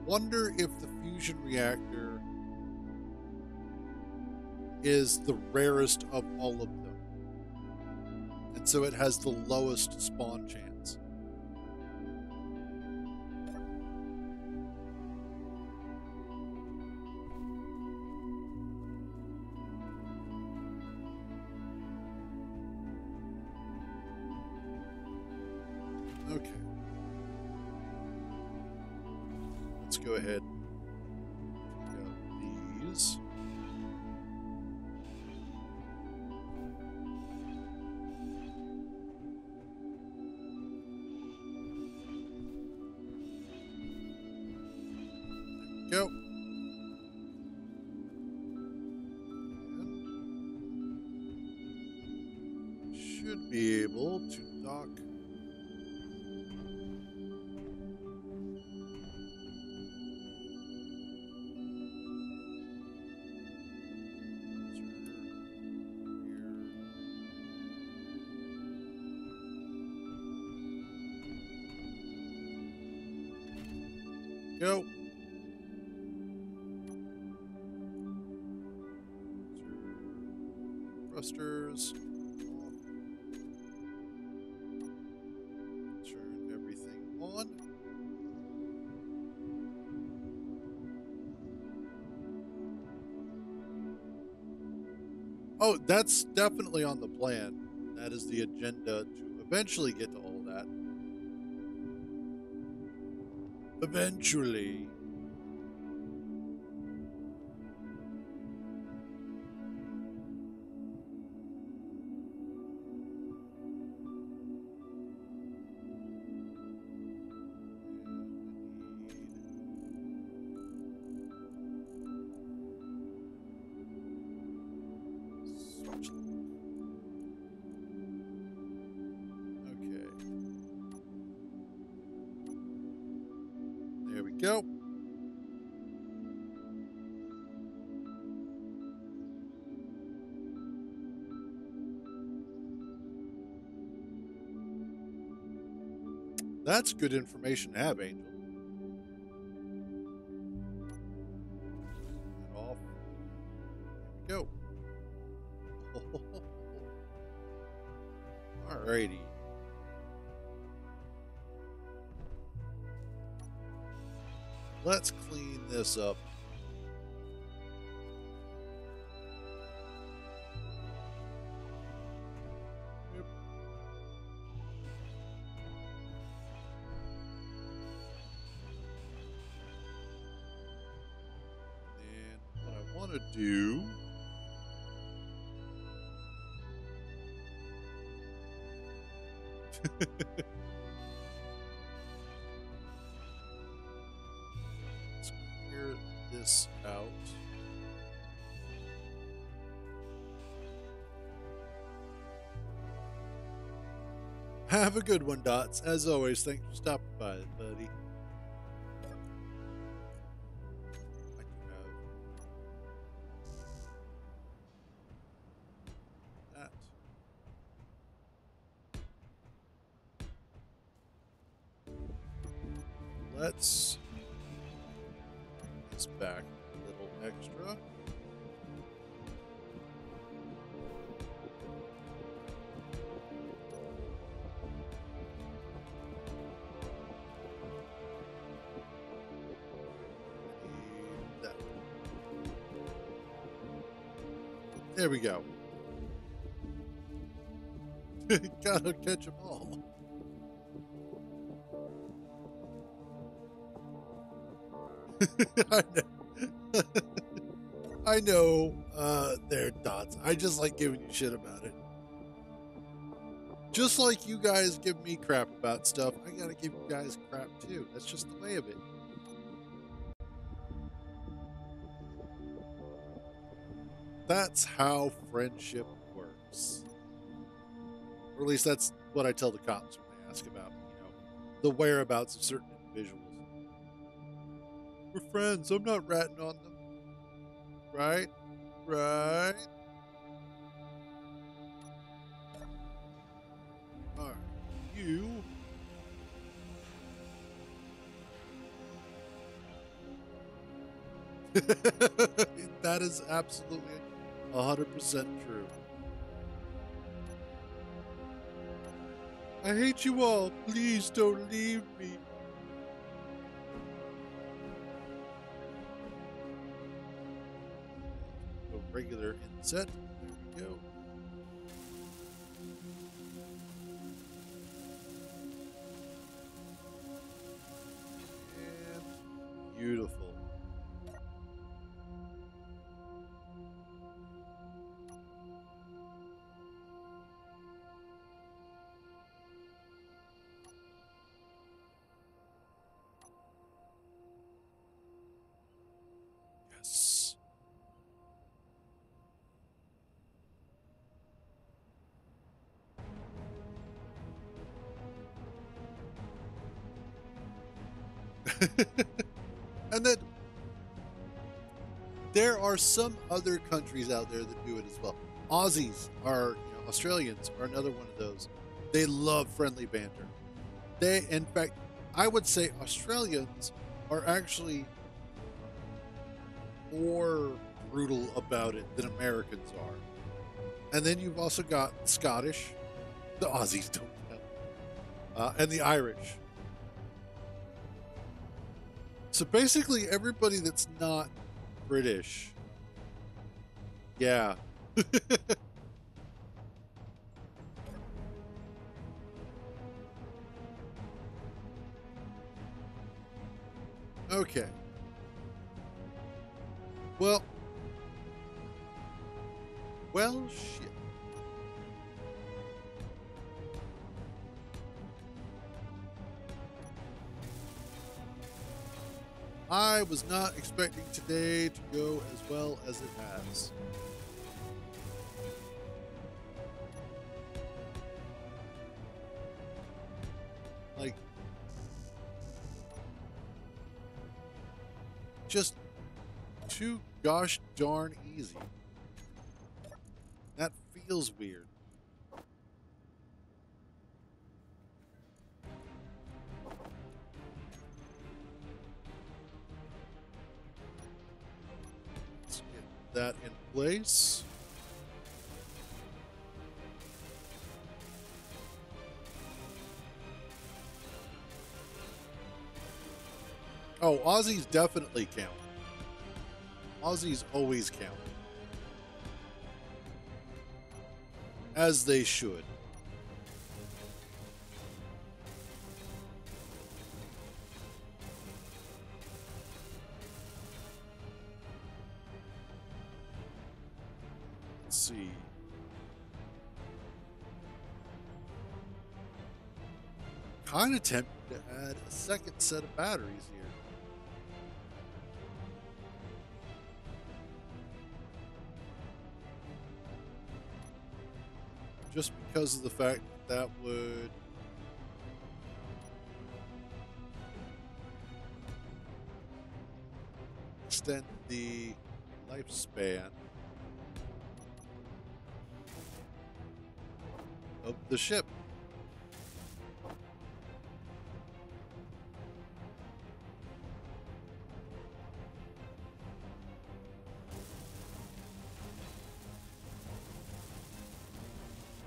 S1: wonder if the fusion reactor is the rarest of all of them. And so it has the lowest spawn chance. Okay. Let's go ahead and take out these. Go. And should be able to dock. Go. Thrusters. Turn everything on. Oh, that's definitely on the plan. That is the agenda to eventually get to all that. Eventually. Okay. There we go. That's good information to have, Angel. That off. There we go. Alrighty. Let's clean this up. Yep. And what I want to do let's clear this out. Have a good one, Dots. As always, thanks for stopping by, buddy. I do have that. Let's bring this back a little extra. Need that. There we go. Gotta catch them all. I know. I know, they're Dots. I just like giving you shit about it. Just like you guys give me crap about stuff, I gotta give you guys crap too. That's just the way of it. That's how friendship works. Or at least that's what I tell the cops when they ask about, the whereabouts of certain individuals. We're friends. I'm not ratting on them. Right? Right? Alright. You. That is absolutely 100% true. I hate you all. Please don't leave me. A regular inset. There we go. And beautiful. Yes. And then there are some other countries out there that do it as well. Aussies are, Australians are another one of those. They love friendly banter. In fact, I would say Australians are actually more brutal about it than Americans are. And then you've also got Scottish. The Aussies don't count. And the Irish. So basically, everybody that's not British. Yeah. Okay. Well, shit. I was not expecting today to go as well as it has. Like, just too gosh darn easy. That feels weird. Let's get that in place. Oh, Aussies definitely count. Aussies always count. As they should. Let's see. Kind of tempted to add a second set of batteries here. Just because of the fact that would extend the lifespan of the ship.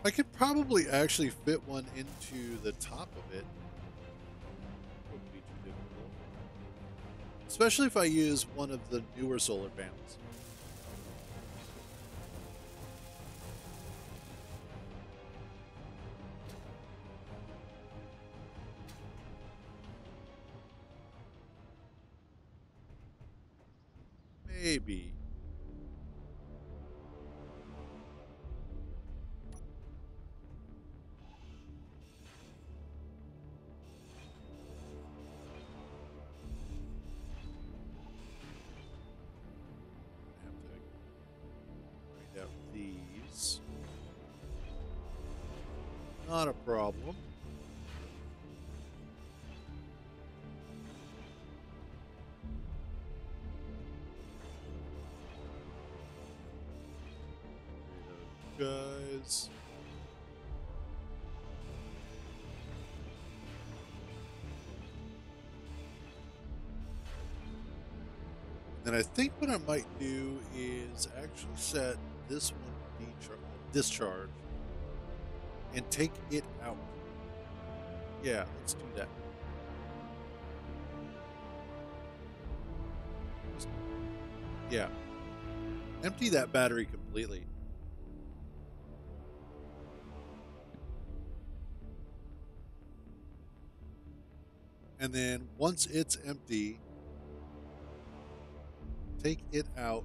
S1: I could probably actually fit one into the top of it. Wouldn't be too difficult. Especially if I use one of the newer solar panels. Maybe. Out these. Not a problem. guys. Then I think what I might do is actually set this one discharge and take it out. Yeah, let's do that. Yeah. Empty that battery completely. And then once it's empty, take it out.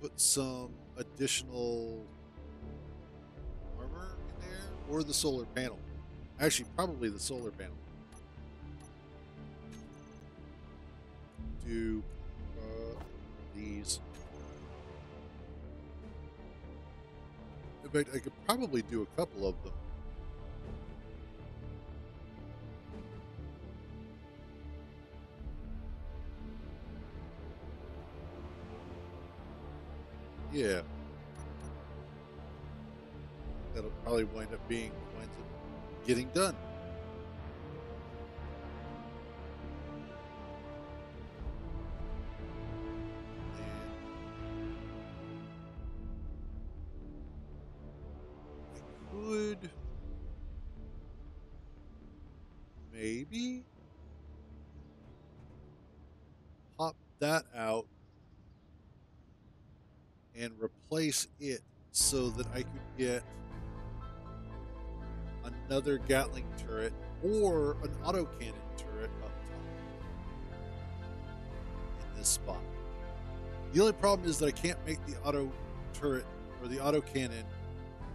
S1: Put some additional armor in there or the solar panel. Actually, probably the solar panel. Do these. In fact, I could probably do a couple of them. Yeah. That'll probably wind up being winds up getting done. Could maybe pop that out and replace it so that I could get another Gatling turret or an autocannon turret up top in this spot. The only problem is that I can't make the auto turret or the autocannon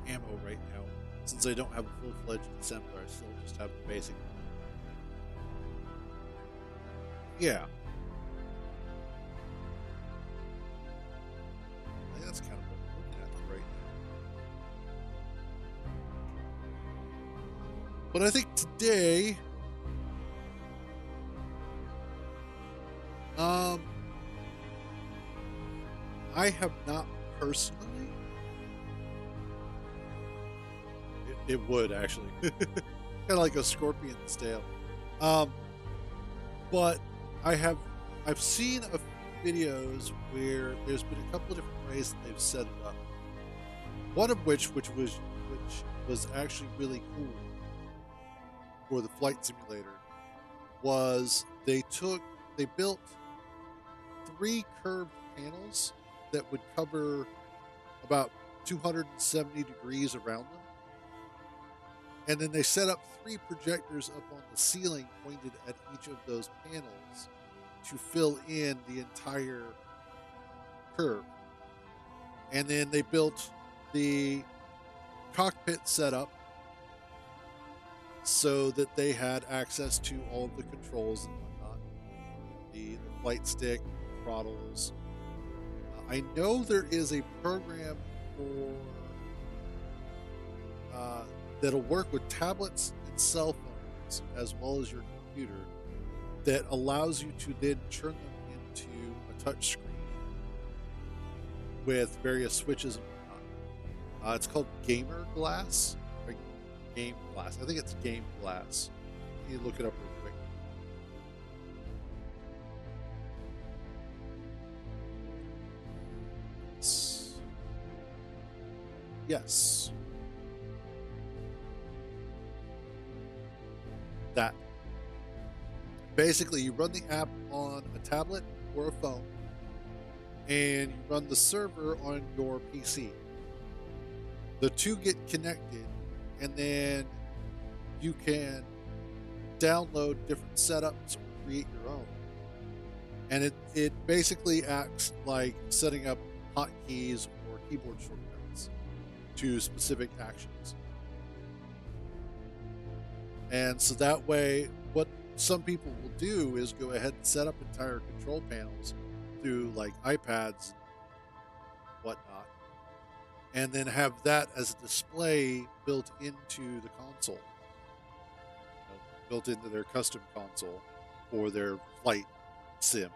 S1: ammo right now, since I don't have a full-fledged assembler. I still just have the basic. Yeah. I think that's kind of what I'm looking at right now. But I think today, I have not personally. It would actually, kind of like a scorpion's tail. But I've seen a few videos where there's been a couple of different ways that they've set it up. One of which was actually really cool for the flight simulator was they built 3 curved panels that would cover about 270 degrees around them. And then they set up 3 projectors up on the ceiling pointed at each of those panels to fill in the entire curve. And then they built the cockpit setup so that they had access to all of the controls and whatnot. The flight stick, throttles. I know there is a program for that'll work with tablets and cell phones as well as your computer that allows you to then turn them into a touch screen with various switches and whatnot. It's called Gamer Glass. Or Game Glass. I think it's Game Glass. You look it up real quick. Yes. That. Basically, you run the app on a tablet or a phone, and you run the server on your PC. The two get connected, and then you can download different setups or create your own. And it basically acts like setting up hotkeys or keyboard shortcuts to specific actions. And so that way, what some people will do is go ahead and set up entire control panels through like iPads and whatnot, and then have that as a display built into the console, built into their custom console for their flight sim.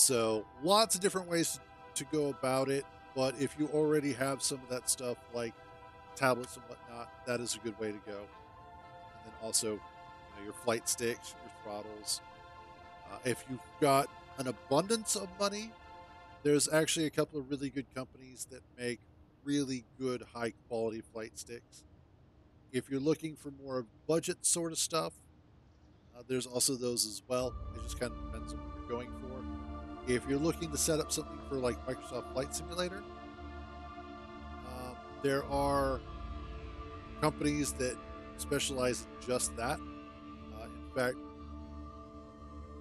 S1: So lots of different ways to go about it. But if you already have some of that stuff like tablets and whatnot, that is a good way to go. And then also, your flight sticks, your throttles. If you've got an abundance of money, there's actually a couple of really good companies that make really good high quality flight sticks. If you're looking for more budget sort of stuff, there's also those as well. It just kind of depends on what you're going for. If you're looking to set up something for like Microsoft Flight Simulator, there are companies that specialize in just that. In fact,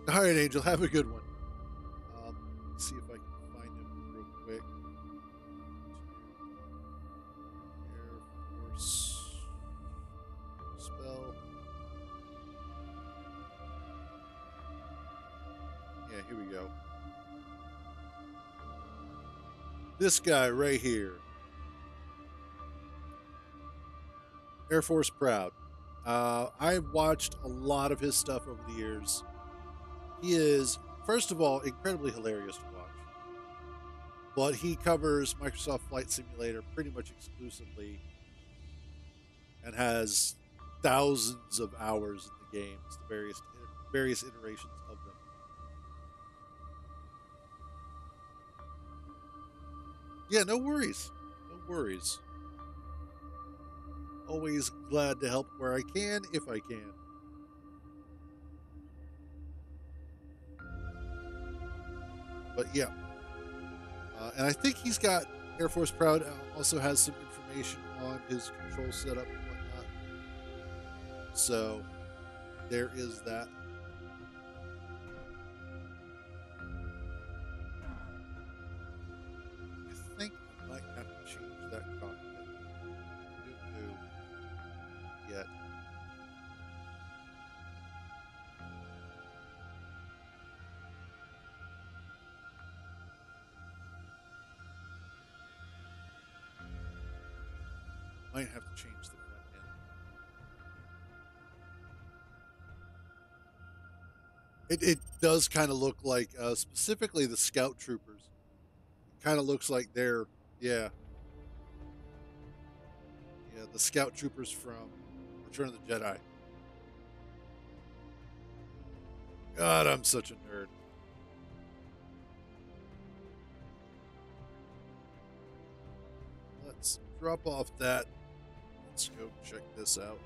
S1: all right, Angel, have a good one. Let's see if I can find him real quick. Air Force spell. Yeah, here we go. This guy right here. Air Force proud. I've watched a lot of his stuff over the years. He is, first of all, incredibly hilarious to watch. But he covers Microsoft Flight Simulator pretty much exclusively and has thousands of hours in the games, the various iterations of them. Yeah, no worries. No worries. Always glad to help where I can, if I can. But yeah. And I think he's got Air Force Proud also has some information on his control setup and whatnot. So there is that. I think I might have to change that cockpit. Don't know yet. Might have to change the front end. It does kind of look like, specifically the Scout Troopers. It kind of looks like they're, yeah, the Scout Troopers from Return of the Jedi. God, I'm such a nerd. Let's drop off that. Let's go check this out.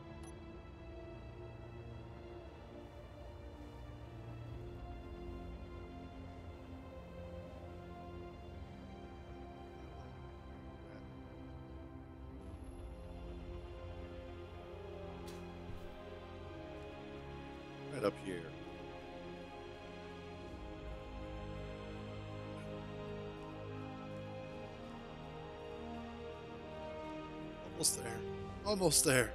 S1: Right up here. Almost there. Almost there.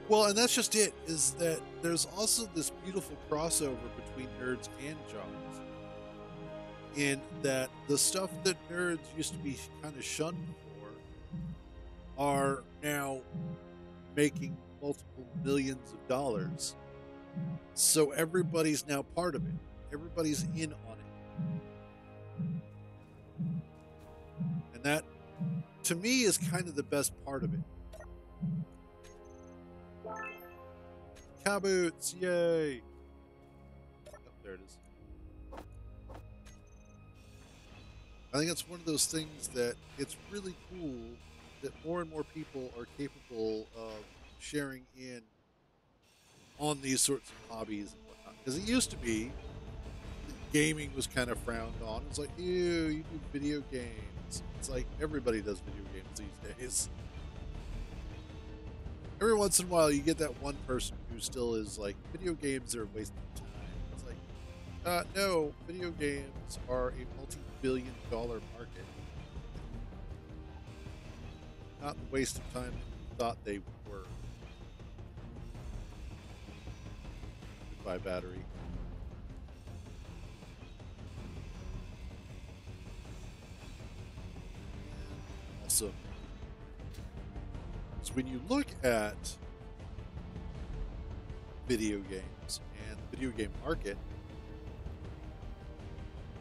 S1: Well, and that's just it, is that there's also this beautiful crossover between nerds and jocks. In that the stuff that nerds used to be kind of shunned for are now making multiple millions of dollars. So everybody's now part of it. Everybody's in on it. And that, to me, is kind of the best part of it. Caboots, yay! Oh, there it is. I think it's one of those things that it's really cool that more and more people are capable of sharing in on these sorts of hobbies and whatnot. Because it used to be gaming was kind of frowned on. It's like, ew, you do video games. It's like everybody does video games these days. Every once in a while, you get that one person who still is like, video games are a waste of time. It's like, no, video games are a multi-billion-dollar market. Not the waste of time that you thought they were. Goodbye, battery. Awesome. So when you look at video games and video game market,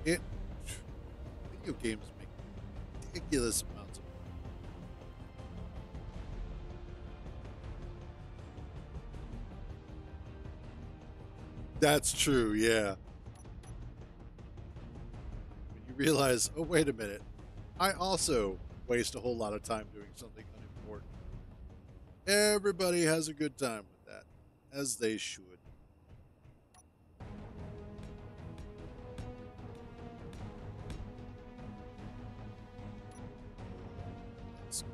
S1: it video games make ridiculous amounts of money. That's true, yeah. When you realize, oh wait a minute, I also waste a whole lot of time doing something unimportant. Everybody has a good time with that, as they should. Let's do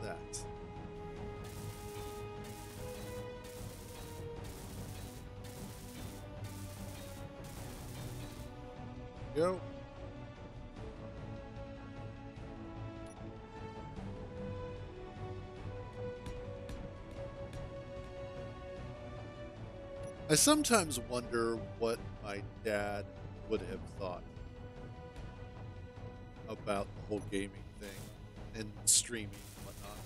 S1: that. Go. I sometimes wonder what my dad would have thought about the whole gaming thing and streaming and whatnot.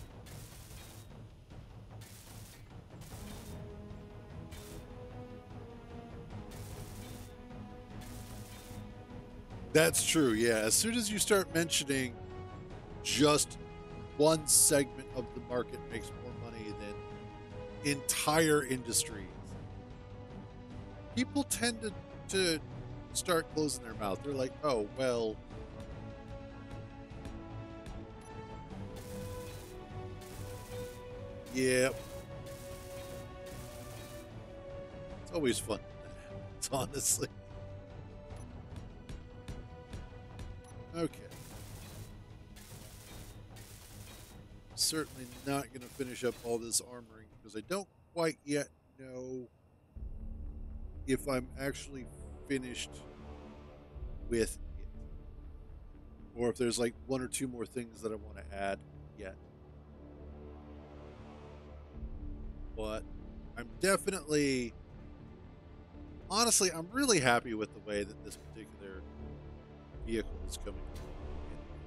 S1: That's true, yeah. As soon as you start mentioning just one segment of the market makes more money than entire industries, people tend to start closing their mouth. They're like, oh, well, yeah. It's always fun. It's honestly. Okay. Certainly not going to finish up all this armoring because I don't quite yet know if I'm actually finished with it, or if there's like one or two more things that I want to add yet. But I'm definitely, honestly, I'm really happy with the way that this particular vehicle is coming along.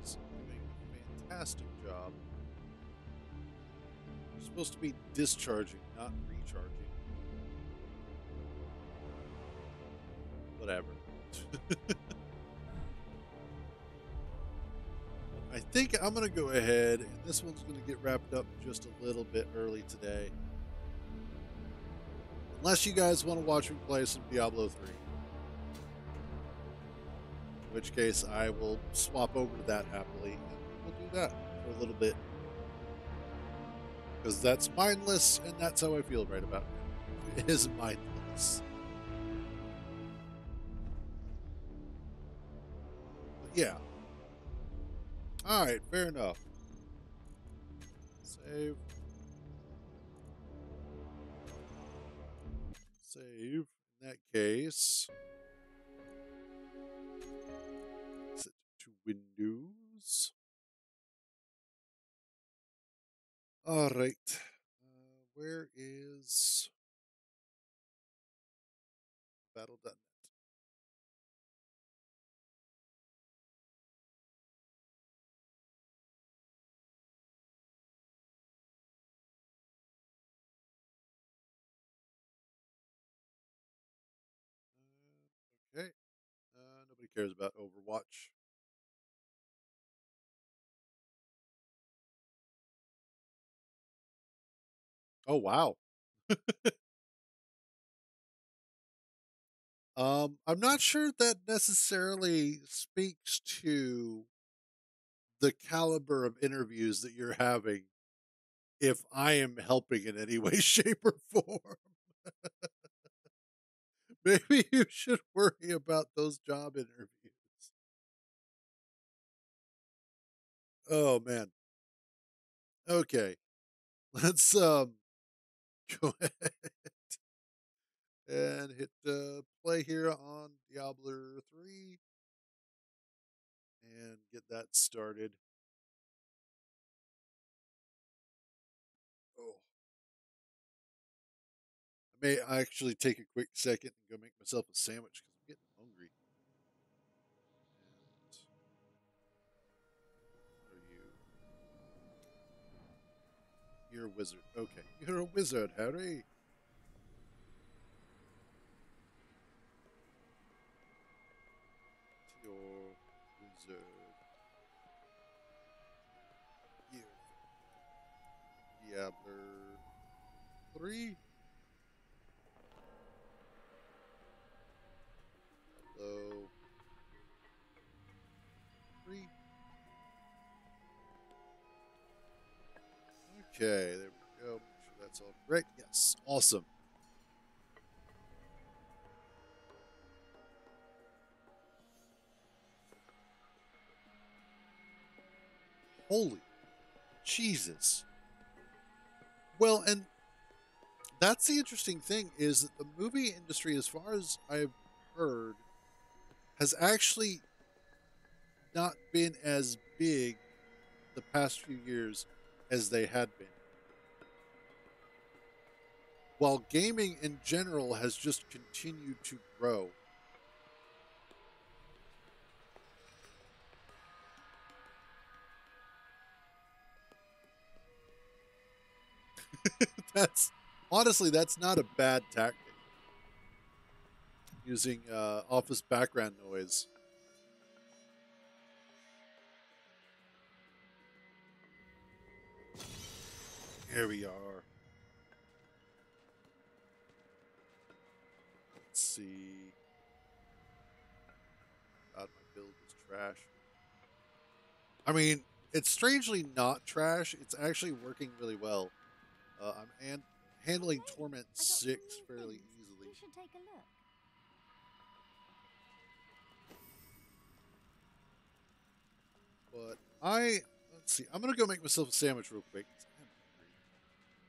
S1: It is doing a fantastic job. It's supposed to be discharging, not recharging. Whatever. I think I'm going to go ahead, and this one's going to get wrapped up just a little bit early today. Unless you guys want to watch me play some Diablo 3. In which case, I will swap over to that happily, and we'll do that for a little bit. Because that's mindless, and that's how I feel right about it. It is mindless. But yeah. Alright, fair enough. Save. Save. In that case, set to Windows. Alright. Where is battle.net? Okay. Nobody cares about Overwatch. Oh wow. I'm not sure that necessarily speaks to the caliber of interviews that you're having if I am helping in any way, shape, or form. Maybe you should worry about those job interviews. Oh man. Okay. Let's go ahead and hit play here on Diablo 3 and get that started. Oh, I may actually take a quick second and go make myself a sandwich because I'm getting hungry. And what are you? You're a wizard. Okay. You're a wizard, Harry. You're wizard. Here. Diablo 3. Diablo 3. Okay, there we go. Make sure that's all correct. Yes, awesome. Holy Jesus. Well, and that's the interesting thing is that the movie industry, as far as I've heard, has actually not been as big the past few years as they had been. While gaming in general has just continued to grow. That's honestly, that's not a bad tactic. Using office background noise. Here we are. Let's see. God, my build is trash. I mean, it's strangely not trash. It's actually working really well. I'm handling
S4: Hey,
S1: Torment
S4: I got some
S1: 6
S4: new
S1: fairly
S4: things.
S1: easily.
S4: You should take a look.
S1: But let's see. I'm gonna go make myself a sandwich real quick. 'Cause I'm hungry.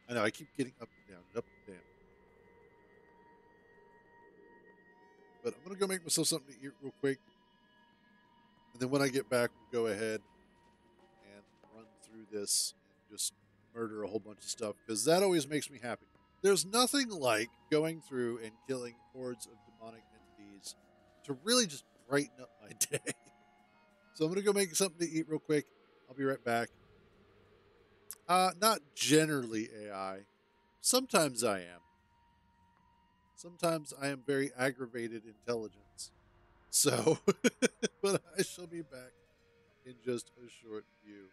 S1: I know I keep getting up and down and up and down. But I'm gonna go make myself something to eat real quick, and then when I get back, we'll go ahead and run through this and just murder a whole bunch of stuff because that always makes me happy. There's nothing like going through and killing hordes of demonic entities to really just brighten up my day. So I'm gonna go make something to eat real quick. I'll be right back. Not generally AI. Sometimes I am. Sometimes I am very aggravated intelligence. So, but I shall be back in just a short few.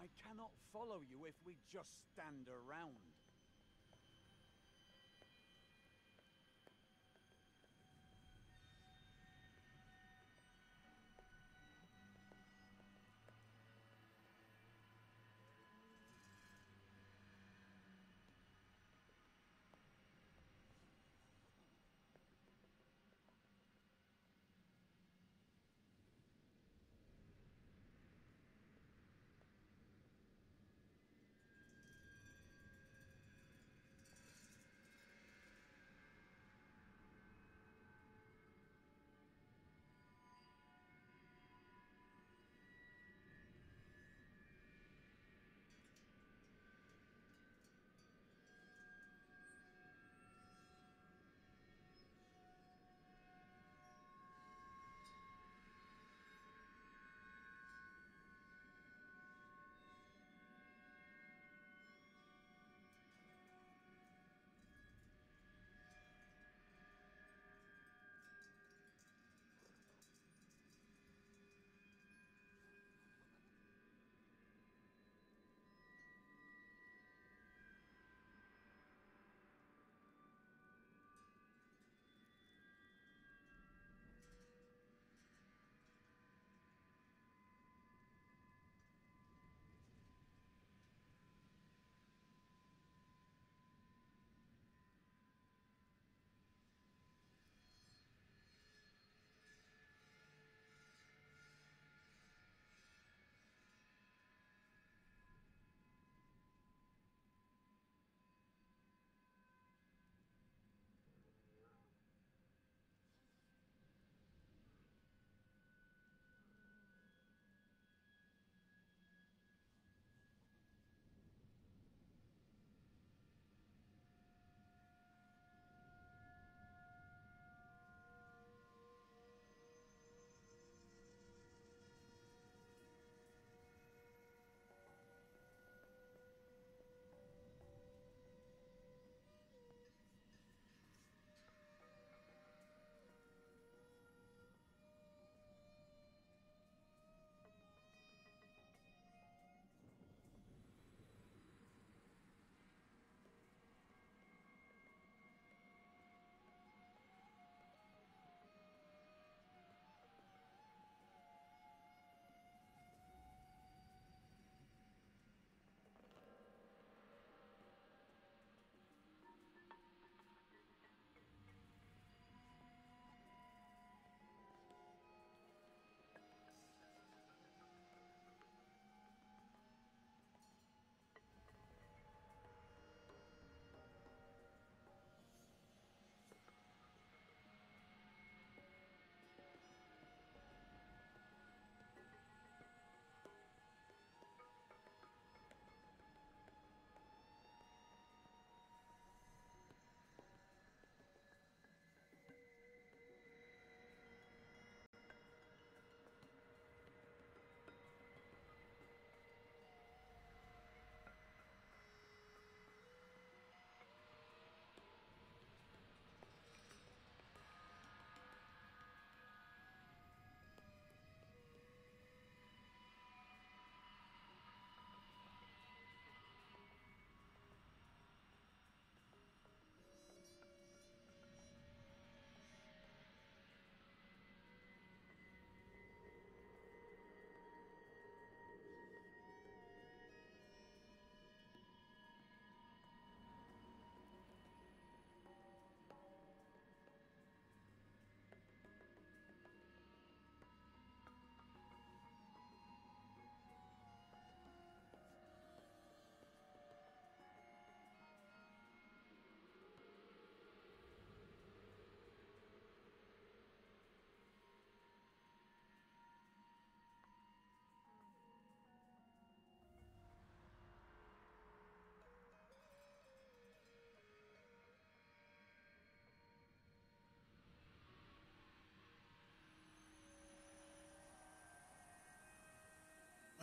S4: I cannot follow you if we just stand around.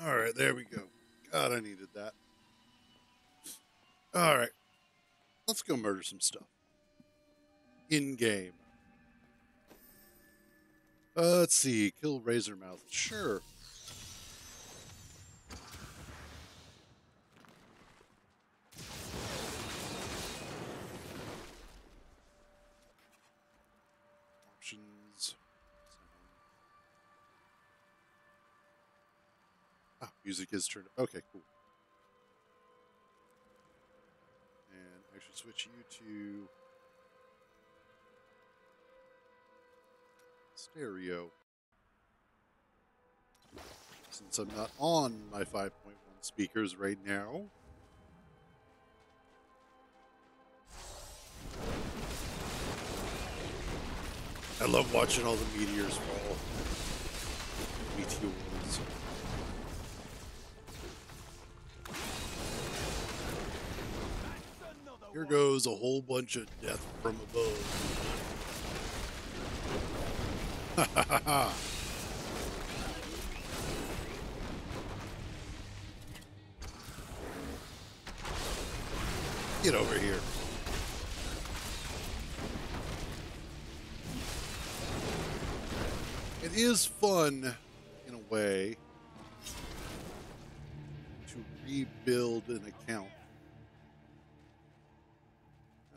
S1: All right, there we go. God, I needed that. All right, let's go murder some stuff in game. Let's see. Kill Razormouth. Sure. Music is turned. Okay, cool. And I should switch you to stereo. Since I'm not on my 5.1 speakers right now. I love watching all the meteors fall. Meteors. Here goes a whole bunch of death from above. Ha ha ha ha. Get over here. It is fun, in a way, to rebuild an account.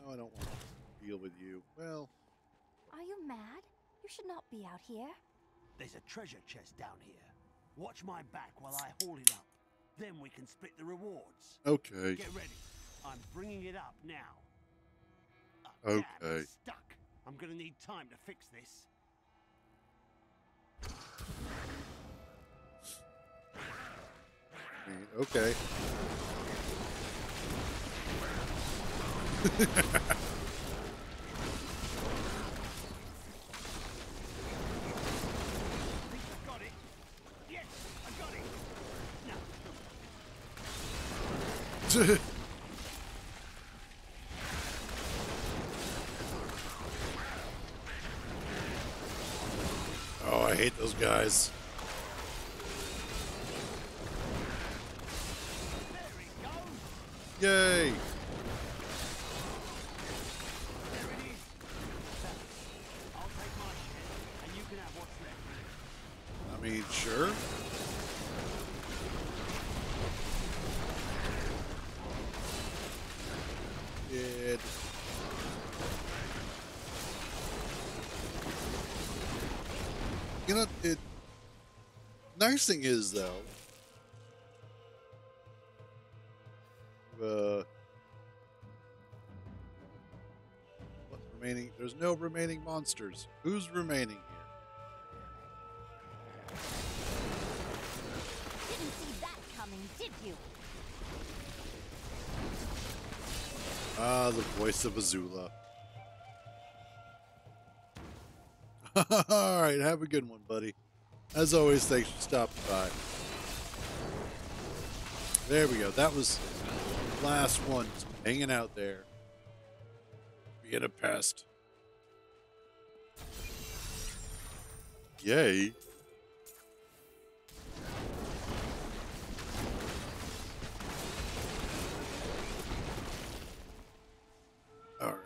S1: No, I don't want to deal with you. Well,
S5: Are you mad? You should not be out here.
S6: There's a treasure chest down here. Watch my back while I haul it up. Then we can split the rewards.
S1: okay.
S6: Get ready. I'm bringing it up now.
S1: Okay.
S6: Damn, it's stuck. I'm gonna need time to fix this.
S1: Okay.
S6: Got it. Yes, I got it. Now,
S1: Oh, I hate those guys.
S6: there it goes.
S1: Yay!
S6: There it is. I'll take my share, and you can have what's left.
S1: I mean, sure. Good. You know, nice thing is though, what remaining? There's no remaining monsters. Who's remaining here?
S5: Didn't see that coming, did you?
S1: Ah, the voice of Azula. All right, have a good one, buddy. As always, thanks for stopping by. There we go. That was the last one, just hanging out there. Being a pest. Yay. All right.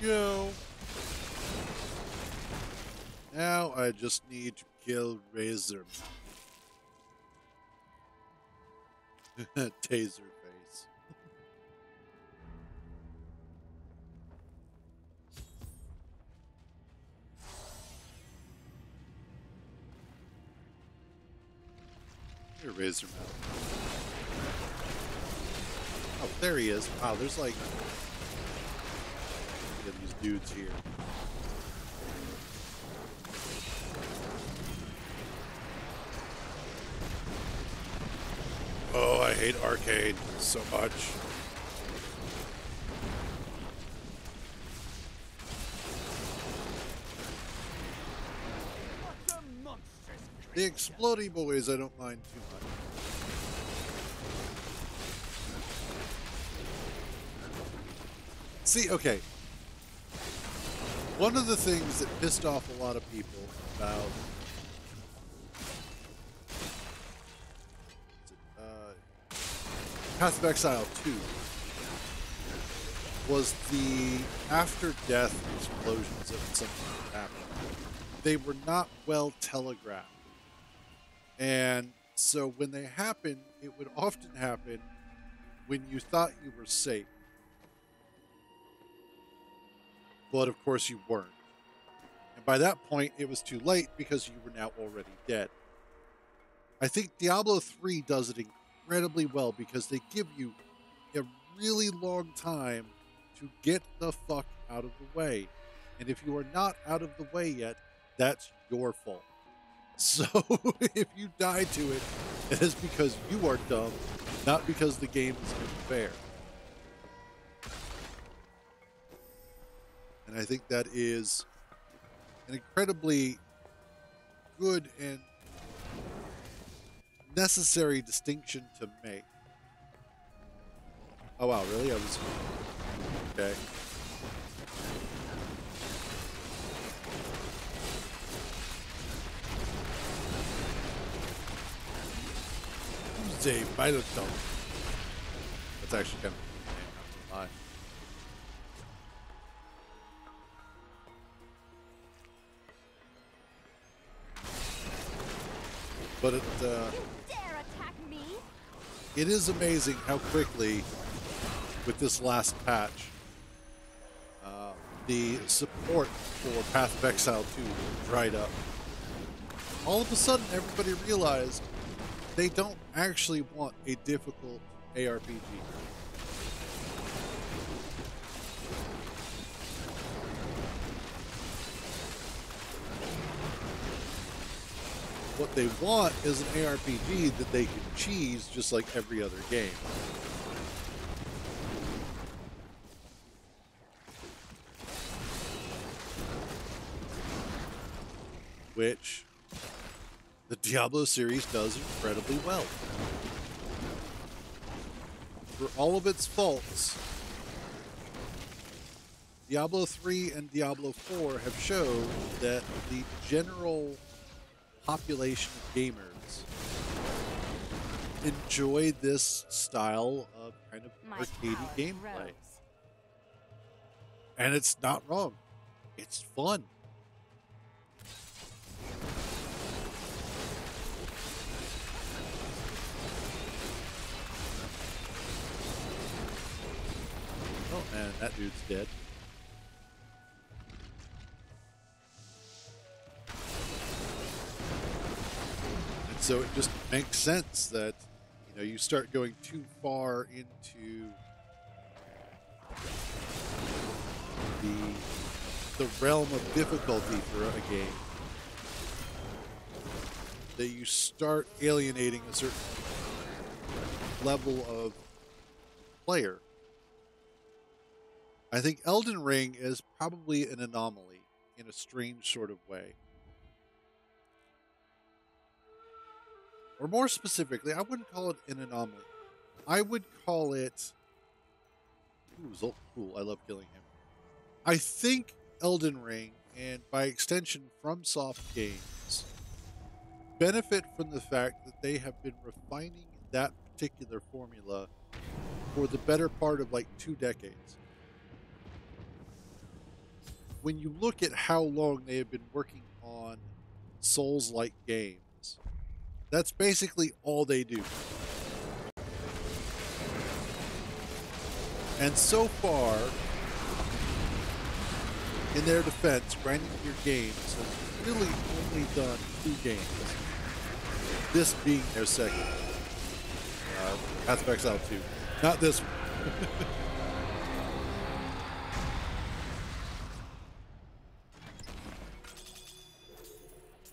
S1: Yo. Now I just need to kill Razor. Taser face. Here, Razor Mouth. Oh, there he is. Wow, there's like these dudes here. Oh, I hate arcade so much.
S6: What a monstrous
S1: The
S6: creature.
S1: exploding boys I don't mind too much. See, okay. One of the things that pissed off a lot of people about Path of Exile 2 was the after-death explosions that would sometimes happen. They were not well telegraphed. And so when they happened, it would often happen when you thought you were safe. But of course you weren't. And by that point, it was too late because you were now already dead. I think Diablo 3 does it incredibly well because they give you a really long time to get the fuck out of the way. And if you are not out of the way yet, that's your fault. So if you die to it, it is because you are dumb, not because the game is unfair. And I think that is an incredibly good and necessary distinction to make. Oh wow, really? I was okay. Tuesday by the dump. That's actually kind of not gonna lie. But
S5: You dare attack me?
S1: it is amazing how quickly, with this last patch, the support for Path of Exile 2 dried up. All of a sudden, everybody realized they don't actually want a difficult ARPG. What they want is an ARPG that they can cheese just like every other game. Which the Diablo series does incredibly well. For all of its faults, Diablo 3 and Diablo 4 have shown that the general population of gamers enjoy this style of kind of
S5: My
S1: arcadey
S5: power
S1: gameplay.
S5: grows.
S1: And it's not wrong. It's fun. Oh, and that dude's dead. And so it just makes sense that, you know, you start going too far into the realm of difficulty for a game, that you start alienating a certain level of player. I think Elden Ring is probably an anomaly in a strange sort of way. Or more specifically, I wouldn't call it an anomaly. I would call it... Ooh, Zolkul, I love killing him. I think Elden Ring, and by extension FromSoft games, benefit from the fact that they have been refining that particular formula for the better part of like 2 decades. When you look at how long they have been working on Souls-like games, that's basically all they do. And so far, in their defense, grinding your games has really only done 2 games. This being their second. Path of Exile 2. Not this one.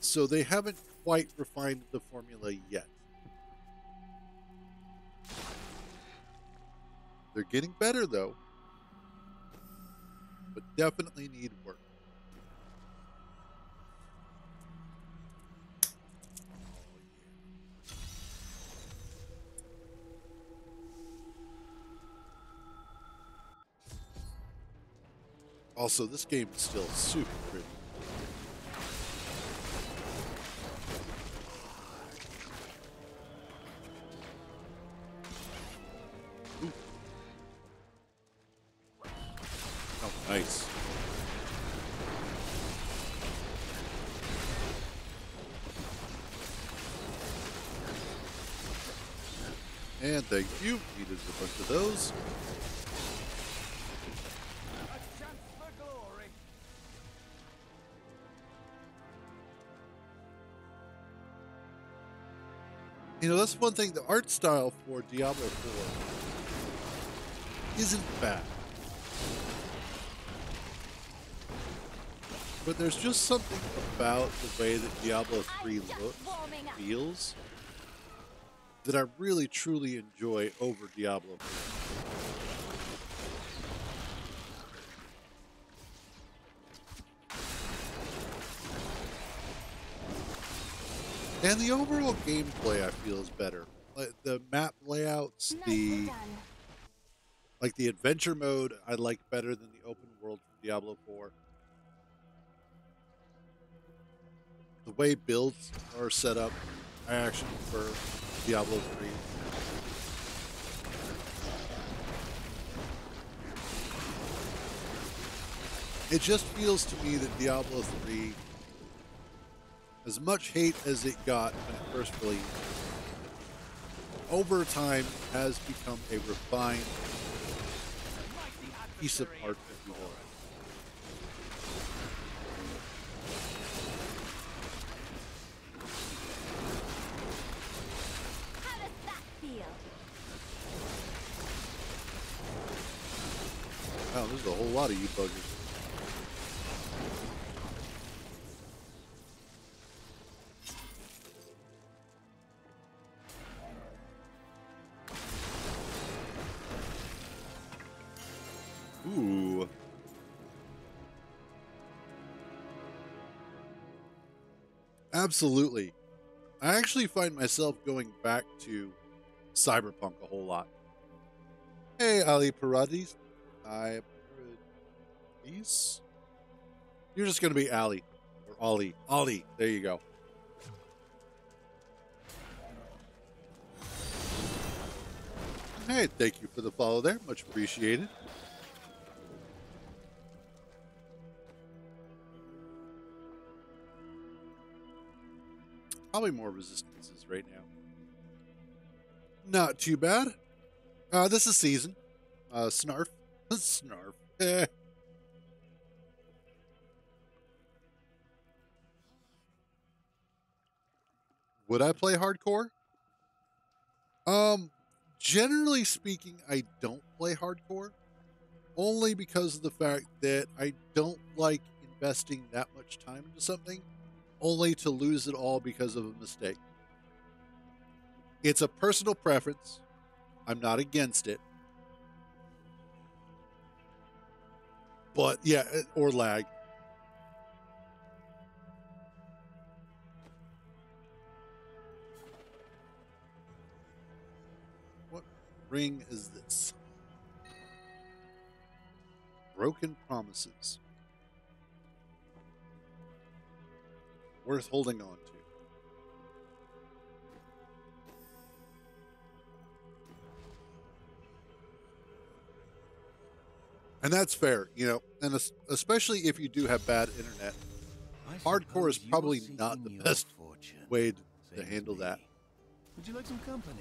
S1: So they haven't quite refined the formula yet. They're getting better though, but definitely need work. Also, this game is still super pretty. Nice. And thank you. Needed a bunch of those.
S4: A chance for glory.
S1: You know, that's one thing. The art style for Diablo 4 isn't bad. But there's just something about the way that Diablo 3 looks, feels, that I really truly enjoy over Diablo 4. And the overall gameplay, I feel, is better. Like the map layouts, the adventure mode, I like better than the open world from Diablo 4. The way builds are set up, I actually prefer Diablo 3. It just feels to me that Diablo 3, as much hate as it got when it first released, over time has become a refined piece of art, if you will.
S5: How does that feel?
S1: Wow, there's a whole lot of you buggers. Ooh. Absolutely. I actually find myself going back to Cyberpunk a whole lot. Hey, Ali Paradis. Paradis? You're just going to be Ali. Or Ollie. Ollie. There you go. Hey, thank you for the follow there. Much appreciated. Probably more resistances right now. Not too bad. This is season. Snarf. Snarf. Eh. Would I play hardcore? Generally speaking, I don't play hardcore. Only because of the fact that I don't like investing that much time into something only to lose it all because of a mistake. It's a personal preference. I'm not against it. But yeah, or lag. What ring is this? Broken promises. Worth holding on to. And that's fair, you know, and especially if you do have bad internet, hardcore is probably not the best way to handle that.
S7: Would you like some company?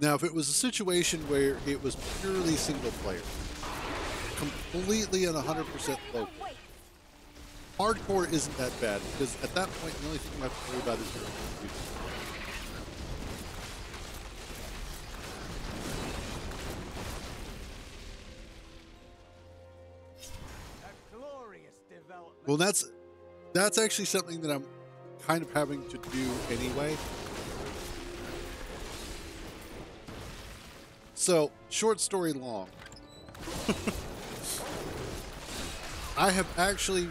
S1: Now, if it was a situation where it was purely single player, completely and 100% local, hardcore isn't that bad because at that point, the only thing you have to worry about is your own computer. Well, that's actually something that I'm kind of having to do anyway. So, short story long. I have actually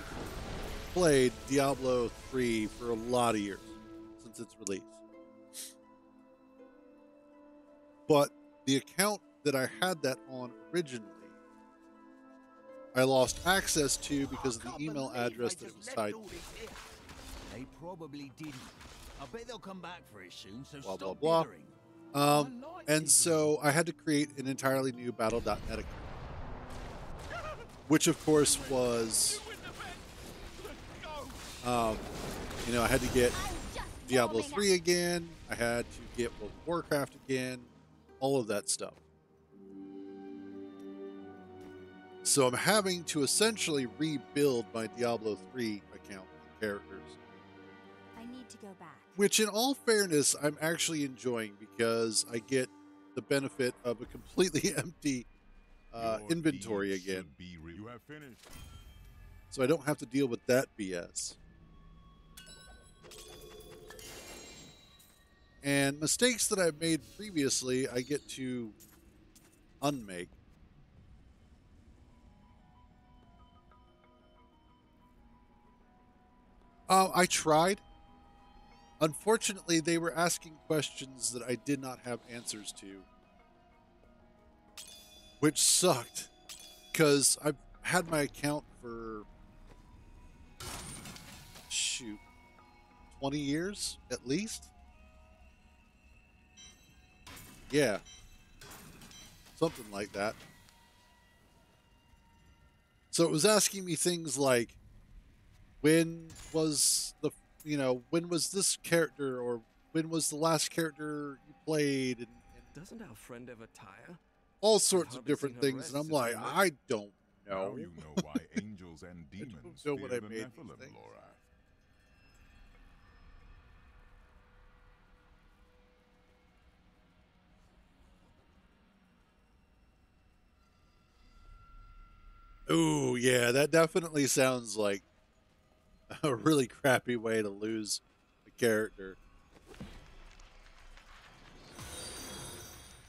S1: played Diablo 3 for a lot of years since its release. But the account that I had that on originally, I lost access to because of the email address that it was tied to.
S7: They probably didn't. I bet they'll come back for it soon, so
S1: Blah,
S7: stop
S1: blah, blah.
S7: dithering.
S1: And so I had to create an entirely new Battle.net account, which of course was, I had to get Diablo 3 again. I had to get World of Warcraft again, all of that stuff. So I'm having to essentially rebuild my Diablo 3 account and characters.
S5: I need to go back.
S1: Which, in all fairness, I'm actually enjoying because I get the benefit of a completely empty inventory again.
S8: You have finished.
S1: So I don't have to deal with that BS. And mistakes that I've made previously, I get to unmake. I tried. Unfortunately, they were asking questions that I did not have answers to, which sucked because I've had my account for, 20 years at least. Yeah, something like that. So it was asking me things like, when was this character, or when was the last character you played, and
S7: Doesn't our friend ever tire?
S1: all sorts of
S7: hardly
S1: different
S7: seen her
S1: things.
S7: rest
S1: And I'm
S7: since
S1: like,
S7: we met.
S1: I don't know.
S8: Now you know why angels and demons
S1: know
S8: fear
S1: what I
S8: the
S1: made these
S8: Nephilim,
S1: things.
S8: Laura.
S1: Ooh, yeah, that definitely sounds like a really crappy way to lose a character.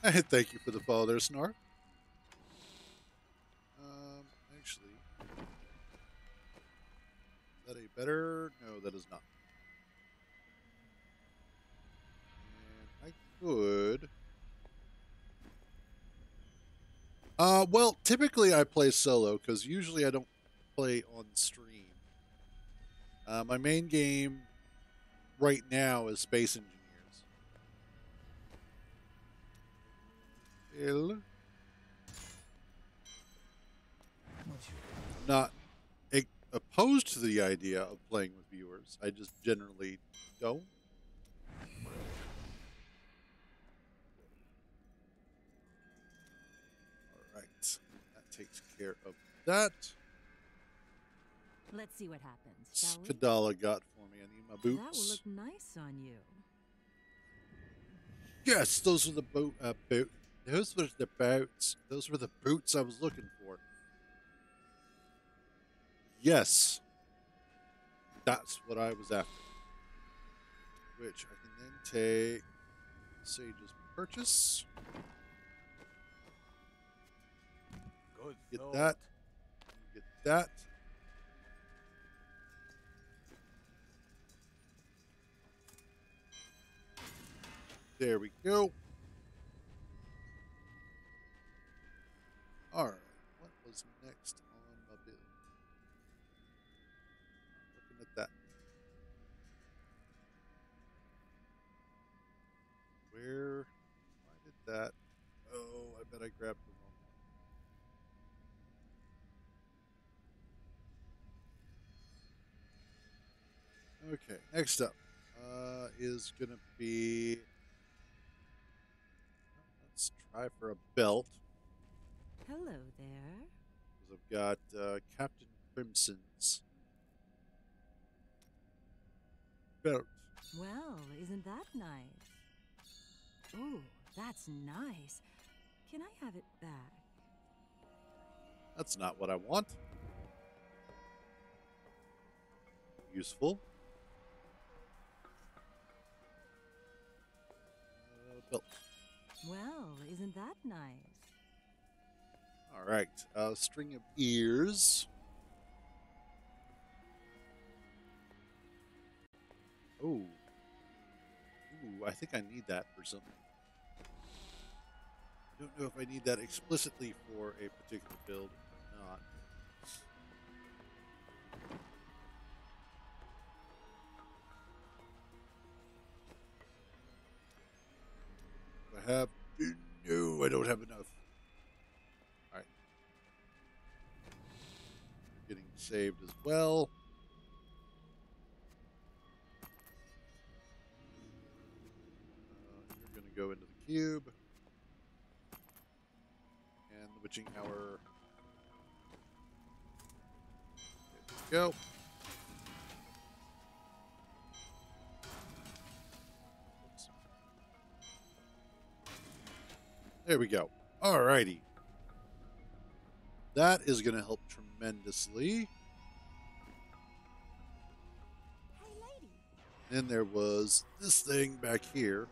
S1: Thank you for the follow there, Snarf. Actually, is that a better? No, that is not. And I could. Well, typically I play solo because usually I don't play on stream. My main game right now is Space Engineers. I'm not opposed to the idea of playing with viewers. I just generally don't. All right, that takes care of that.
S3: Let's see what happens, shall we?
S1: Kadala got for me. I need my boots.
S3: That will look nice on you.
S1: Yes, those were the Those were the boots. Those were the boots I was looking for. Yes, that's what I was after. Which I can then take Sage's purchase.
S4: Good
S1: Get
S4: thought.
S1: that. Get that. There we go. All right. What was next on my bill? Looking at that. Why did that? Oh, I bet I grabbed the wrong one. Okay, next up is going to be. Let's try for a belt.
S3: Hello there.
S1: Because I've got Captain Crimson's belt.
S3: Well, isn't that nice? Ooh, that's nice. Can I have it back?
S1: That's not what I want. Useful. Belt.
S3: Well, isn't that nice?
S1: All right. String of ears. Oh. Ooh, I think I need that for something. I don't know if I need that explicitly for a particular build or not. Do I have... No, I don't have enough. All right. Getting saved as well. You're going to go into the cube. And the witching hour. There we go. Oops. There we go. Alrighty. That is going to help tremendously.
S3: Hey, lady.
S1: Then there was this thing back here,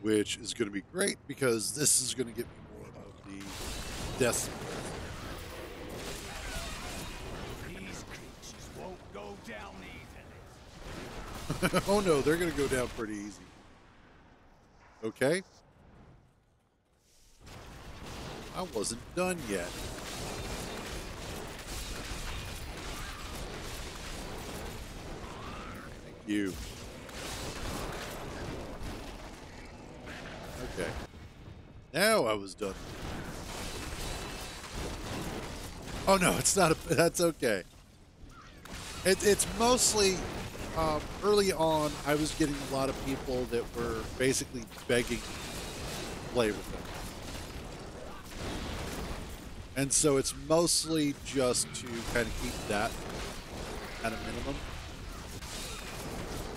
S1: which is going to be great because this is going to get me more of the death.
S6: These creatures won't go down easily.
S1: Oh no, they're going to go down pretty easy. Okay. I wasn't done yet. Thank you. Okay. Now I was done. Oh no, it's not. That's okay. It's mostly early on. I was getting a lot of people that were basically begging to play with them, and so it's mostly just to kind of keep that at a minimum.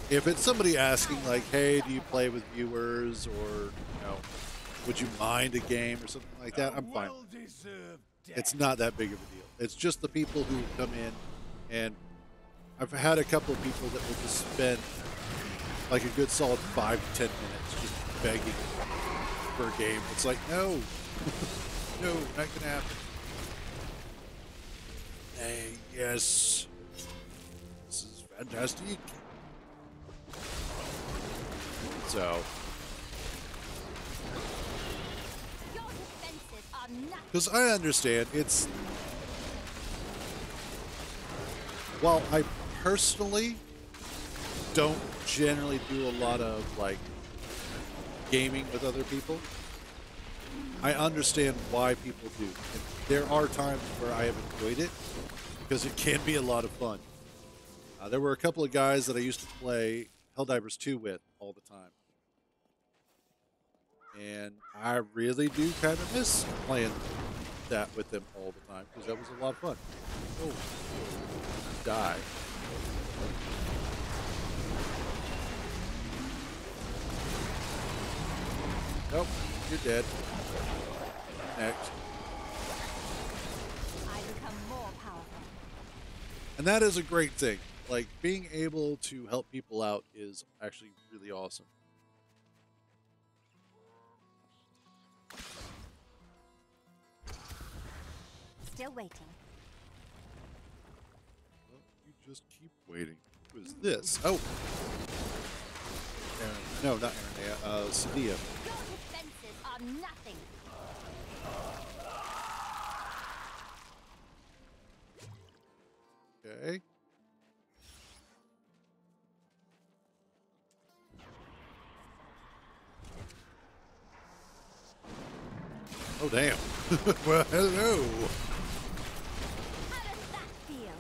S1: If it's somebody asking like, "Hey, do you play with viewers?" or would you mind a game or something like that? I'm fine. It's not that big of a deal. It's just the people who come in, and I've had a couple of people that will just spend like a good solid 5 to 10 minutes just begging for a game. It's like, no, no, not gonna happen. Hey, yes, this is fantastic. So. Because I understand it's, while I personally don't generally do a lot of like gaming with other people, I understand why people do. And there are times where I have enjoyed it because it can be a lot of fun. There were a couple of guys that I used to play Helldivers 2 with all the time. And I really do kind of miss playing that with them all the time because that was a lot of fun. Oh, die. Nope, you're dead. Next.
S5: I become more powerful.
S1: And that is a great thing. Like, being able to help people out is actually really awesome.
S5: Still waiting.
S1: Well, you just keep waiting. Who is this? Oh. Aaron. No, not Aaron. Sadia.
S5: Your defenses are nothing.
S1: Okay. Oh, damn. Well, hello.
S5: How does that feel?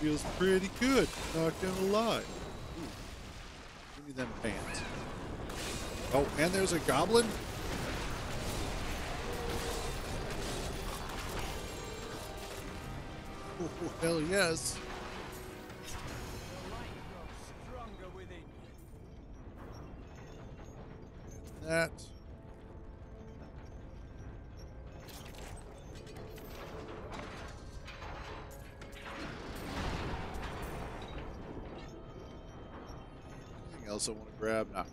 S1: Feels pretty good, not gonna lie. Ooh. Give me them pants. Oh, and there's a goblin? Oh, hell yes. And that. Anything else I want to grab? Not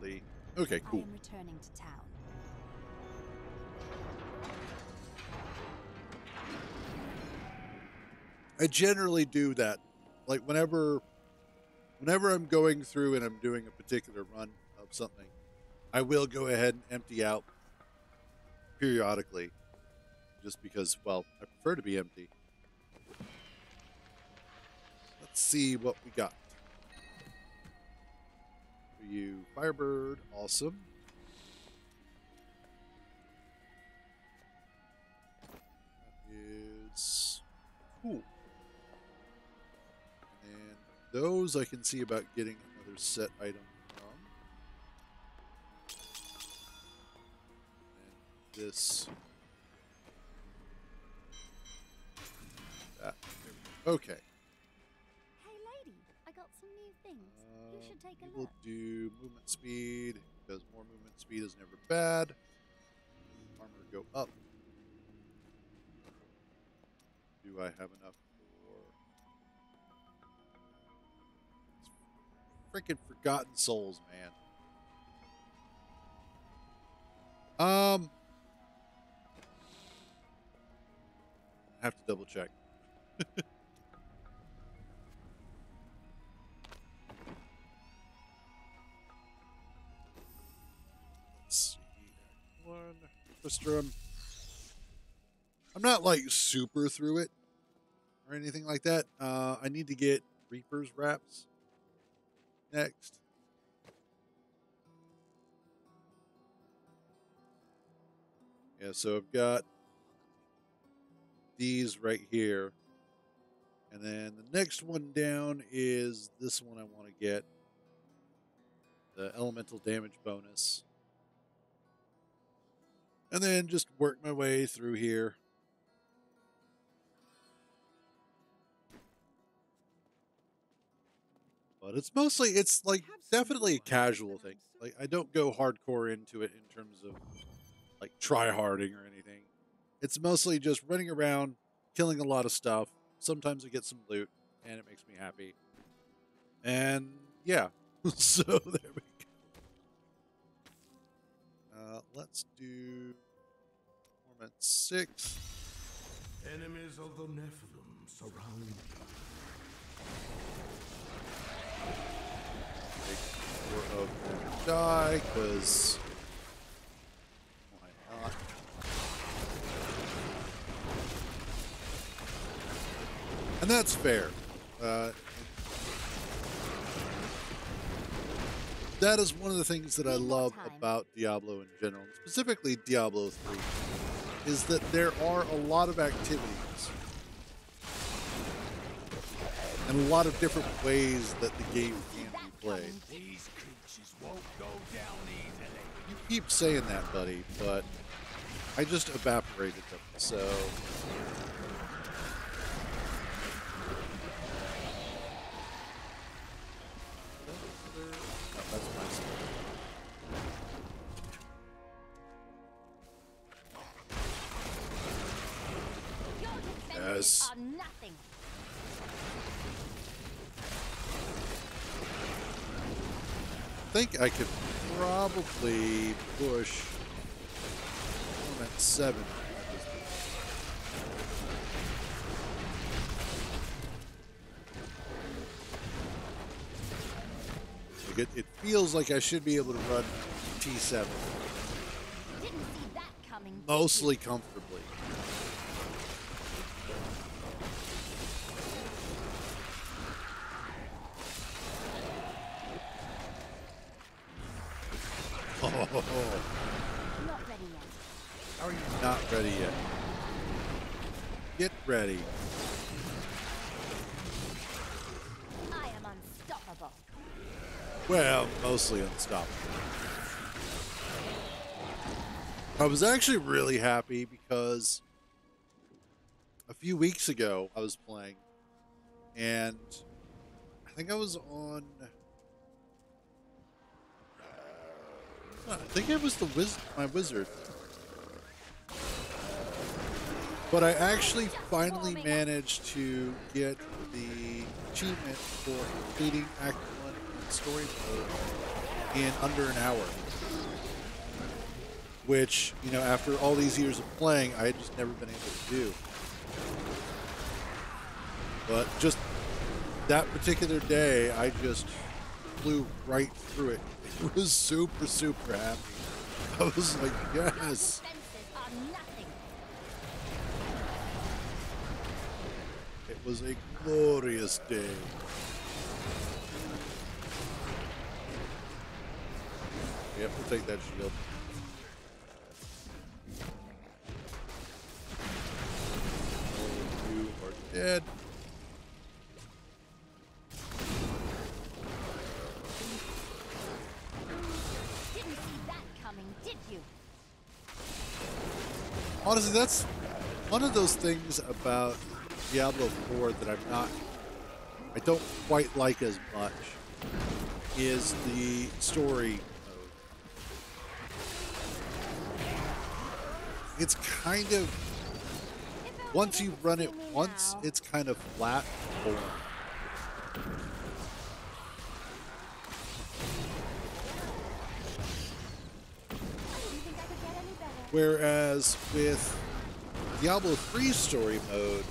S1: particularly. Okay,
S5: I
S1: cool.
S5: am returning to town.
S1: I generally do that. Like whenever I'm going through and I'm doing a particular run of something, I will go ahead and empty out periodically. Just because, well, I prefer to be empty. Let's see what we got. you, Firebird. Awesome. That is cool. And those I can see about getting another set item from. And this. That. There we go. Okay.
S5: Hey, lady, I got some new things. You should take a
S1: We'll
S5: look.
S1: do movement speed, because more movement speed is never bad. Armor go up. Do I have enough for freaking Forgotten Souls, man? Have to double check. Let's see. One. Tristram. I'm not like super through it or anything like that. I need to get Reaper's Wraps next. Yeah, so I've got these right here. And then the next one down is this one I want to get. The elemental damage bonus. And then just work my way through here. But it's mostly, it's like definitely a casual thing. Like I don't go hardcore into it in terms of like try-harding or anything. It's mostly just running around, killing a lot of stuff. Sometimes I get some loot, and it makes me happy. And yeah, so there we go. Let's do Torment 6.
S4: Enemies of the Nephilim surround you.
S1: Make 4 of them die, because why not? And that's fair. That is one of the things that I love about Diablo in general, and specifically Diablo 3, is that there are a lot of activities and a lot of different ways that the game can be played.
S4: These creatures won't go down easily.
S1: You keep saying that, buddy, but I just evaporated them, so... That's nice.
S5: Your defenses
S1: Yes.
S5: are nothing.
S1: I think I could probably push Torment 7. Like it feels like I should be able to run T7
S5: Didn't see that coming.
S1: mostly comfortably. Oh,
S5: Not ready yet.
S1: how are you not ready yet? Get ready.
S5: I am unstoppable.
S1: Well, mostly unstoppable. I was actually really happy because a few weeks ago I was playing, and I think I was on... I think it was my wizard. But I actually finally managed to get the achievement for completing Act 1 in story mode in under an hour. Which, you know, after all these years of playing, I had just never been able to do. But just that particular day, I just flew right through it. I was super, super happy. I was like, yes.
S5: Defenses are nothing.
S1: It was a glorious day. Yep, we'll take that shield. You are dead.
S5: Didn't see that coming, did you?
S1: Honestly, that's one of those things about Diablo 4 that I don't quite like as much is the story mode. It's kind of, once you run it once, it's kind of flat and boring. Whereas with Diablo 3 story mode,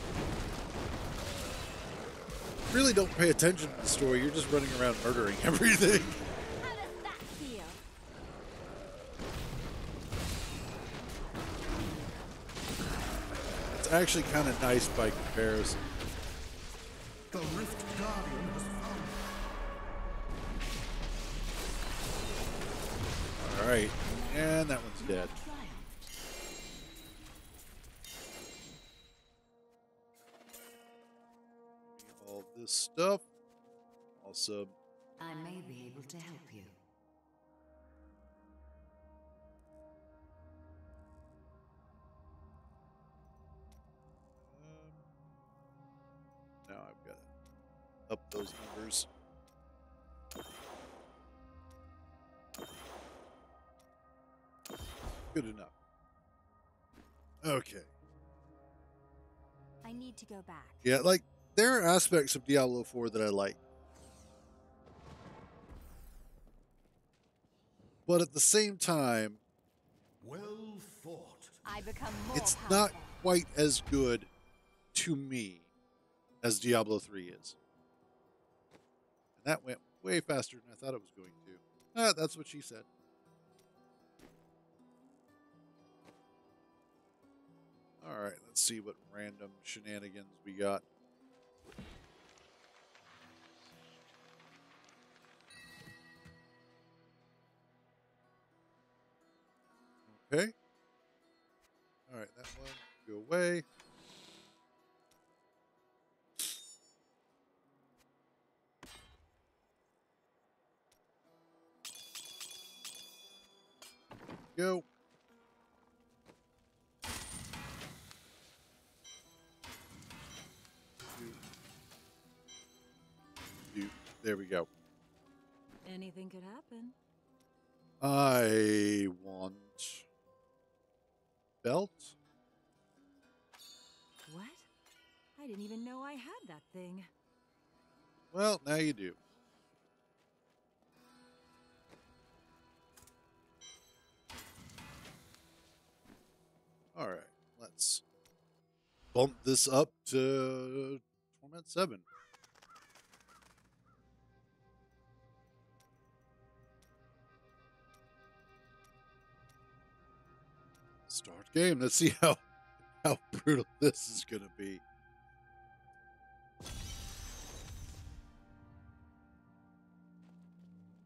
S1: you really don't pay attention to the story. You're just running around murdering everything.
S5: How does that feel?
S1: It's actually kind of nice by comparison.
S4: The Rift Guardian has found
S1: All right, and that one's dead. All this stuff. Awesome.
S3: I may be able to help you.
S1: Now I've got to up those numbers. Good enough. Okay.
S5: I need to go back.
S1: Yeah, like, there are aspects of Diablo 4 that I like. But at the same time,
S4: well fought.
S5: I become more
S1: it's
S5: powerful.
S1: not quite as good to me as Diablo 3 is. And that went way faster than I thought it was going to. Ah, that's what she said. All right, let's see what random shenanigans we got. Okay. All right, that one go away. Go. There we go.
S3: Anything could happen.
S1: I want belt.
S3: What? I didn't even know I had that thing.
S1: Well, now you do. All right, let's bump this up to Torment 7. Start game. Let's see how brutal this is going to be.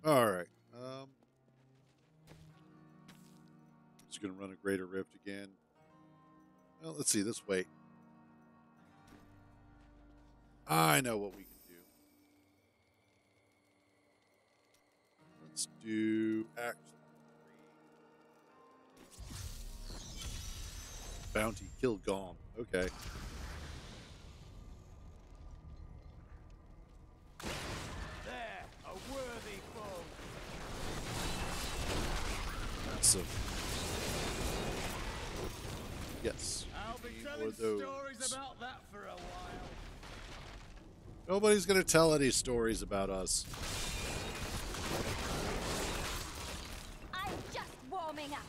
S1: All right. Just going to run a Greater Rift again. Well, let's see. Let's wait. I know what we can do. Let's do Act 3. Bounty, kill Gom. Okay.
S6: There, a worthy foe.
S1: Massive. Yes.
S6: I'll be
S1: need
S6: telling
S1: more of those.
S6: stories about that for a while.
S1: Nobody's going to tell any stories about us.
S5: I'm just warming up.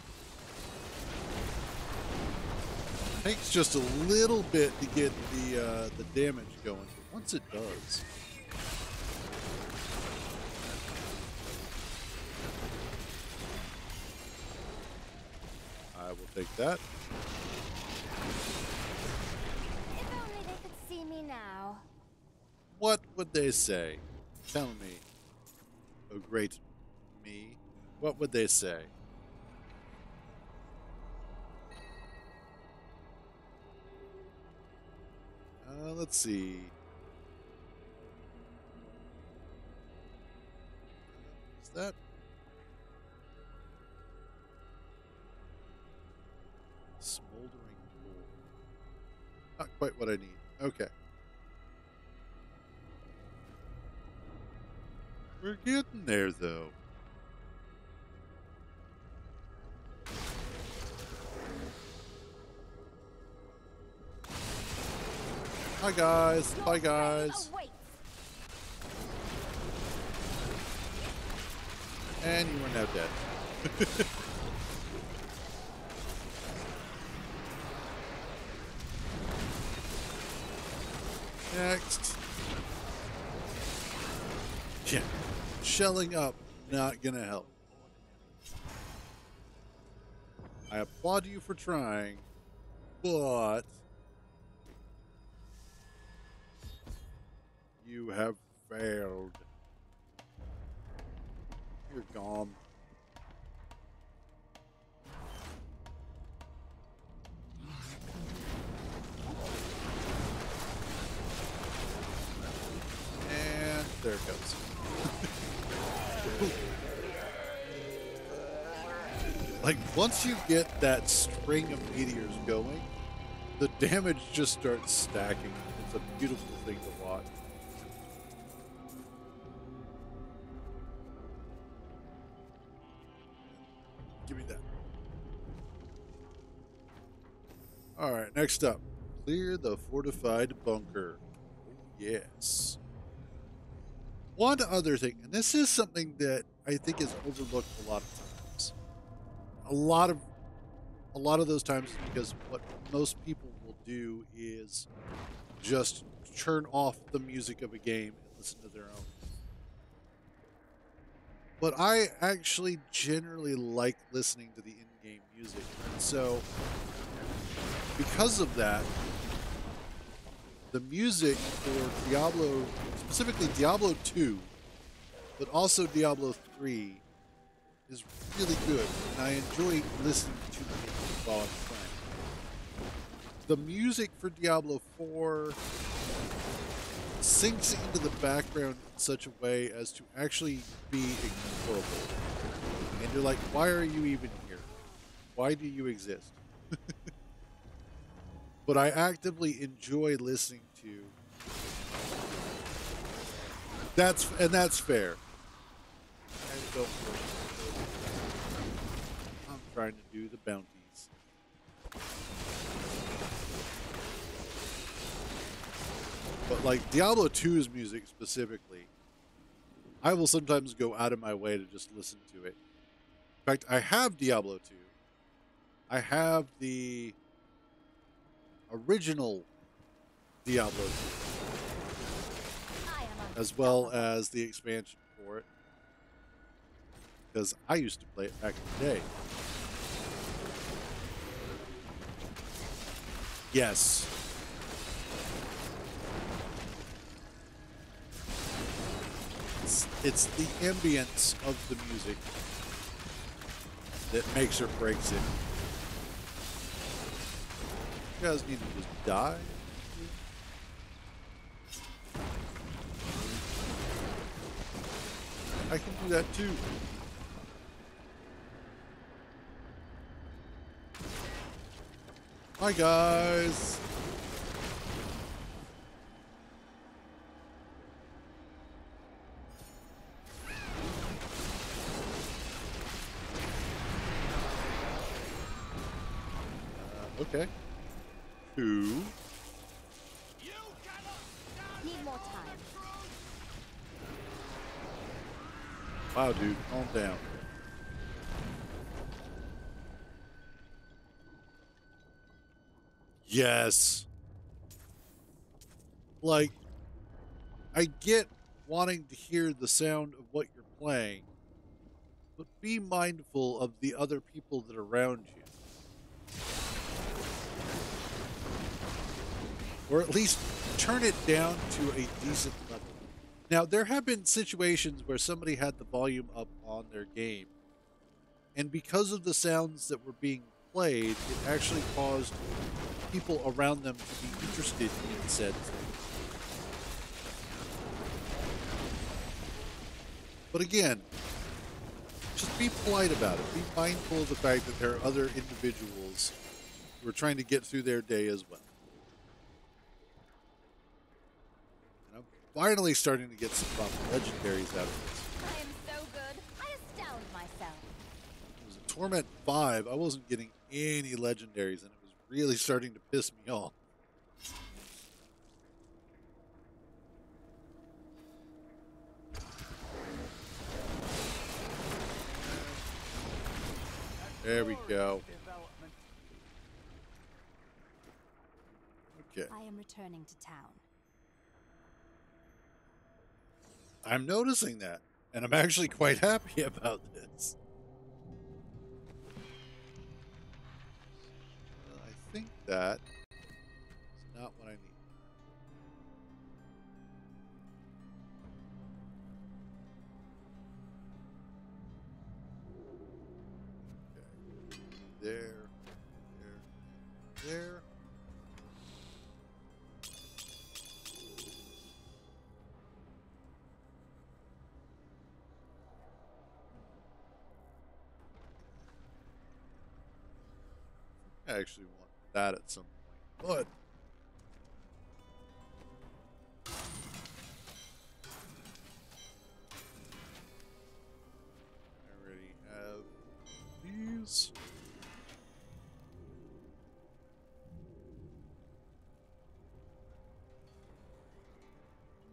S1: Takes just a little bit to get the damage going, but once it does. I will take that.
S5: If only they could see me now.
S1: What would they say? Tell me, oh great me. What would they say? Let's see. Is that smoldering gold? Not quite what I need. Okay. We're getting there, though. Hi, guys. Bye, guys. And you are now dead. Next. Yeah. Shelling up, not gonna help. I applaud you for trying, but you have failed. You're gone. And there it goes. Like, once you get that string of meteors going, the damage just starts stacking. It's a beautiful thing to watch. Give me that. Alright, next up. Clear the fortified bunker. Oh, yes. One other thing, and this is something that I think is overlooked a lot of times. A lot of those times is because what most people will do is just turn off the music of a game and listen to their own. But I actually generally like listening to the in-game music. So because of that, the music for Diablo, specifically Diablo 2, but also Diablo 3, is really good, and I enjoy listening to it while I'm playing. The music for Diablo 4 sinks into the background in such a way as to actually be ignorable. And you're like, why are you even here? Why do you exist? But I actively enjoy listening to. That's fair. I don't know. I'm trying to do the bounties. But like Diablo 2's music specifically, I will sometimes go out of my way to just listen to it. In fact, I have Diablo 2. I have the original Diablo 2, as well as the expansion for it, because I used to play it back in the day. Yes. It's the ambience of the music that makes or breaks it. You guys need to just die. I can do that too. Hi guys. Okay. Two.
S5: Need more time.
S1: Wow, dude, calm down. Yes. Like, I get wanting to hear the sound of what you're playing, but be mindful of the other people that are around you. Or at least turn it down to a decent level. Now, there have been situations where somebody had the volume up on their game, And because of the sounds that were being played, it actually caused people around them to be interested in said things. But again, just be polite about it. Be mindful of the fact that there are other individuals who are trying to get through their day as well. And I'm finally starting to get some proper legendaries out of this.
S5: I am so good. I astound myself.
S1: It was a Torment 5. I wasn't getting any legendaries, and it was really starting to piss me off. There we go. Okay.
S5: I am returning to town.
S1: I'm noticing that, and I'm actually quite happy about this. I think that is not what I need. Okay. There, there. I actually want that at some point, but I already have these.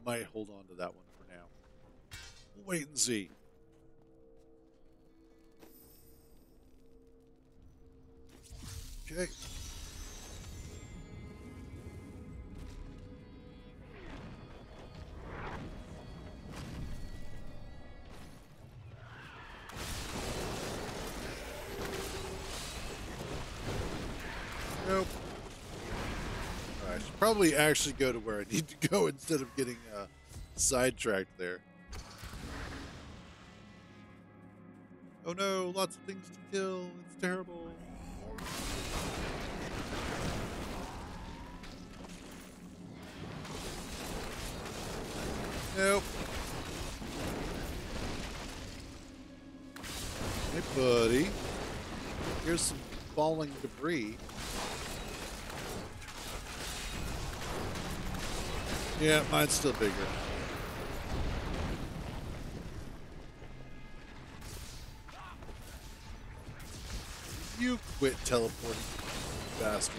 S1: Might hold on to that one for now. We'll wait and see. Okay. Nope. I should probably actually go to where I need to go instead of getting sidetracked there. Oh no, lots of things to kill. It's terrible. Nope. Hey, buddy. Here's some falling debris. Yeah, mine's still bigger. You quit teleporting, bastard.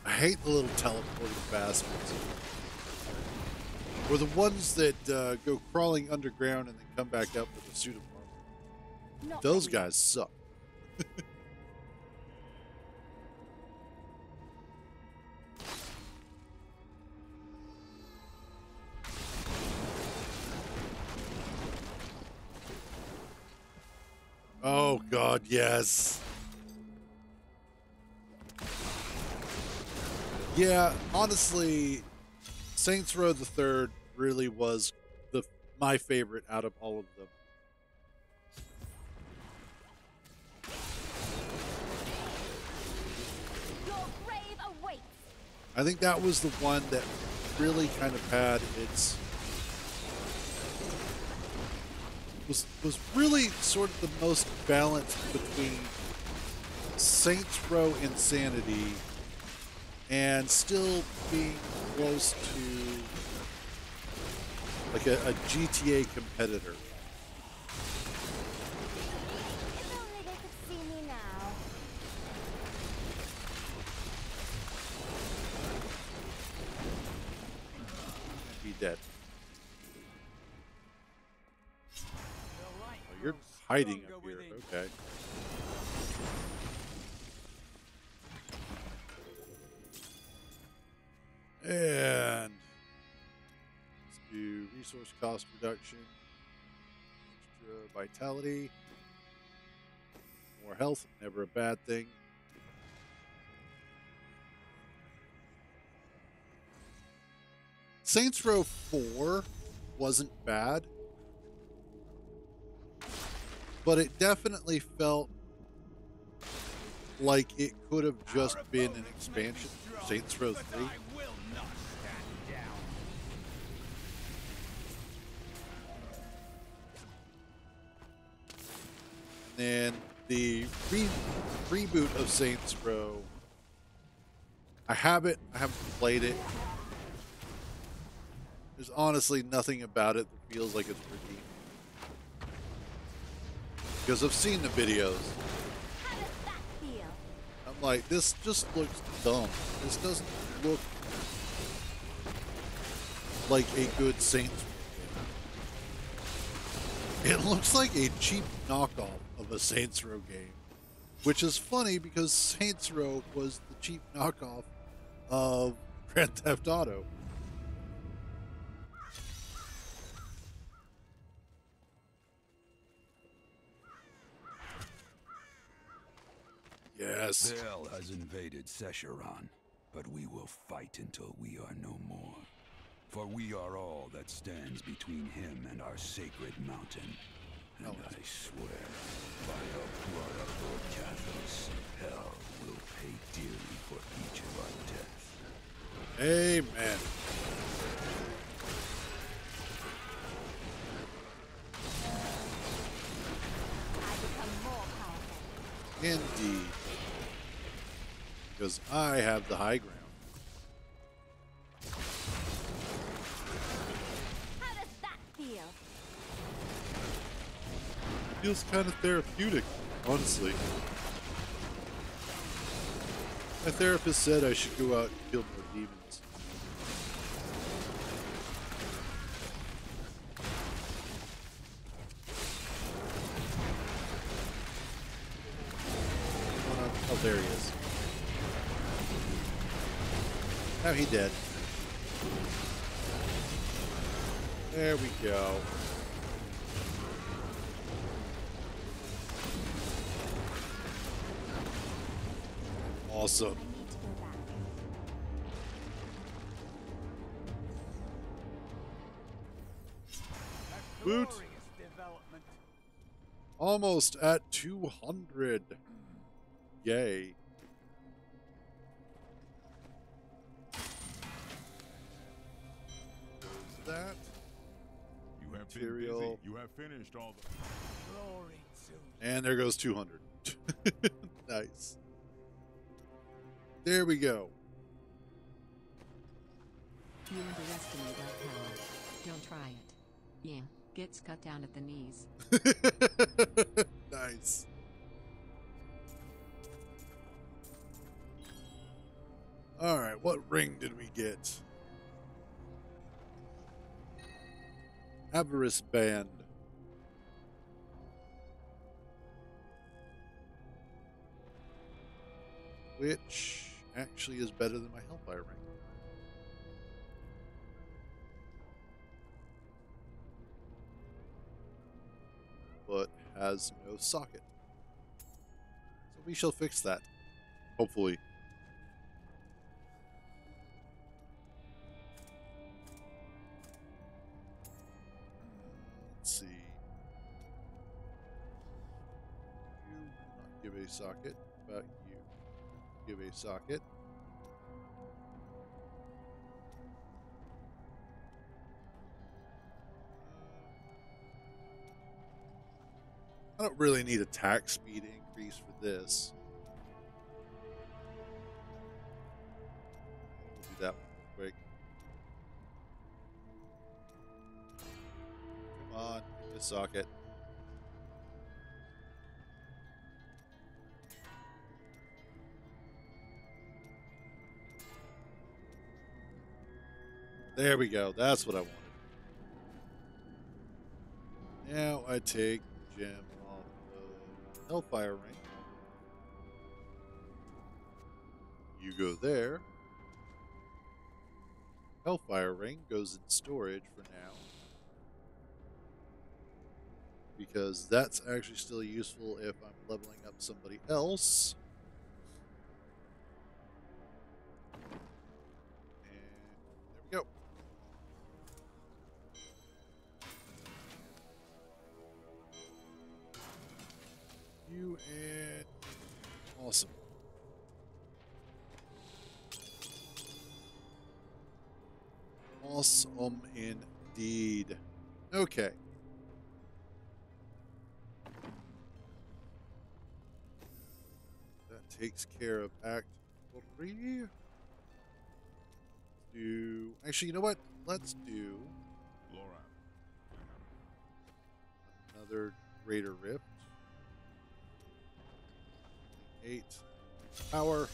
S1: I hate the little teleporting bastards. Or the ones that go crawling underground and then come back up with a suit of armor.
S5: Not
S1: Those
S5: many.
S1: guys suck. Oh, God, yes. Yeah, honestly, Saints Row the Third really was my favorite out of all of them.
S5: Your grave awaits.
S1: I think that was the one that really kind of had its was really sort of the most balanced between Saints Row insanity and still being close to like a GTA competitor.
S5: If only they could see me now.
S1: Be dead. Oh, you're hiding up here. Okay. And let's do resource cost reduction, extra vitality, more health, never a bad thing. Saints Row 4 wasn't bad. but it definitely felt like it could have just been an expansion for Saints Row 3. And the reboot of Saints Row, I haven't played it. There's honestly nothing about it that feels like it's redeemed. Because I've seen the videos.
S5: How does that feel?
S1: I'm like, this just looks dumb. This doesn't look like a good Saints Row game. It looks like a cheap knockoff of a Saints Row game. Which is funny because Saints Row was the cheap knockoff of Grand Theft Auto. Yes.
S9: Baal has invaded Secheron, but we will fight until we are no more. For we are all that stands between him and our sacred mountain. And I swear, by our blood of Lord Cathos, hell will pay dearly for each of our deaths.
S1: Amen.
S5: I become more powerful.
S1: Indeed. Because I have the high ground.
S5: How does that feel?
S1: Feels kind of therapeutic, honestly. My therapist said I should go out and kill more demons. Oh, there he is. Now he dead. There we go. Awesome.
S5: I need to go back.
S1: Woot. Almost at 200. Yay. That
S8: You have
S1: material.
S8: been busy. You have finished all the...
S1: And there goes 200. Nice. There we go.
S10: You underestimate our power. Don't try it. Yeah, gets cut down at the knees.
S1: Nice. All right, what ring did we get? Avarice Band. Which actually is better than my Hellfire ring. But has no socket. So we shall fix that. Hopefully. Let's see. You not give a socket, but you give a socket. I don't really need attack speed increase for this. We'll do that one real quick. Come on, give me a socket. There we go. That's what I wanted. Now I take the gem off the Hellfire ring. You go there. Hellfire ring goes in storage for now. Because that's actually still useful if I'm leveling up somebody else. And there we go. do it. Awesome. Awesome indeed. Okay. That takes care of Act 3. Actually, you know what? Let's do
S8: Laura.
S1: another Greater Rift. 8 power.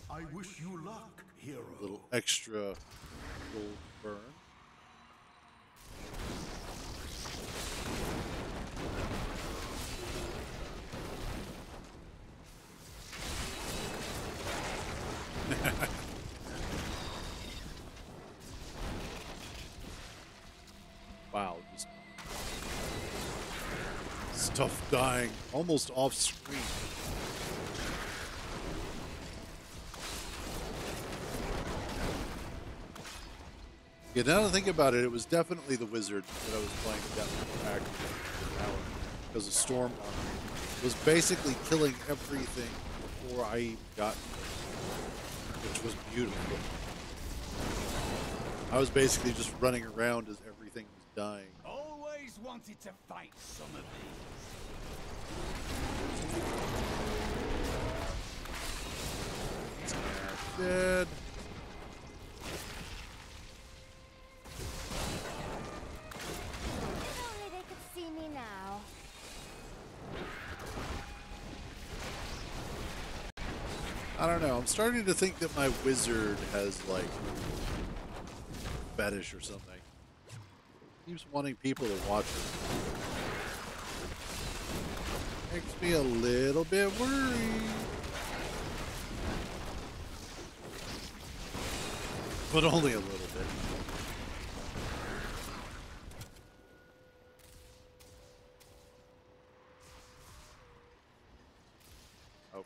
S4: I wish you luck, hero.
S1: A little extra gold burn. Wow, just stuff dying almost off screen. Yeah, now that I think about it, it was definitely the wizard that I was playing that back an hour because the storm army was basically killing everything before I even got to it, which was beautiful. I was basically just running around as everything was dying.
S6: Always wanted to fight some of these.
S1: Dead.
S5: If only they could see me now.
S1: I don't know. I'm starting to think that my wizard has like fetish or something. Keeps wanting people to watch it. Makes me a little bit worried. But only a little bit. Oh,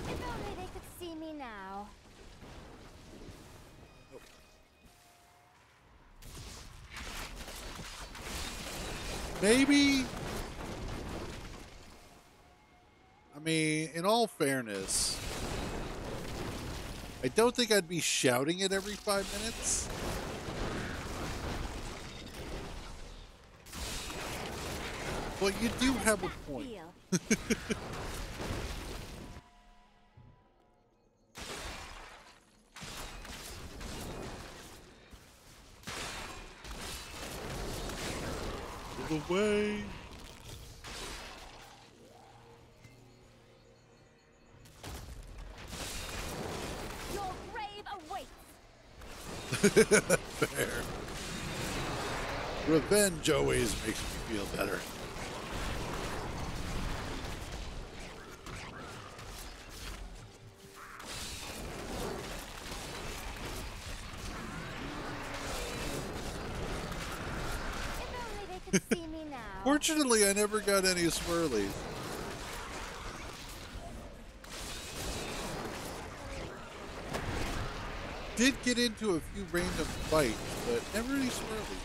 S5: If only they could see me now.
S1: maybe. I mean, in all fairness, I don't think I'd be shouting it every 5 minutes. But you do have a point. Move away.
S5: Your grave awaits.
S1: Fair. Revenge always makes me feel better.
S5: If only they could see me now.
S1: Fortunately, I never got any swirlies. Did get into a few random fights, but never any swirlies.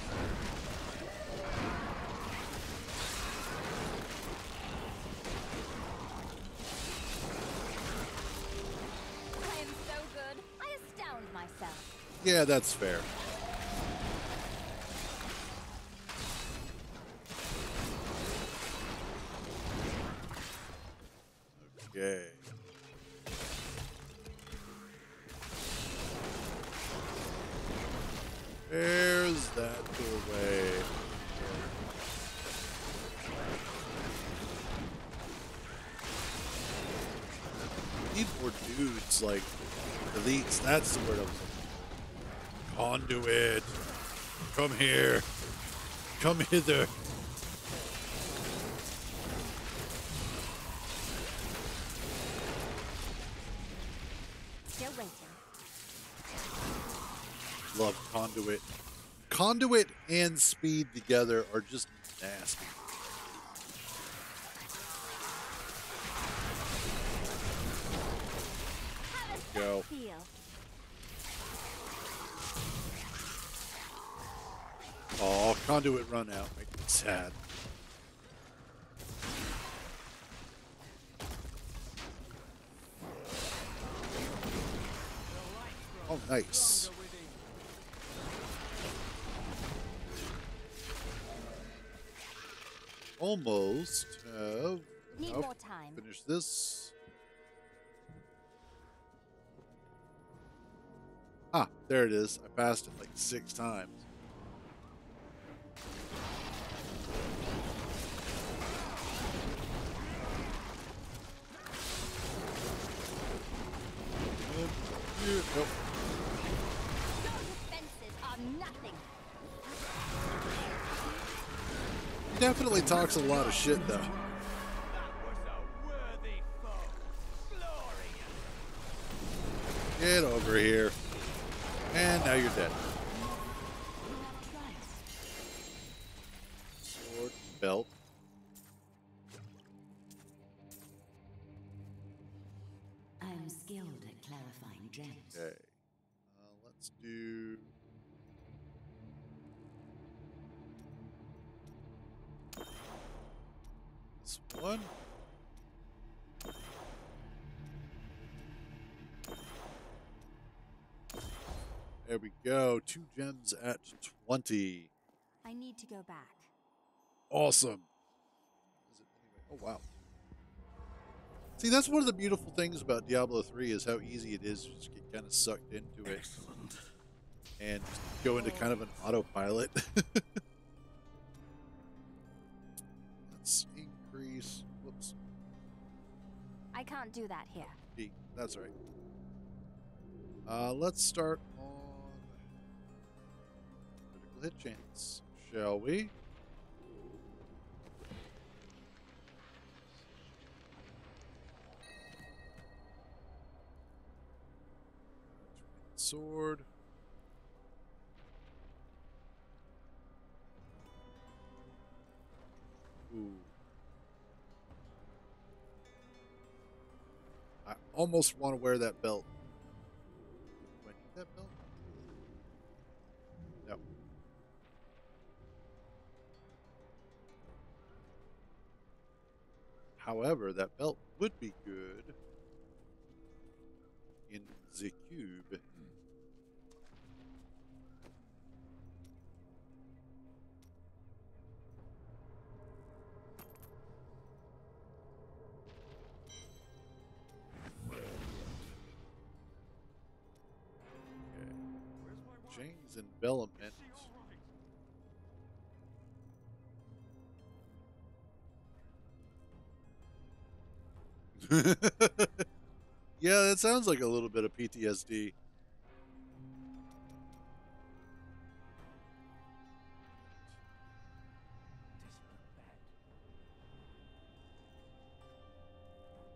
S5: I am so good. I astound myself.
S1: Yeah, that's fair. Okay. There's that doorway. Need more dudes like elites. That's the word I was looking for. Conduit. Come here. Come hither.
S5: Still waiting.
S1: Love Conduit. Conduit and Speed together are just nasty.
S5: How does
S1: Go.
S5: that feel?
S1: Oh, Conduit run out. Make me sad. Nice. Almost have
S5: Need
S1: enough
S5: more
S1: to
S5: time.
S1: finish this. Ah, there it is. I passed it like 6 times. Nope.
S5: Your defenses are nothing.
S1: He definitely talks a lot of shit, though. Get over here. And now you're dead. Sword, belt.
S10: I am skilled at clarifying gems.
S1: Okay. Let's do... this one. There we go. 2 gems at 20.
S5: I need to go back.
S1: Awesome. Is it anyway? Oh, wow. See, that's one of the beautiful things about Diablo 3 is how easy it is to just get kind of sucked into it.
S4: Excellent.
S1: And just go into kind of an autopilot. Let's increase. Whoops.
S5: I can't do that here.
S1: B. That's right. Let's start on critical hit chance, shall we? Sword. Ooh. I almost want to wear that belt. Do I need that belt? No. However, that belt would be good in the cube. Chains envelopment. Yeah, that sounds like a little bit of PTSD.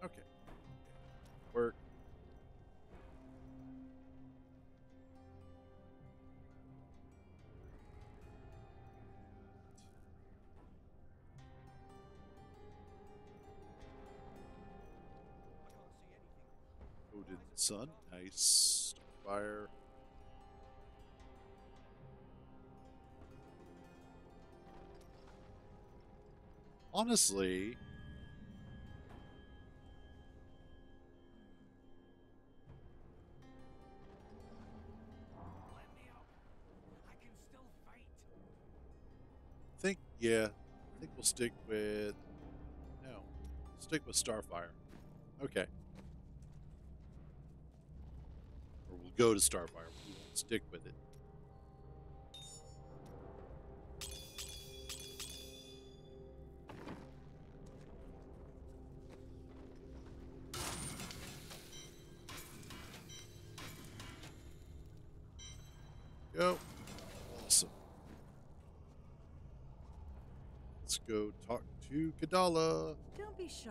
S1: Okay. Work. Odin's Son. Nice. Fire. Honestly, I think we'll stick with, no, stick with Starfire. Okay. Or we'll go to Starfire. We won't stick with it. Go. Awesome. Let's go talk to Kadala.
S3: Don't be shy.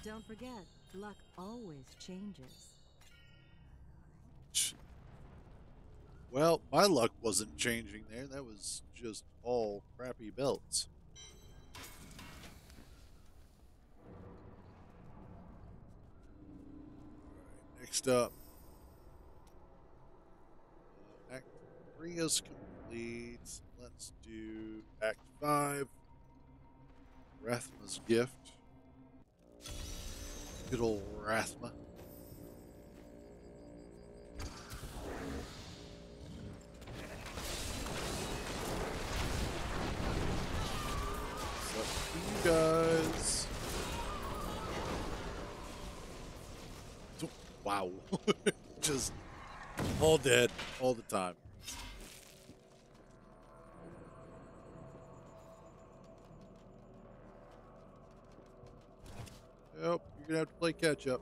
S3: Don't forget, luck always changes.
S1: Well, my luck wasn't changing there. That was just all crappy belts. All right, next up. Act 3 is complete. Let's do Act 5. Rathma's Gift. Good old Rathma. you guys. Wow. Just all dead all the time. Yep, you're gonna have to play catch up.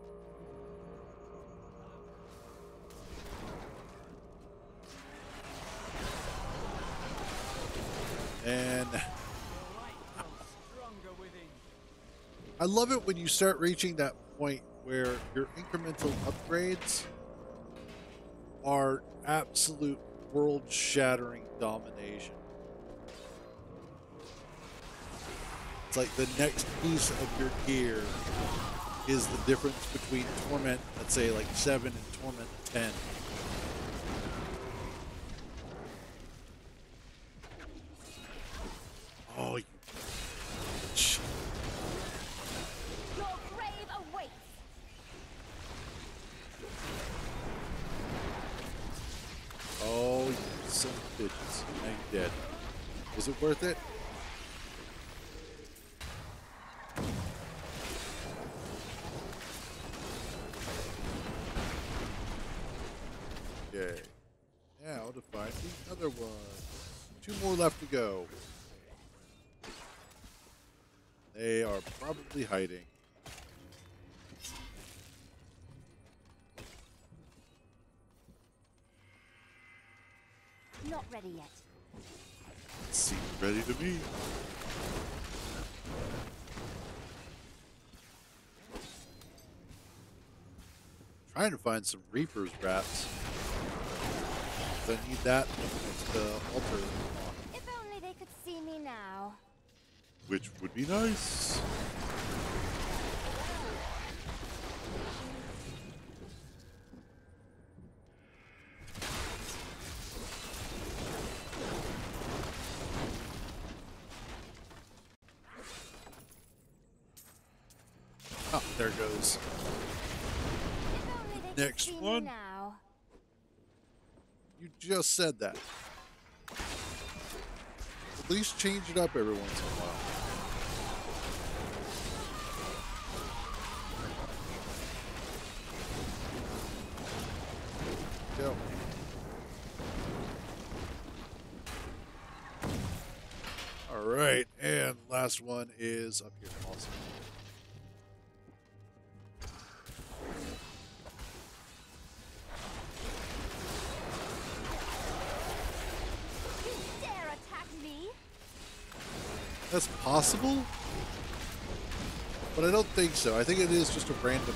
S1: And I love it when you start reaching that point where your incremental upgrades are absolute world-shattering domination. It's like the next piece of your gear is the difference between Torment, let's say like 7 and Torment 10. Oh, you bitch.
S5: Your grave awaits.
S1: Oh, you son of bitches. Now you're dead. Was it worth it? Okay. Now to find the other one. 2 more left to go. They are probably hiding.
S5: Not ready yet.
S1: Seems ready to me. Trying to find some Reaper's wraps. I need that next altar on,
S5: If only they could see me now.
S1: which would be nice. Oh, there goes.
S5: If only they
S1: Next
S5: could see
S1: one.
S5: me now.
S1: You just said that. At least change it up every once in a while. Go. All right, and last one is up here. Awesome.
S5: You dare attack me?
S1: That's possible, but I don't think so. I think it is just a random.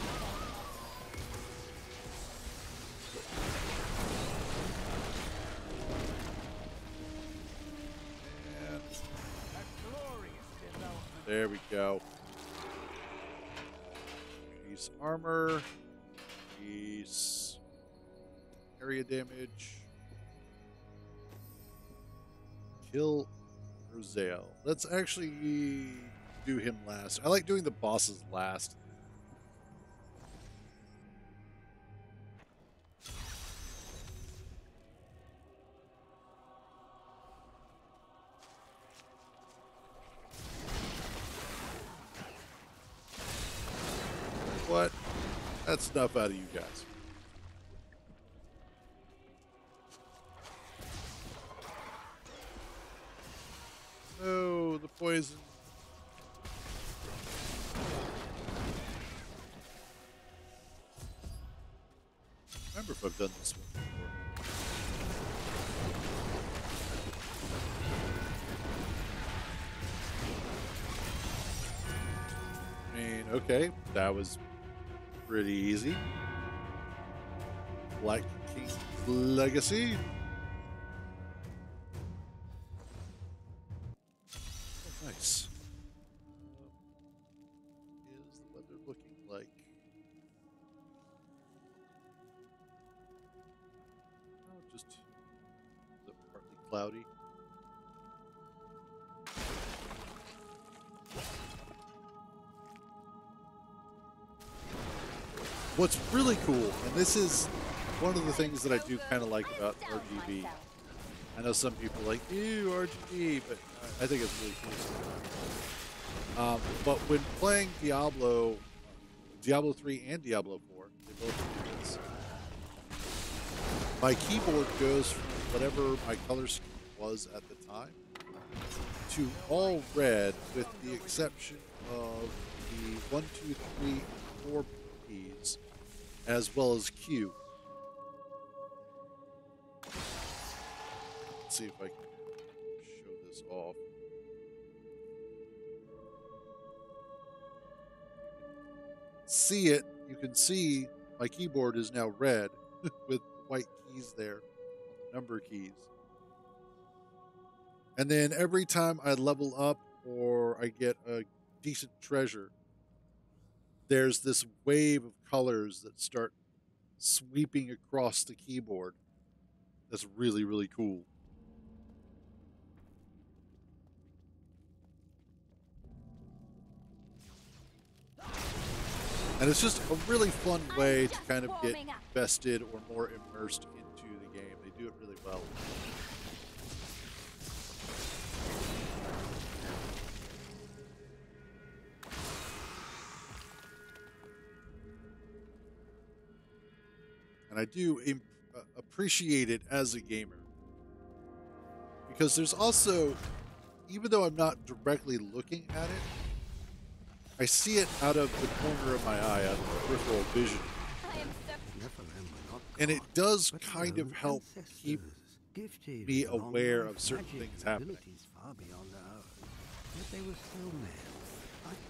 S1: And there we go. Piece armor, piece area damage, kill Cruzer. Let's actually do him last. I like doing the bosses last. What? That's enough out of you guys. Oh, the poison. Remember if I've done this one before. I mean, okay, that was pretty easy. Black King's Legacy. Oh, nice. Is the weather looking like? Oh, just is it partly cloudy? What's really cool, and this is one of the things that I do kind of like about RGB. I know some people are like, ew, RGB, but I think it's really But when playing Diablo 3 and Diablo 4, they both do this. My keyboard goes from whatever my color scheme was at the time to all red, with the exception of the 1, 2, 3, 4 keys, as well as Q. Let's see if I can show this off. See it, you can see my keyboard is now red with white keys there on the number keys. And then every time I level up or I get a decent treasure, there's this wave of colors that start sweeping across the keyboard. That's really, really cool. And it's just a really fun way to kind of get invested or more immersed into the game. They do it really well. And I do appreciate it as a gamer. Because there's also, even though I'm not directly looking at it, I see it out of the corner of my eye, out of the peripheral vision. And it does kind of help keep me aware of certain things happening.
S6: Far beyond ours. Yet they were still men.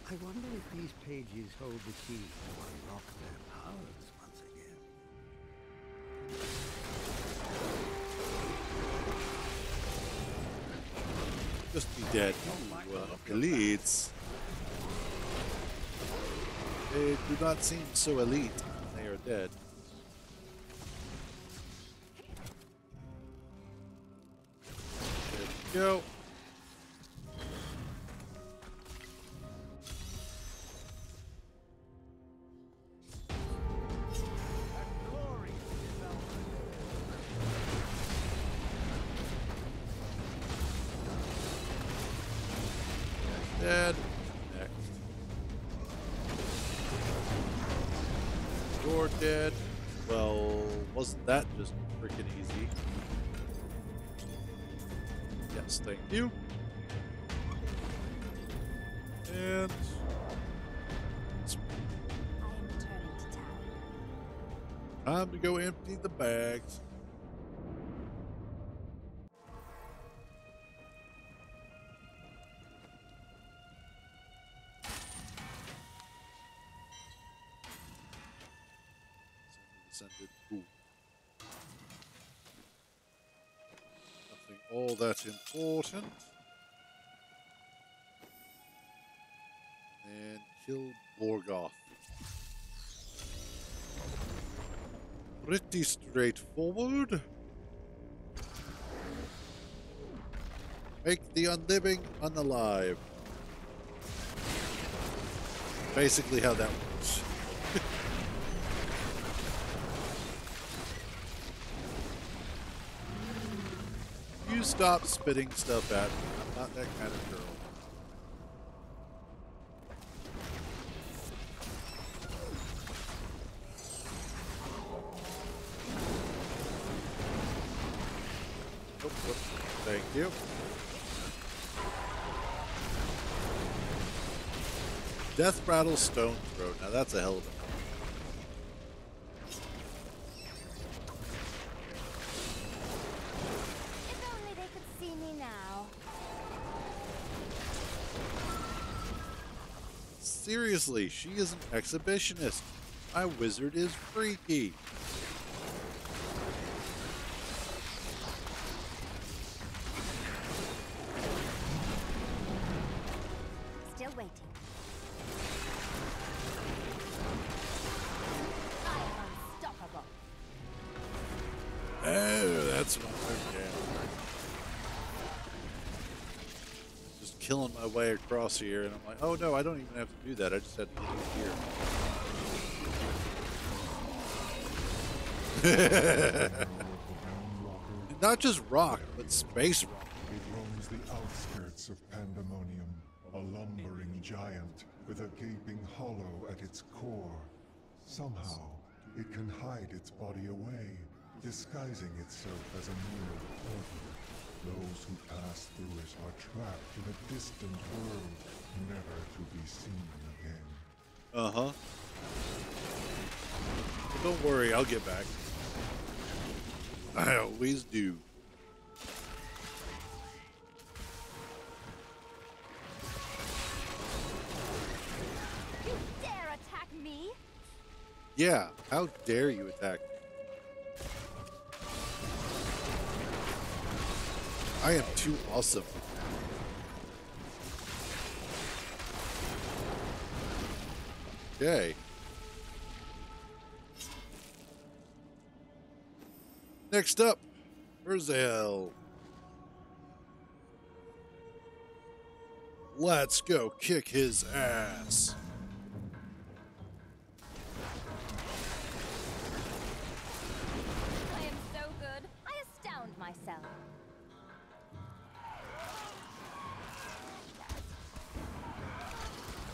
S6: I wonder if these pages hold the key to unlock their powers once again.
S1: Just be dead. Elites. They do not seem so elite when they are dead. There we go. Dead. Next. You're dead. Well, wasn't that just freaking easy? Yes, thank you. And
S5: I am returning to town.
S1: time to go empty the bags. Descended. Ooh. Nothing all that important. And kill Morgoth. Pretty straightforward. Make the unliving unalive. Basically how that works. You stop spitting stuff at me. I'm not that kind of girl. Oh, thank you. Death Rattle Stone Throw. Now that's a hell of a
S5: If only they could see me now.
S1: Seriously, she is an exhibitionist. My wizard is freaky.
S5: Still waiting. I am unstoppable.
S1: Oh, that's what I'm just killing my way across here, and I'm like, oh no, I don't even have to do that. I just have to do it here. Not just rock, but space rock.
S11: It roams the outskirts of Pandemonium. A lumbering giant with a gaping hollow at its core. Somehow, it can hide its body away, disguising itself as a mere portal. Those who pass through it are trapped in a distant world, never to be seen again.
S1: Uh-huh. But don't worry, I'll get back. I always do.
S5: You dare attack me?
S1: Yeah, how dare you attack me? I am too awesome. Okay. Next up, Cruzer. Let's go kick his ass.
S5: I am so good. I astound myself.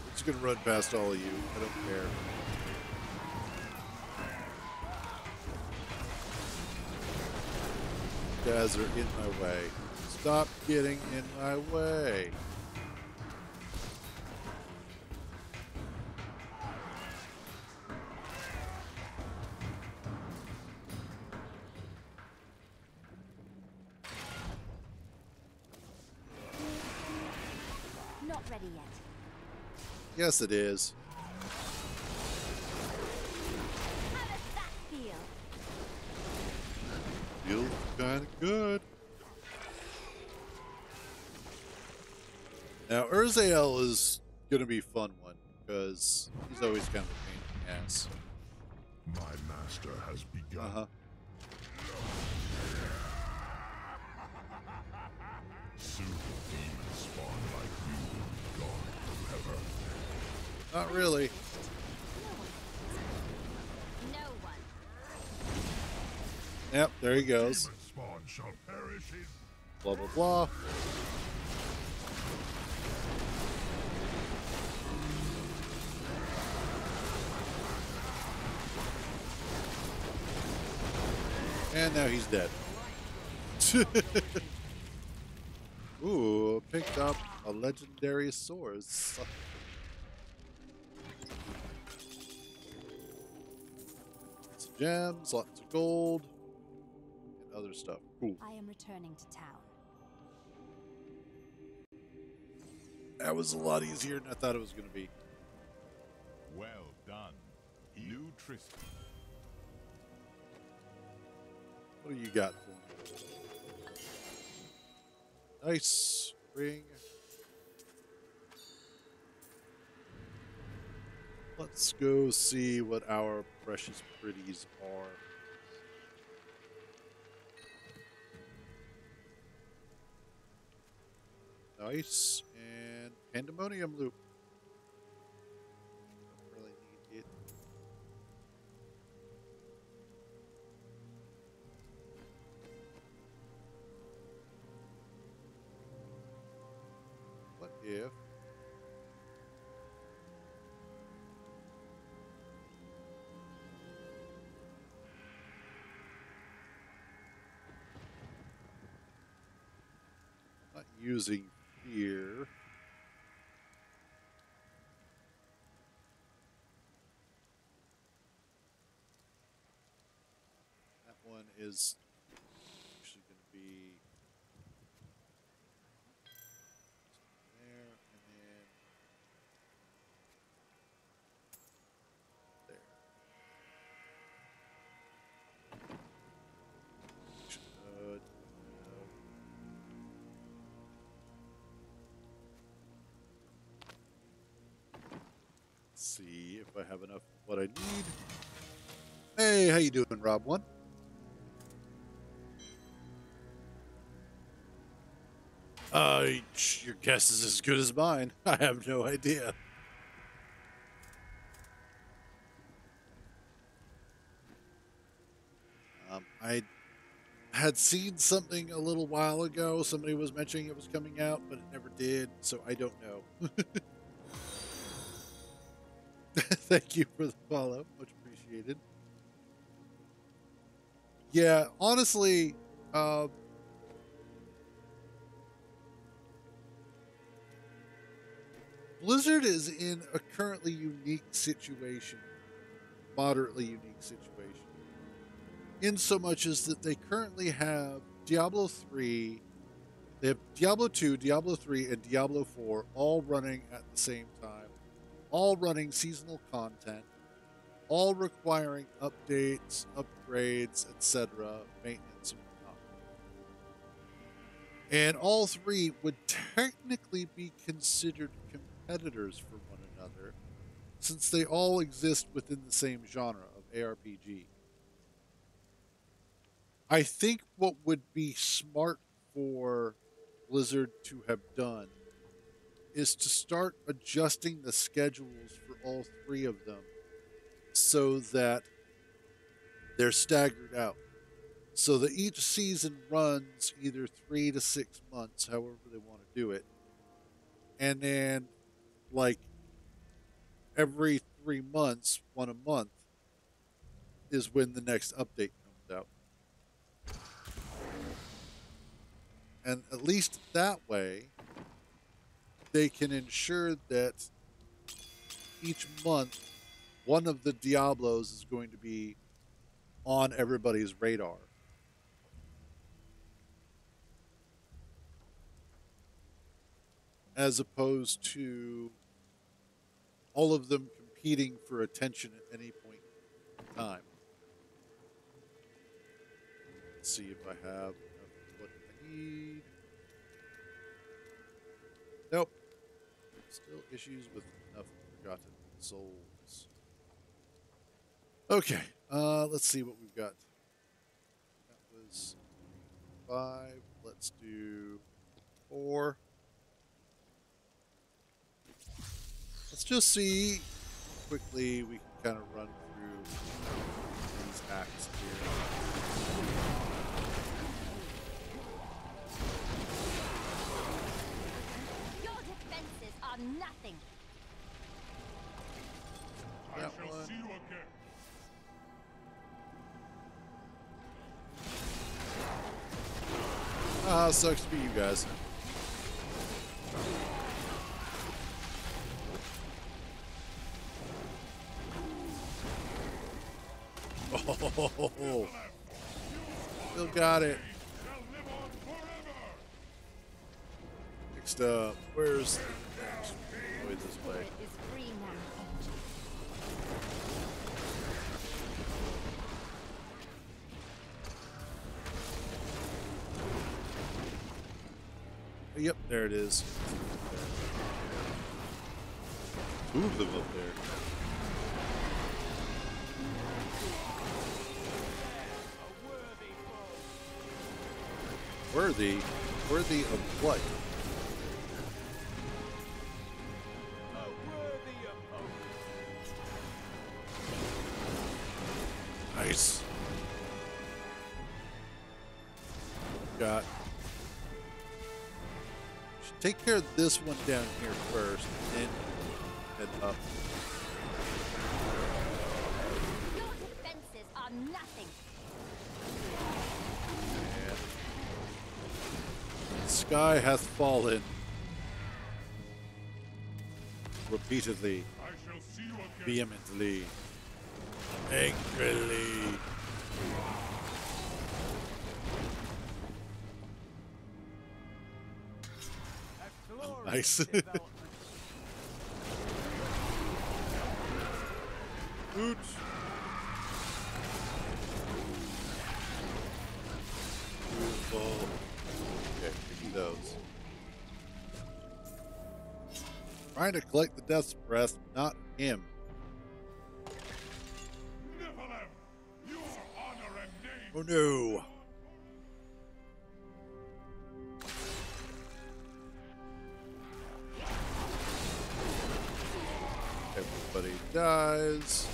S1: I'm just gonna run past all of you. I don't care. You guys are in my way. Stop getting in my way.
S5: Not ready yet.
S1: Yes, it is.
S5: How does that feel?
S1: Feels kind of good. Now, Urzael is going to be a fun one because he's always kind of a pain in the ass.
S11: My master has begun.
S1: Uh-huh.
S11: Soon demons spawn like you will be gone forever.
S1: Not really.
S5: No one.
S1: Yep, there he goes.
S11: Demon spawn shall perish in
S1: Blah, blah, blah. And now he's dead. Ooh, picked up a legendary sword. Lots of gems, lots of gold, and other stuff. Cool.
S5: I am returning to town.
S1: That was a lot easier than I thought it was going to be.
S8: Well done. New Tristan.
S1: What do you got for me? Nice ring. Let's go see what our precious pretties are. Nice. And pandemonium loop. Don't really need it. What if not using fear? That one is actually going to be there and then there. Should see if I have enough of what I need. Hey, how you doing, Rob One? Your guess is as good as mine. I have no idea. I had seen something a little while ago. Somebody was mentioning it was coming out, but it never did, so I don't know. Thank you for the follow. Much appreciated. Yeah, honestly, Blizzard is in a currently unique situation, moderately unique situation, in so much as that they currently have Diablo 3, they have Diablo 2, Diablo 3, and Diablo 4 all running at the same time, all running seasonal content, all requiring updates, upgrades, etc., maintenance, and whatnot. And all three would technically be considered competitors for one another, since they all exist within the same genre of ARPG. I think what would be smart for Blizzard to have done is to start adjusting the schedules for all three of them so that they're staggered out. So that each season runs either 3 to 6 months, however they want to do it. And then, like, every 3 months, one a month, is when the next update comes out. And at least that way, they can ensure that each month, one of the Diablos is going to be on everybody's radar. As opposed to all of them competing for attention at any point in time. Let's see if I have what I need. Nope. Still issues with enough forgotten souls. Okay, let's see what we've got. That was 5. Let's do 4. Let's just see quickly we can kind of run through these acts here.
S5: Your defenses are nothing.
S8: I shall see you again.
S1: Sucks to be you guys. Oh, still got it. Next up, where's the next? Way this way.
S5: It is free now.
S1: Yep, there it is. Two of them up there. Worthy? Worthy of what? Nice. Got. Should take care of this one down here first, and then head up.
S5: Your defenses are nothing.
S1: The sky hath fallen repeatedly,
S8: I shall see you again.
S1: vehemently, angrily. Nice. Oops. Beautiful. Okay, picking those. Trying to collect the Death's Breath, not him.
S8: Nephilim, your honor and name.
S1: Oh no. Everybody dies.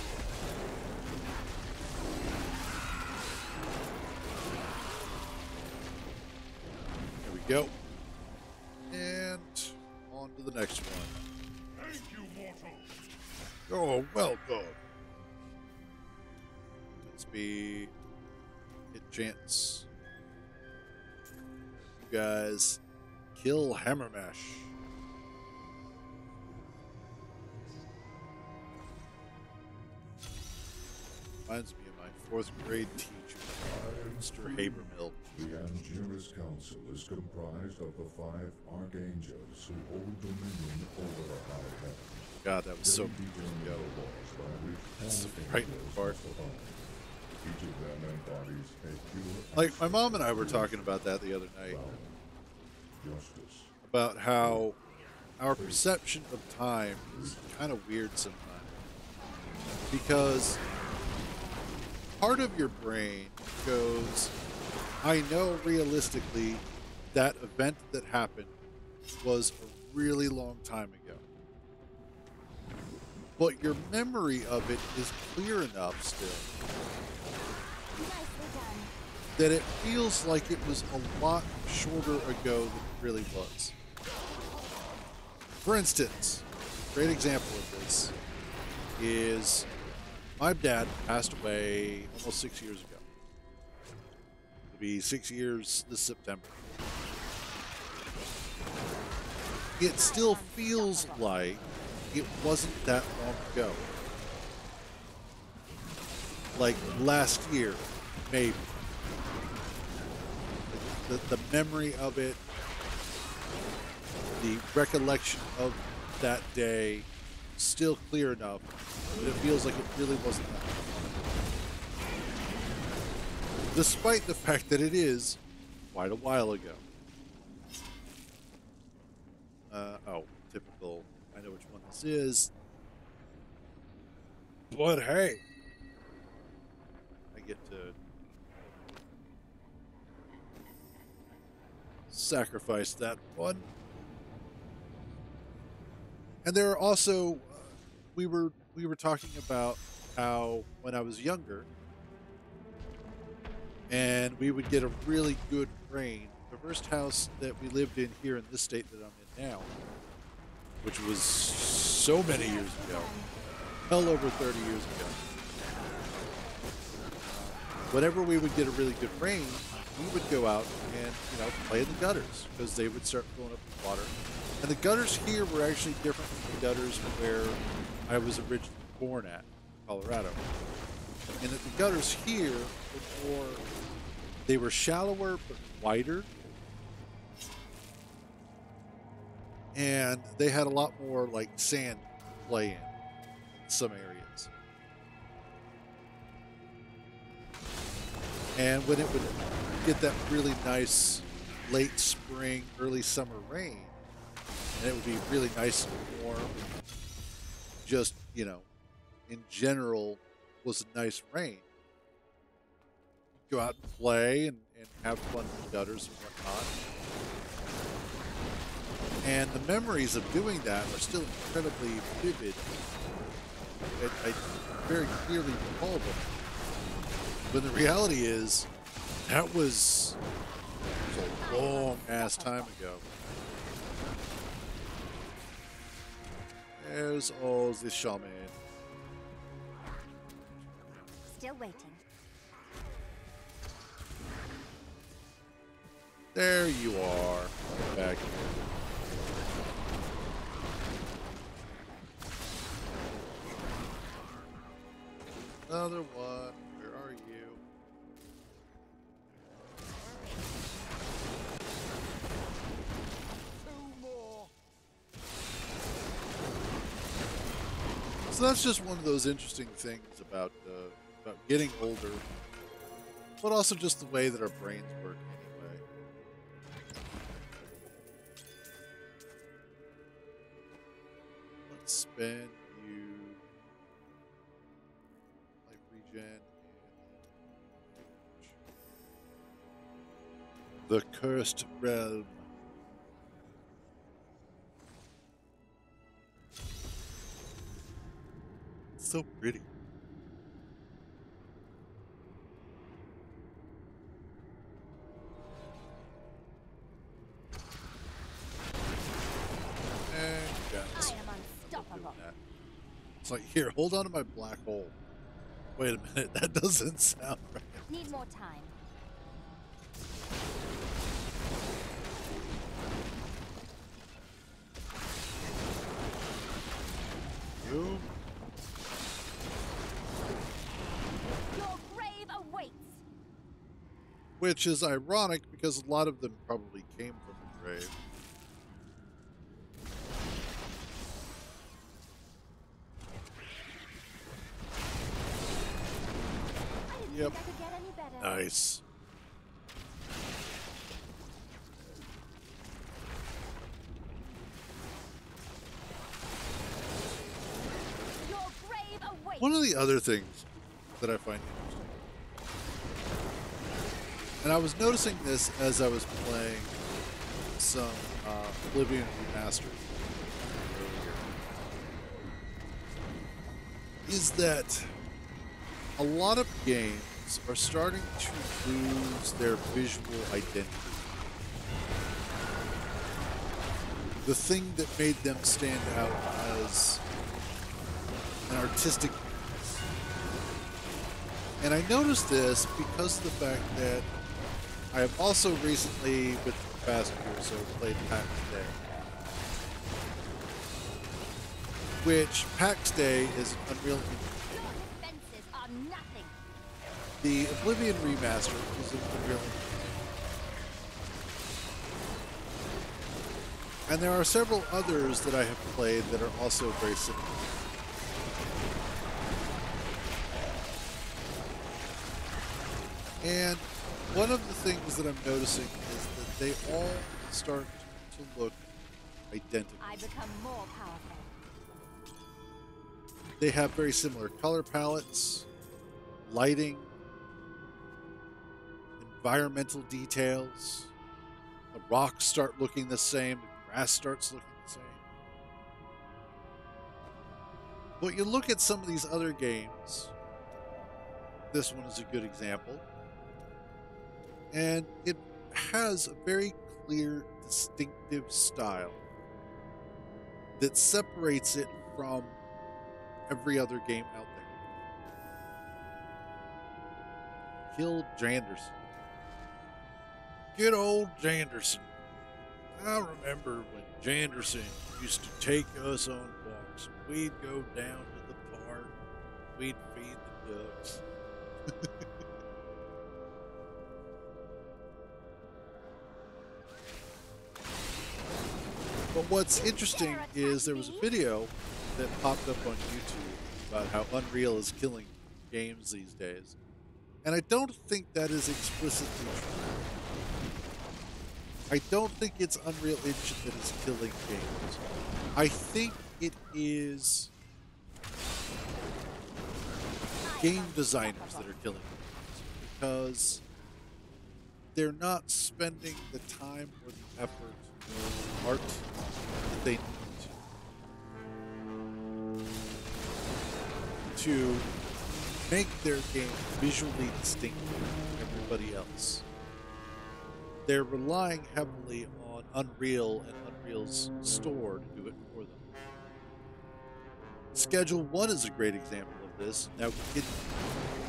S1: go. And on to the next one.
S8: Thank you, mortal.
S1: Oh, welcome. Let's be hit chance. You guys kill Hammermash. Reminds me of my 4th grade teacher, Mr. Habermill.
S11: The Angelus Council is comprised of the 5 archangels who hold dominion over the high heaven.
S1: God, that was so
S11: They determine
S1: ago.
S11: the laws by which
S1: This is
S11: all
S1: the frightening
S11: angels
S1: part.
S11: must abide. Each of them embodies a pure
S1: Like, my mom and I were talking about that the other night.
S11: justice.
S1: About how our perception of time is kind of weird sometimes. Because part of your brain goes, I know realistically that event that happened was a really long time ago. But your memory of it is clear enough still that it feels like it was a lot shorter ago than it really was. For instance, a great example of this is my dad passed away almost 6 years ago. It'll be 6 years this September. It still feels like it wasn't that long ago. Like last year, maybe. The memory of it, the recollection of that day, still clear enough that it feels like it really wasn't that long. Despite the fact that it is quite a while ago. Oh, typical. I know which one this is. But hey, I get to sacrifice that one. And there are also, we were talking about how when I was younger, and we would get a really good rain. The first house that we lived in here in this state that I'm in now, which was so many years ago, well over 30 years ago. Whenever we would get a really good rain, we would go out and, play in the gutters because they would start filling up with water. And the gutters here were actually different from the gutters where I was originally born at, Colorado. And the gutters here were more, they were shallower but wider. And they had a lot more like sand to play in some areas. And when it would get that really nice late spring, early summer rain, and it would be really nice and warm, just, in general, was a nice rain. Go out and play and have fun in the gutters and whatnot. And the memories of doing that are still incredibly vivid. I very clearly recall them. But the reality is, that was a long-ass time ago. There's all the shaman.
S5: Still waiting.
S1: There you are. Back here. Another one. Where are you? So that's just one of those interesting things about getting older, but also just the way that our brains work anyway. Let's spend you life regen and the Cursed Realm. So pretty.
S5: Reasonable.
S1: that. It's like, here, hold on to my black hole. Wait a minute, that doesn't sound right.
S5: Need more time.
S1: You?
S5: Your grave awaits.
S1: Which is ironic because a lot of them probably came from the grave. Yep.
S5: I could get any better.
S1: Nice.
S5: Your grave awaits.
S1: One of the other things that I find interesting, and I was noticing this as I was playing some Oblivion Remastered earlier, is that a lot of games are starting to lose their visual identity. The thing that made them stand out as an artistic piece. And I noticed this because of the fact that I have also recently, with the past year or so, played PAX Day. Which, PAX Day is an Unreal Engine.
S5: Your defenses are nothing.
S1: The Oblivion Remaster is an Unreal Engine. And there are several others that I have played that are also very similar. And one of the things that I'm noticing is that they all start to look identical.
S5: I become more powerful.
S1: They have very similar color palettes, lighting, environmental details. The rocks start looking the same, the grass starts looking the same. But you look at some of these other games, this one is a good example, and it has a very clear, distinctive style that separates it from every other game out there. Kill Janderson. Good old Janderson. I remember when Janderson used to take us on walks. We'd go down to the park. We'd feed the ducks. But what's interesting is there was a video that popped up on YouTube about how Unreal is killing games these days. And I don't think that is explicitly true. I don't think it's Unreal Engine that is killing games. I think it is game designers that are killing games because they're not spending the time or the effort or the art that they need to make their game visually distinct from everybody else. They're relying heavily on Unreal and Unreal's store to do it for them. Schedule 1 is a great example of this. Now,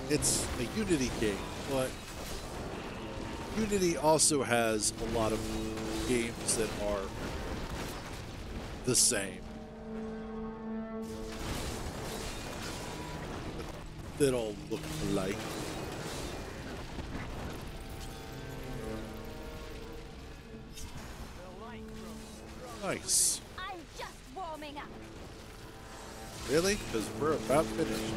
S1: it's a Unity game, but Unity also has a lot of games that are the same. That all look alike. Nice.
S5: I'm just warming up.
S1: Really? Because we're about finished.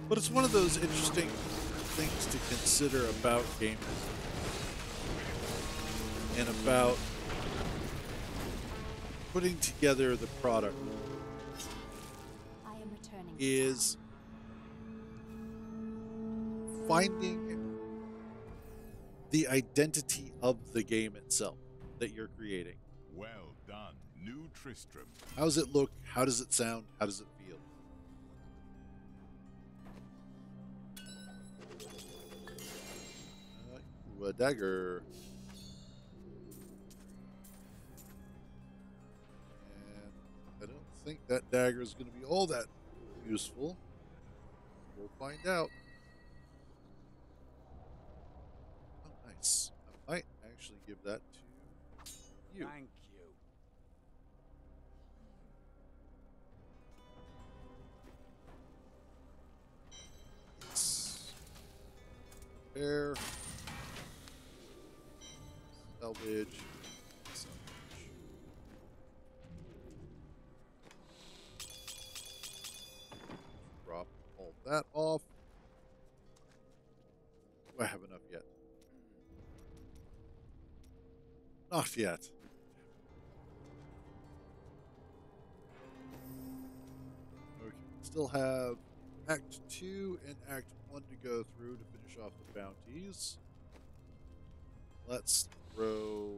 S1: But it's one of those interesting things to consider about gaming and about putting together the product
S5: I am returning.
S1: is finding the identity of the game itself that you're creating.
S8: Well done, new Tristram.
S1: How does it look? How does it sound? How does it feel? Ooh, a dagger. And I don't think that dagger is going to be all that useful. We'll find out. Oh, nice. I might actually give that to you.
S6: Thank you.
S1: Yes. Repair. Salvage. Salvage. Drop all that off. Do I have enough yet? Not yet. Okay, still have Act 2 and Act 1 to go through to finish off the bounties. Let's throw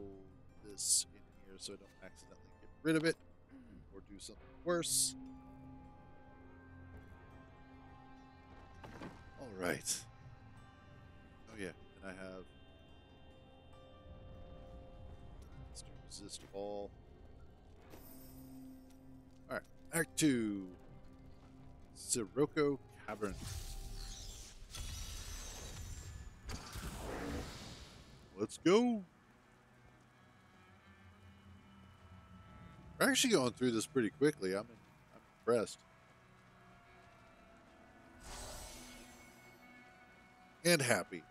S1: this in here so I don't accidentally get rid of it or do something worse. All right. Oh yeah, and I have let's do resist all. All right, Act 2. Sirocco Cavern. Let's go. We're actually going through this pretty quickly. I'm impressed. And happy.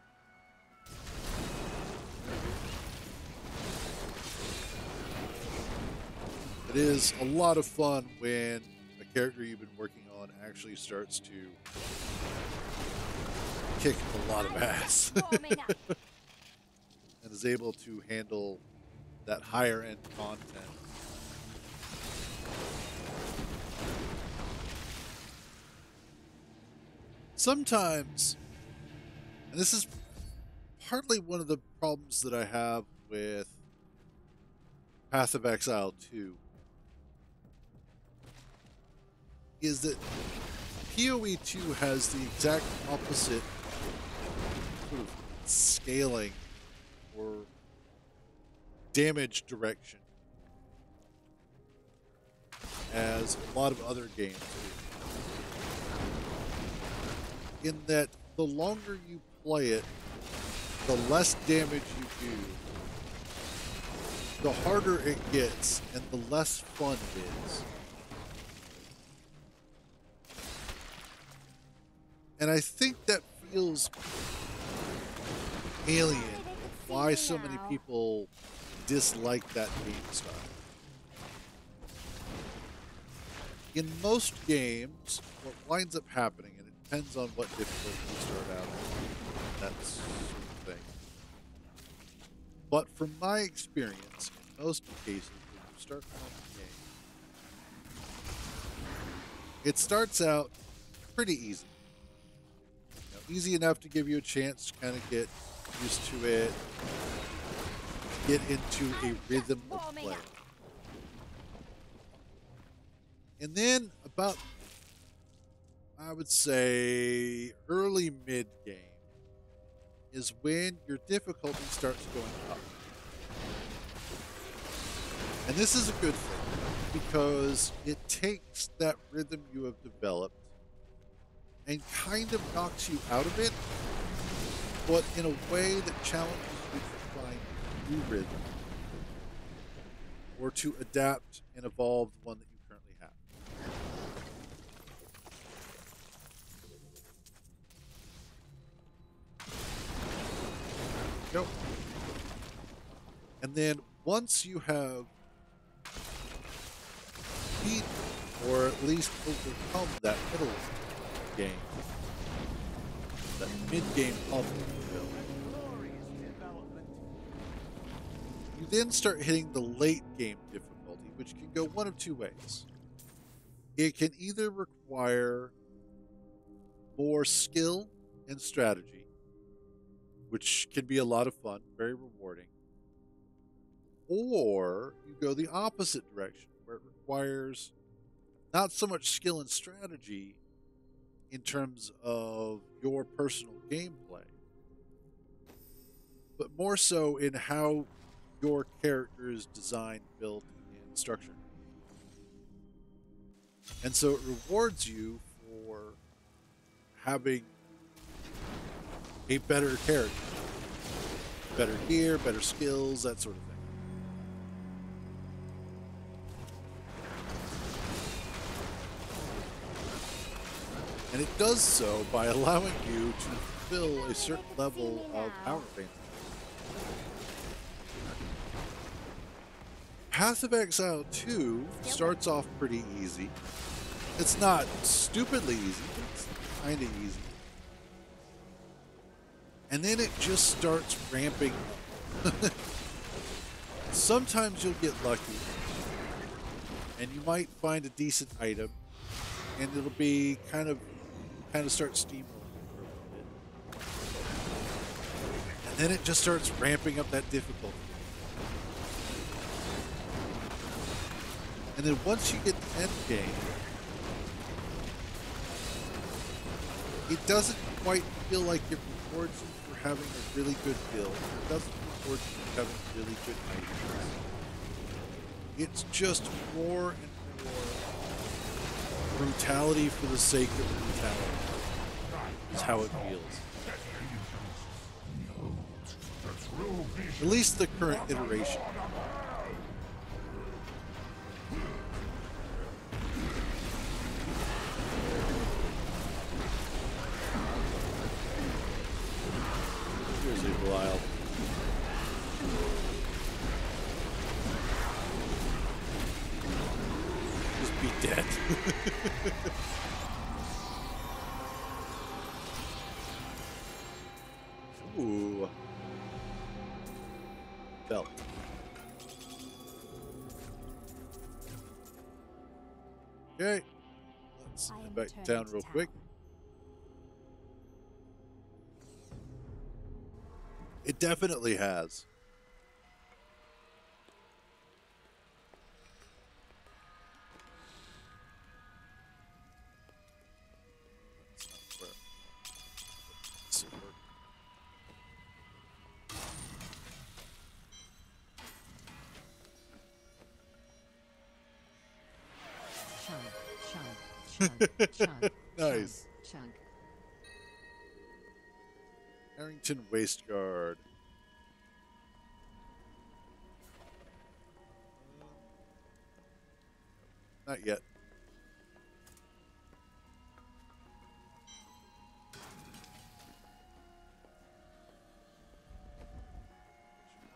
S1: It is a lot of fun when a character you've been working on actually starts to kick a lot of ass and is able to handle that higher end content. Sometimes, and this is partly one of the problems that I have with Path of Exile 2, is that PoE 2 has the exact opposite sort of scaling or damage direction as a lot of other games do. In that the longer you play it, the less damage you do, the harder it gets, and the less fun it is. And I think that feels alien. Why so many people dislike that game style. In most games, what winds up happening, and it depends on what difficulty you start out on, that sort of thing. But from my experience, in most cases, when you start playing the game, it starts out pretty easy. Easy enough to give you a chance to kind of get used to it, get into a rhythm of play. And then about, I would say, early mid-game is when your difficulty starts going up. And this is a good thing because it takes that rhythm you have developed and kind of knocks you out of it, but in a way that challenges you to find a new rhythm or to adapt and evolve the one that you currently have. Go. And then once you have beaten or at least overcome that middle game, that mid-game hump, you then start hitting the late game difficulty, which can go one of two ways. It can either require more skill and strategy, which can be a lot of fun, very rewarding, or you go the opposite direction, where it requires not so much skill and strategy in terms of your personal gameplay, but more so in how your character is designed, built, and structured. And so it rewards you for having a better character, better gear, better skills, that sort of thing. And it does so by allowing you to fulfill a certain level of power advantage. Path of Exile 2 starts off pretty easy. It's not stupidly easy, but it's kind of easy. And then it just starts ramping up. Sometimes you'll get lucky, and you might find a decent item, and it'll be kind of start steamrolling for a little bit. And then it just starts ramping up that difficulty. And then once you get the end game, it doesn't quite feel like it rewards you for having a really good build. It doesn't reward you for having really good items. It's just more and more brutality for the sake of brutality. Is how it feels. At least the current iteration. Here's a while. Just be dead. Ooh. Belt. Okay. Let's head back to town real quick. It definitely has.
S10: Chunk.
S1: Nice.
S10: Chunk.
S1: Harrington Waist Guard. Not yet. You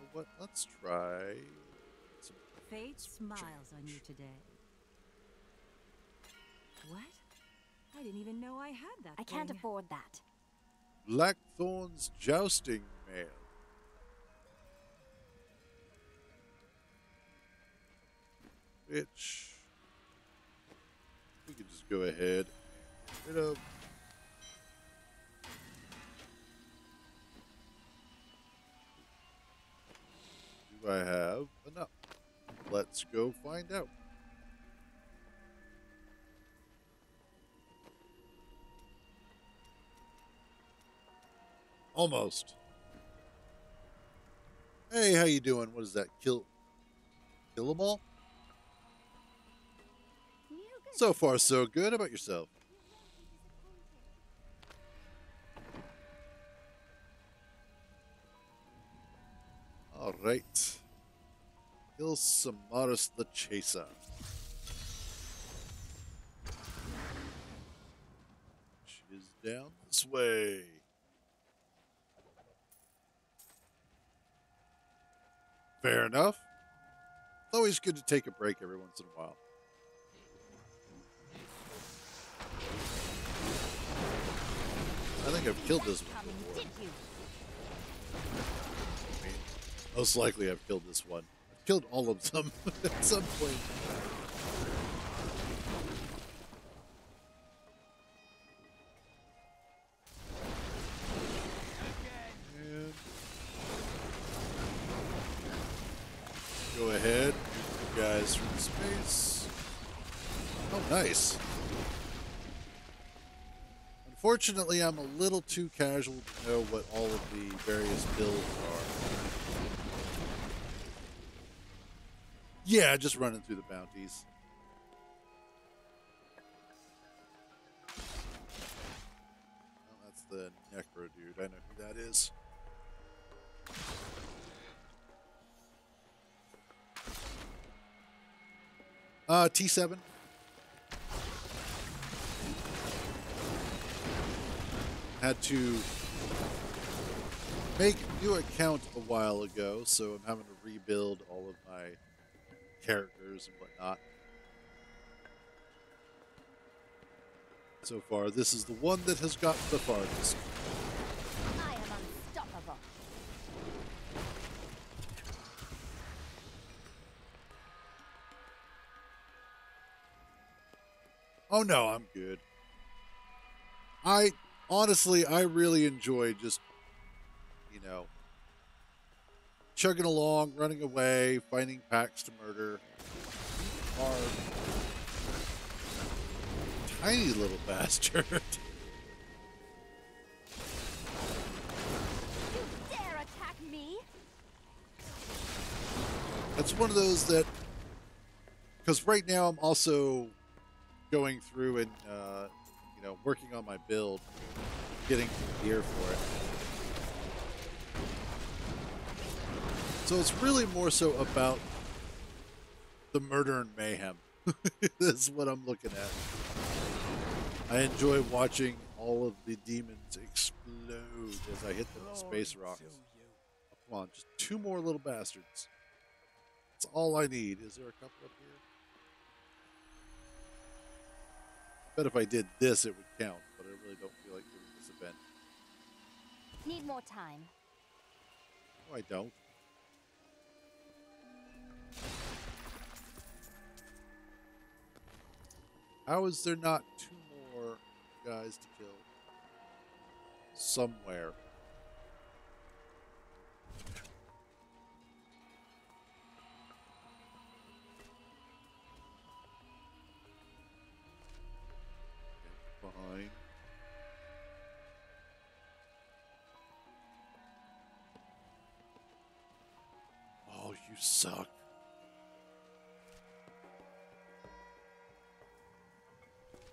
S1: know what? Let's try some.
S3: Fate smiles on you today. What? I didn't even know I had that.
S5: I can't
S3: thing.
S5: afford that.
S1: Blackthorn's Jousting Mail. Which we can just go ahead and get rid of. Do I have enough? Let's go find out. Almost. Hey, how you doing? What is that? Kill them all? So far, so good. How about yourself? All right. Kill Samaras the Chaser. She is down this way. Fair enough. It's always good to take a break every once in a while. I think I've killed this one before. I mean, most likely I've killed this one. I've killed all of them at some point. Go ahead, you guys from space. Oh, nice. Unfortunately, I'm a little too casual to know what all of the various builds are. Yeah, just running through the bounties. Oh, that's the Necro dude. I know who that is. T7. Had to make a new account a while ago, so I'm having to rebuild all of my characters and whatnot. So far, this is the one that has gotten the farthest.
S5: I am unstoppable.
S1: Oh no, I'm good. Honestly, I really enjoy just, chugging along, running away, finding packs to murder. Are tiny little bastard.
S5: You dare attack me?
S1: It's one of those that, because right now I'm also going through and working on my build, getting gear for it. So it's really more so about the murder and mayhem. This is what I'm looking at. I enjoy watching all of the demons explode as I hit them with space rocks. Oh, come on, just 2 more little bastards. That's all I need. Is there a couple up here? Bet if I did this, it would count, but I really don't feel like doing this event.
S5: Need more time.
S1: No, I don't. How is there not 2 more guys to kill? Somewhere. Behind. Oh, you suck.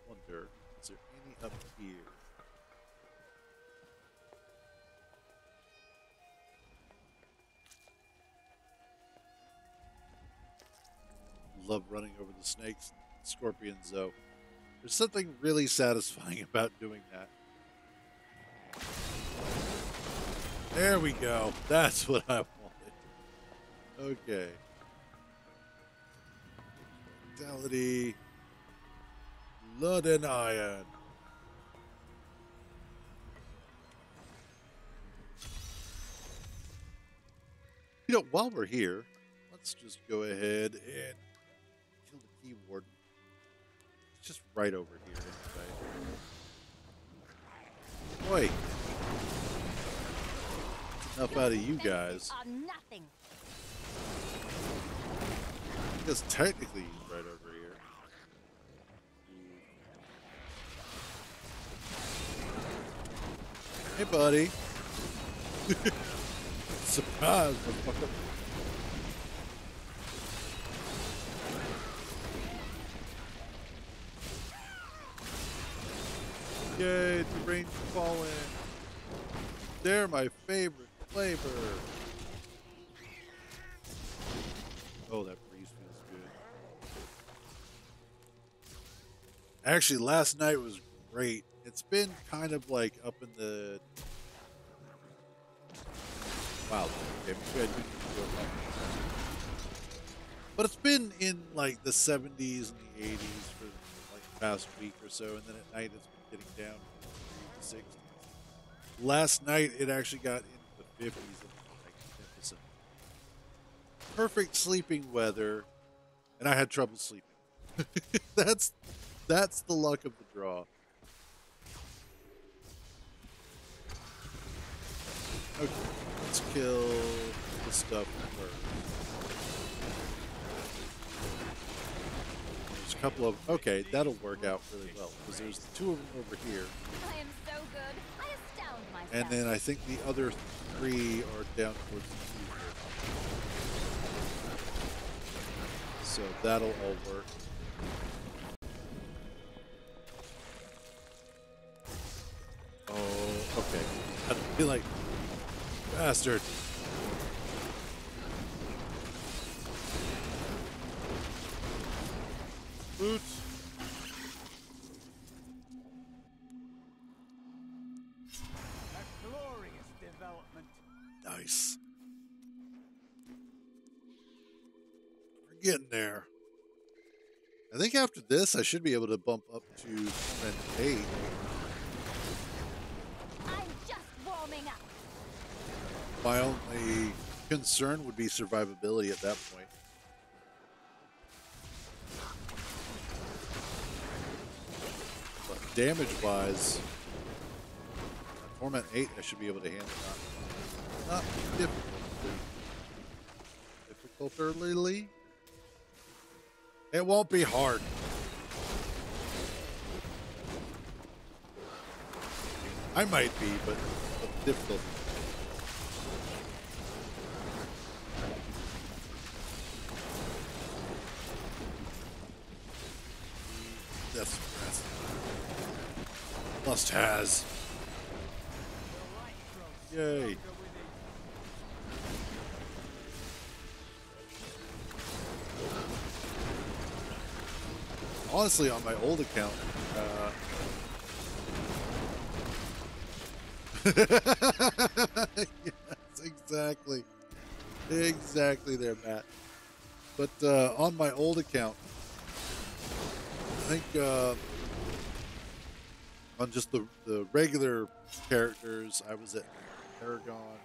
S1: Wonder, is there any up here? Love running over the snakes and scorpions, though. There's something really satisfying about doing that. There we go. That's what I wanted. Okay. Vitality. Blood and iron. While we're here, let's just go ahead and kill the key warden. It's just right over here anyway. Boy. Enough out of you guys.
S5: Are nothing.
S1: Because technically he's right over here. Hey, buddy. Surprise, motherfucker. Yay, the rain's falling. They're my favorite flavor. Oh, that breeze feels good. Actually, last night was great. It's been kind of like up in the... Wow. Okay, maybe I do need to go up. But it's been in like the 70s and the 80s for like the past week or so, and then at night it's been getting down to the 60s. Last night it actually got into the 50s and it was magnificent. Perfect sleeping weather, and I had trouble sleeping. That's the luck of the draw. Okay, let's kill the stuff first. There's a couple of... Okay, that'll work out really well, because there's 2 of them over here.
S5: I am so good. I astound myself.
S1: And then I think the other 3 are down towards the key. so that'll all work. Oh, okay. I feel like bastard. Boots.
S6: A glorious development.
S1: Nice. We're getting there. I think after this, I should be able to bump up to Torment 8.
S5: I'm just warming up.
S1: My only concern would be survivability at that point. But damage-wise, Torment 8, I should be able to handle that. Not difficultly. It won't be hard. I might be, but difficult. That's must has. Yay. Honestly, on my old account, yes, exactly there, Matt. But on my old account, I think on just the regular characters, I was at Paragon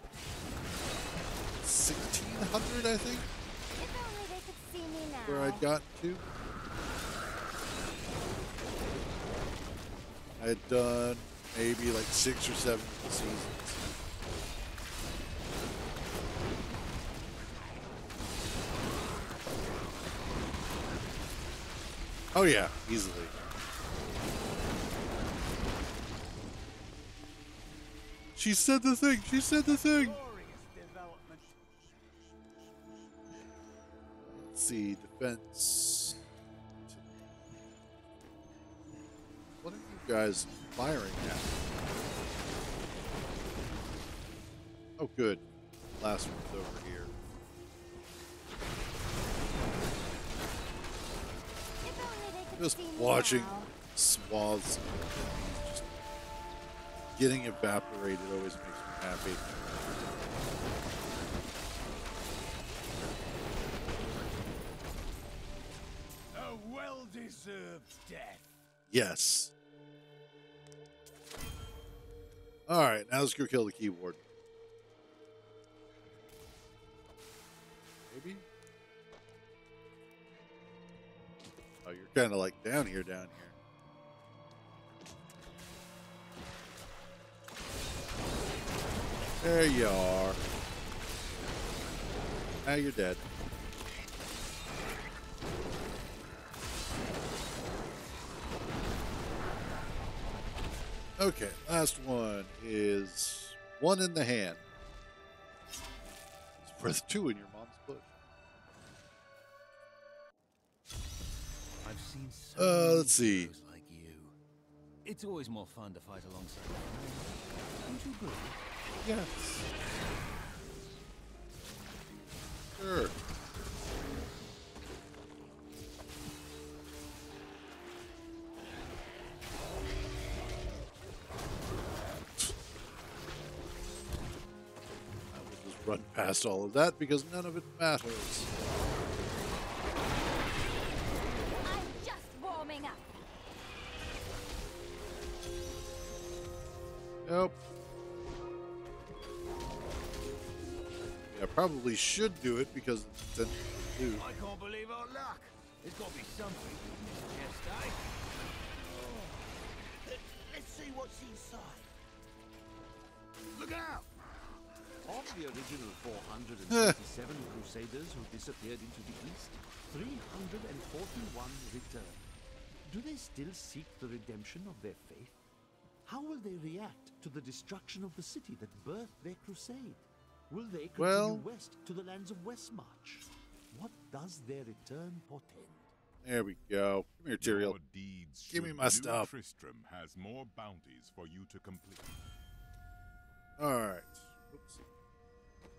S1: 1600, I think,
S5: If only they could see me now.
S1: where I'd gotten to. I had done maybe like 6 or 7 seasons. Oh yeah, easily. She said the thing. She said the thing.
S6: Glorious development.
S1: Let's see, defense. What are you guys firing at? Oh, good. Last one's over here.
S5: If only they could
S1: Just
S5: see me
S1: watching
S5: now.
S1: swaths of enemies just getting evaporated always makes me happy.
S6: A well-deserved death.
S1: Yes. All right, now let's go kill the keyboard. Maybe? Oh, you're kind of like down here. There you are. Now you're dead. Okay, last one is one in the hand. It's worth 2 in your mom's bush.
S12: I've seen so many
S1: Let's see.
S12: heroes like you. It's always more fun to fight alongside them. Don't you agree?
S1: Yes. Sure. I will just run past all of that because none of it matters.
S5: I'm just warming up.
S1: Nope. Yeah, I probably should do it because it's intended to do.
S6: I can't believe our luck. There's got to be something you can suggest, eh? Let's see what's inside. Look out!
S13: Of the original 457 Crusaders who disappeared into the East, 341 returned. Do they still seek the redemption of their faith? How will they react to the destruction of the city that birthed their crusade? Will they continue west to the lands of Westmarch? What does their return portend?
S1: There we go. Come here, Tyrael.
S8: Your deeds
S1: Give me
S8: should
S1: my
S8: New
S1: stuff.
S8: Tristram has more bounties for you to complete.
S1: All right. Oops.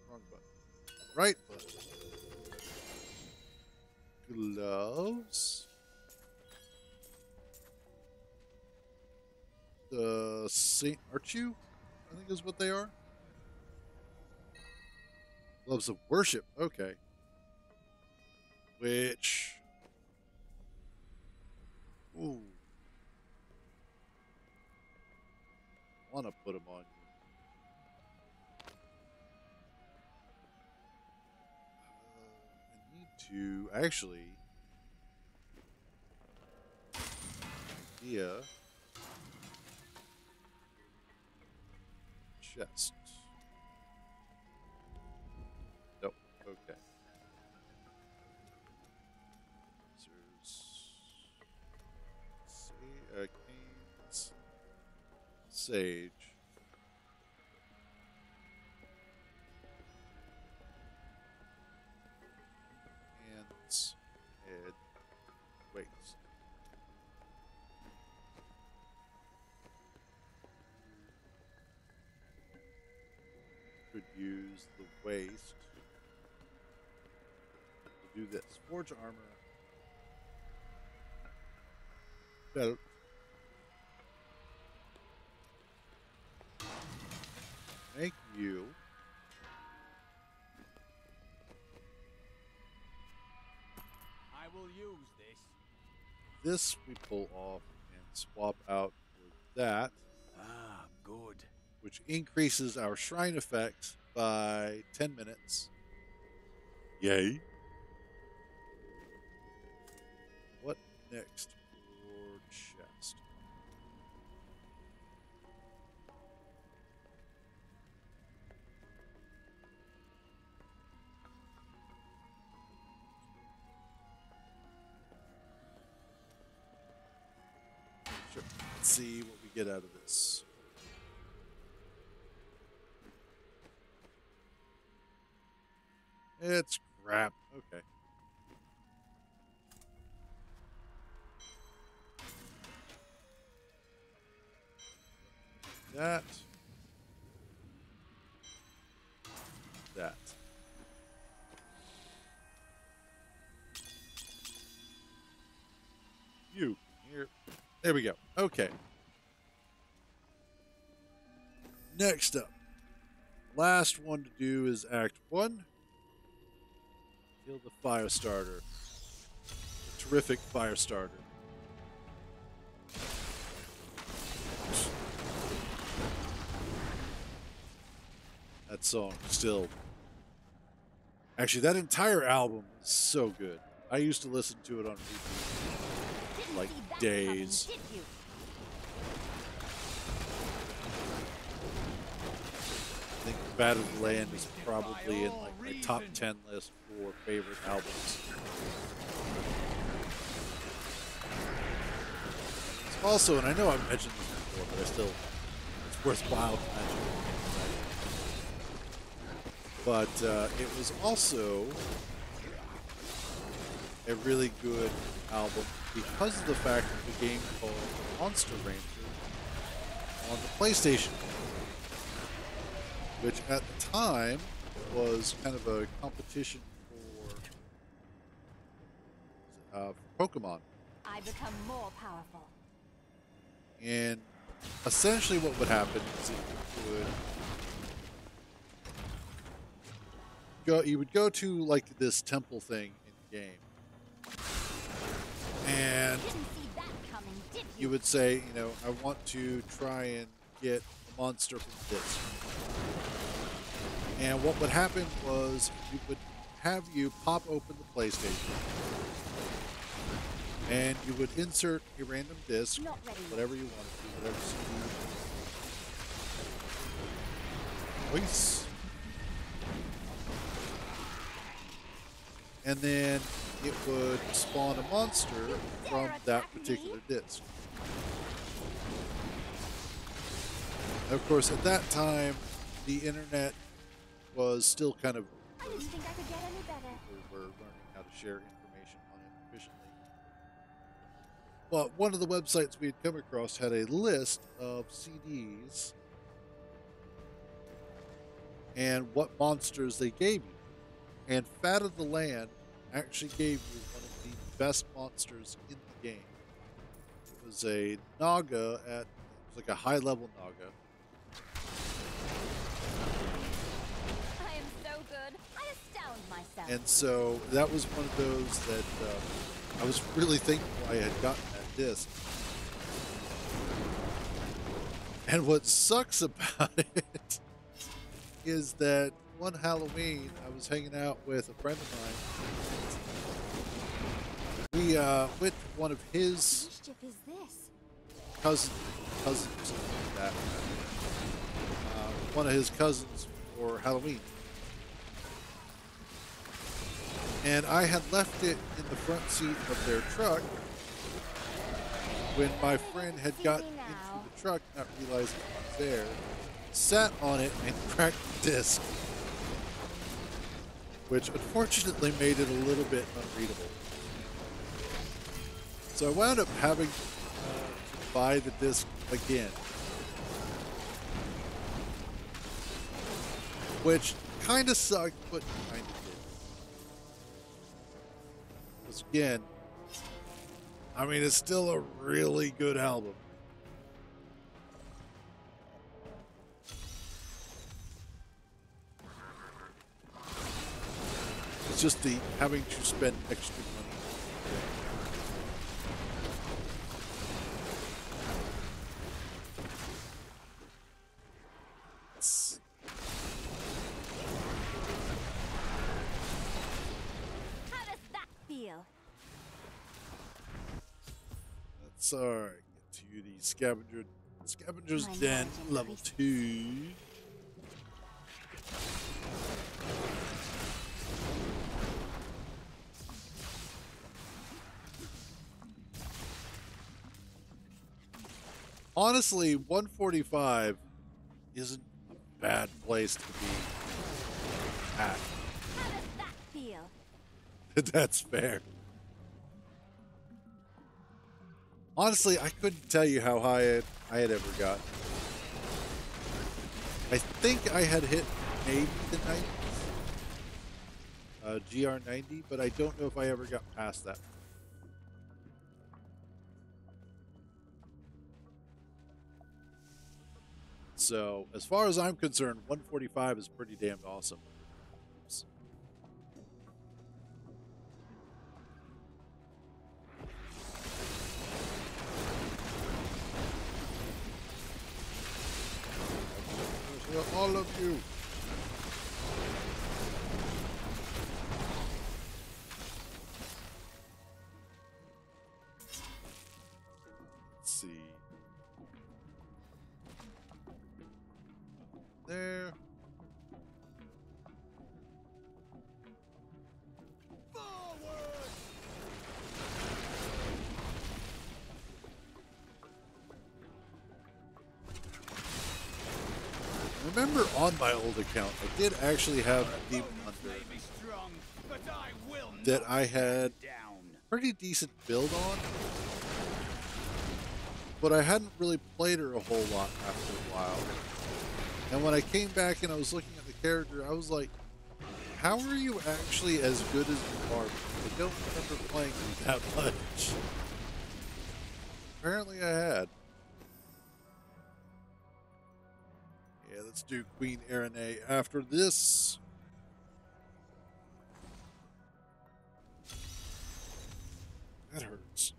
S1: Wrong button. Right button. Gloves. The Saint Archu, I think is what they are. Gloves of worship. Okay. Which. Ooh. I want to put them on you. I need to actually. Yeah. Chest. Nope. Okay. Canes. Sage. Hands. Head. Waist. Could use the waist to do this. Forge armor. Belt. Make you.
S12: I will use this.
S1: This we pull off and swap out for that.
S12: Ah, good.
S1: Which increases our shrine effect by 10 minutes. Yay. What next for chest? Sure. Let's see what we get out of this. It's crap. Okay. That. That. You. Here. There we go. Okay. Next up. Last one to do is Act 1. Kill the fire starter. The terrific fire starter. That song still. Actually, that entire album is so good. I used to listen to it on repeat like days. I think Bad of the Land is probably in like my top 10 list for favorite albums. It's also, and I know I've mentioned this before, but it's worthwhile to mention. But it was also a really good album because of the fact that the game called Monster Rancher on the PlayStation, which at the time was kind of a competition for Pokemon.
S5: I become more powerful.
S1: And essentially what would happen is you would go to like this temple thing in the game. And you would say, you know, I want to try and get a monster from this. And what would happen was you would have you pop open the PlayStation and you would insert a random disc, whatever you want to, whatever CD. Voice. And then it would spawn a monster from that particular disc. And of course, at that time, the internet was still kind of.
S5: I didn't think I could get any better.
S1: We're learning how to share information on it efficiently. But one of the websites we had come across had a list of CDs and what monsters they gave you. And Fat of the Land actually gave you one of the best monsters in the game. It was a Naga it was like a high level Naga.
S5: I am so good. I astound myself.
S1: And so that was one of those that I was really thankful I had gotten that disc. And what sucks about it is that one Halloween I was hanging out with a friend of mine. We went to one of his
S5: What mischief is this?
S1: cousins or something like that. One of his cousins for Halloween. And I had left it in the front seat of their truck when my friend had gotten into the truck, not realizing it was there, sat on it and cracked the disc, which unfortunately made it a little bit unreadable. So I wound up having to buy the disc again, which kind of sucked, but kind of did. Because again, I mean, it's still a really good album. It's just the having to spend extra money.
S5: How does that feel?
S1: That's alright. Get to the scavenger's
S5: My
S1: den,
S5: knowledge
S1: level
S5: increases.
S1: 2. Honestly, 145 isn't a bad place to be at.
S5: How does that feel?
S1: That's fair. Honestly, I couldn't tell you how high I had ever got. I think I had hit maybe the 90s, GR90, but I don't know if I ever got past that. So, as far as I'm concerned, 145 is pretty damn awesome. Oops. All of you. Let's see. There. Remember, on my old account, I did actually have a Demon Hunter that I had pretty decent build on, but I hadn't really played her a whole lot after a while. And when I came back and I was looking at the character, I was like, how are you actually as good as you are? I don't remember playing you that much. Apparently I had. Yeah, let's do Queen Erene after this. That hurts.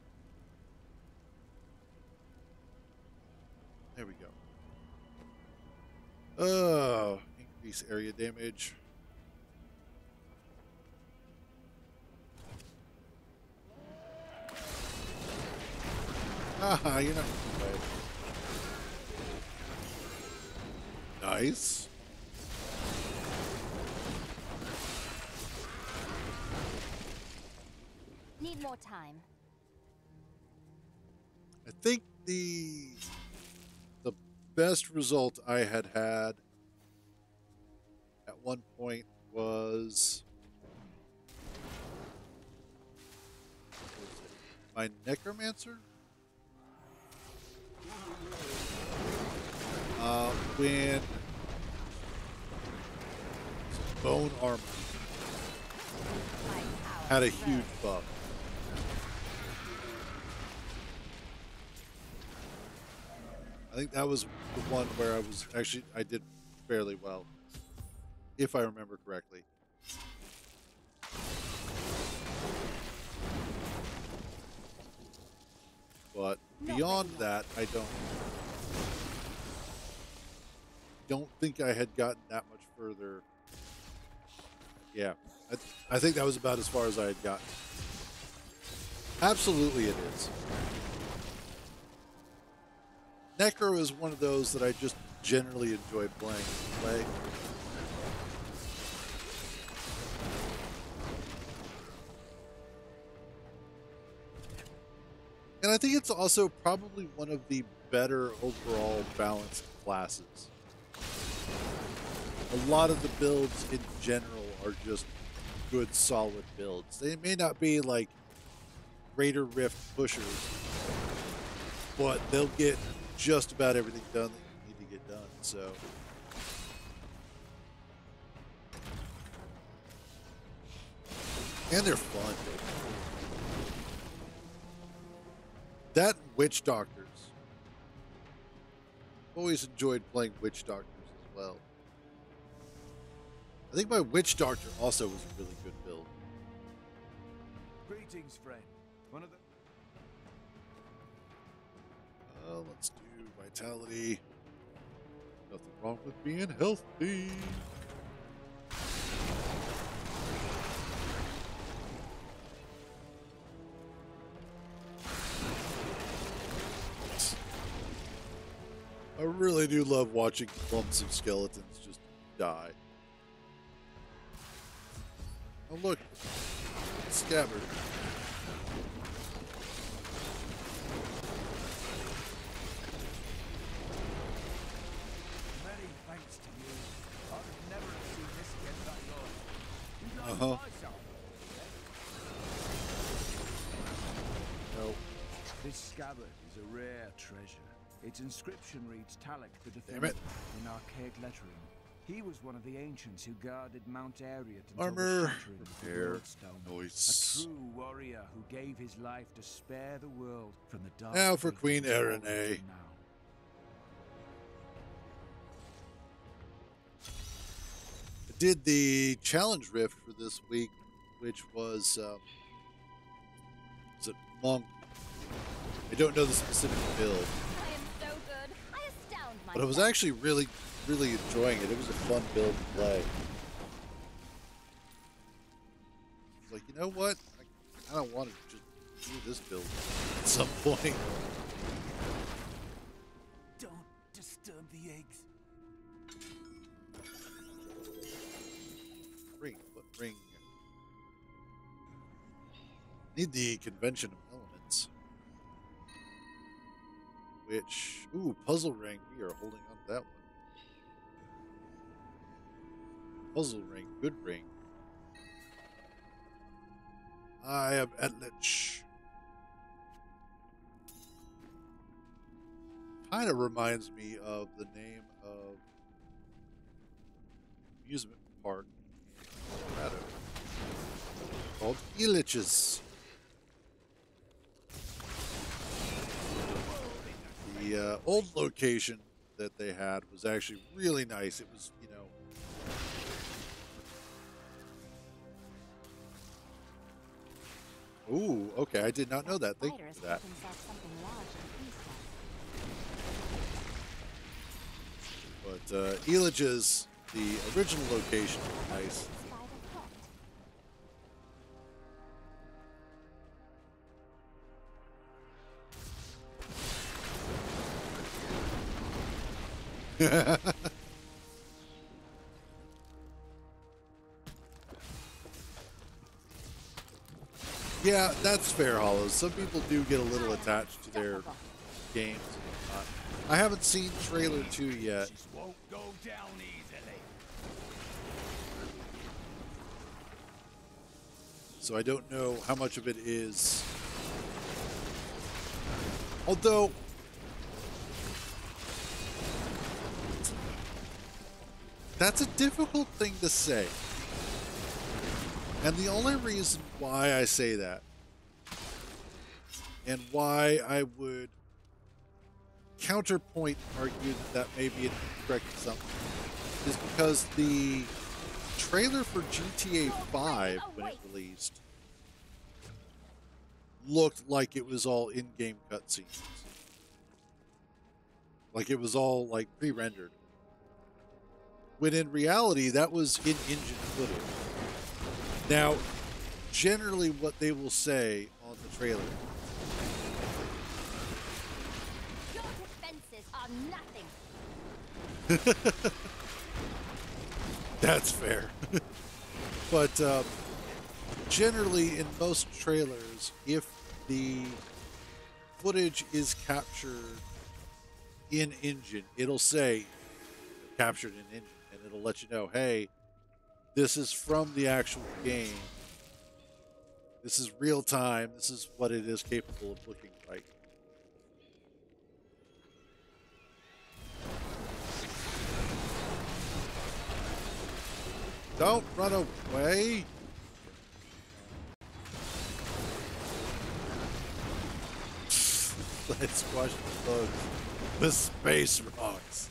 S1: There we go. Oh, increase area damage. Ah, you're not right. Nice.
S5: Need more time.
S1: I think the best result I had at one point was my necromancer. When bone armor had a huge buff. I think that was the one where I did fairly well, if I remember correctly. But beyond that, I don't think I had gotten that much further. Yeah, I think that was about as far as I had gotten. Absolutely it is. Necro is one of those that I just generally enjoy playing. And I think it's also probably one of the better overall balanced classes. A lot of the builds in general are just good, solid builds. They may not be like Greater Rift pushers, but they'll get just about everything done that you need to get done. So, and they're fun. That and Witch Doctors. Always enjoyed playing Witch Doctors as well. I think my Witch Doctor also was a really good build.
S13: Greetings, friend. One of the...
S1: Let's do Vitality. Nothing wrong with being healthy. I really do love watching clumps of skeletons just die. Oh look, Scabbard.
S13: Many thanks to you. I've never seen this again that good. You don't
S1: Uh-huh.
S13: buy some.
S1: Nope.
S13: This scabbard is a rare treasure. Its inscription reads Talek the
S1: Damn
S13: Defender
S1: it.
S13: in archaic lettering. He was one of the ancients who guarded Mount Ariat until
S1: Armor.
S13: the shattering of the
S1: Repair.
S13: Bloodstone.
S1: Nice.
S13: A true warrior who gave his life to spare the world from the dark.
S1: Now for
S13: fate
S1: Queen
S13: he was fallen
S1: Erene.
S13: to now.
S1: I did the challenge rift for this week, which was it Monk? I don't know the specific build,
S5: I am so good. I astound myself.
S1: but I was actually really enjoying it. It was a fun build to play. I was like, you know what? I don't want to just do this build at some point.
S12: Don't disturb the eggs.
S1: Ring. Need the convention of elements. Which, ooh, puzzle ring. We are holding on to that one. Puzzle ring, good ring. I am Etlich. Kind of reminds me of the name of amusement park in Colorado called Elitch's. The old location that they had was actually really nice. It was, you know, ooh, okay, I did not know that. Thank you for that. But Elitch's, the original location, was nice. Yeah, that's fair, Hollows. Some people do get a little attached to their games and whatnot. I haven't seen trailer 2 yet.
S8: Won't go down easily.
S1: So I don't know how much of it is Although, that's a difficult thing to say. And the only reason why I say that, and why I would counterpoint argue that may be an incorrect assumption, is because the trailer for GTA 5, when it released, looked like it was all in-game cutscenes. Like it was all like pre-rendered. When in reality, that was in-engine footage. Now, generally what they will say on the trailer,
S5: Your defenses are nothing.
S1: that's fair. But generally in most trailers, if the footage is captured in engine, it'll say captured in engine, and it'll let you know, hey, this is from the actual game. This is real time. This is what it is capable of looking like. Don't run away. Let's squash the bugs with space rocks.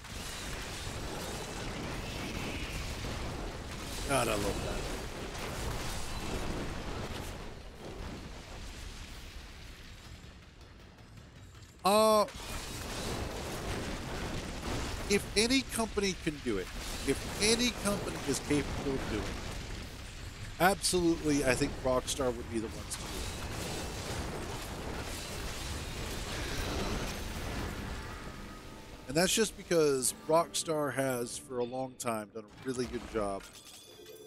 S1: God, I love that. If any company can do it, if any company is capable of doing it, absolutely, I think Rockstar would be the ones to do it. And that's just because Rockstar has, for a long time, done a really good job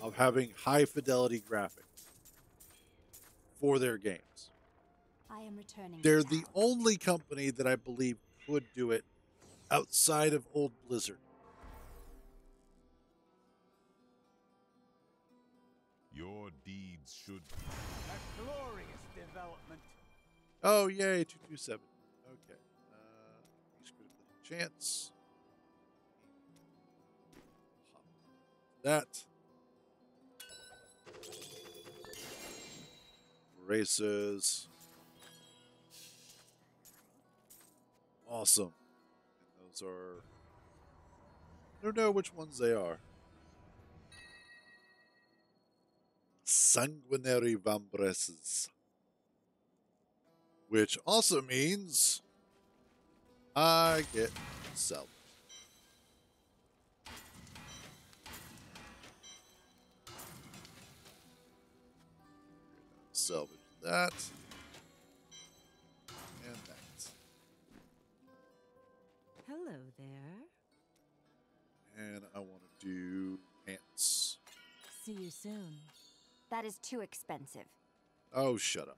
S1: of having high fidelity graphics for their games.
S5: I am returning.
S1: They're the only company that I believe could do it outside of old Blizzard.
S8: Your deeds should.
S6: A glorious development.
S1: Oh, yay, 227. Okay. He's critical chance. That. Races. Awesome. And those are. I don't know which ones they are. Sanguinary Vambraces. Which also means I get salvage. Salvage that. And that.
S3: Hello there.
S1: And I want to do pants.
S3: See you soon.
S5: That is too expensive.
S1: Oh, shut up.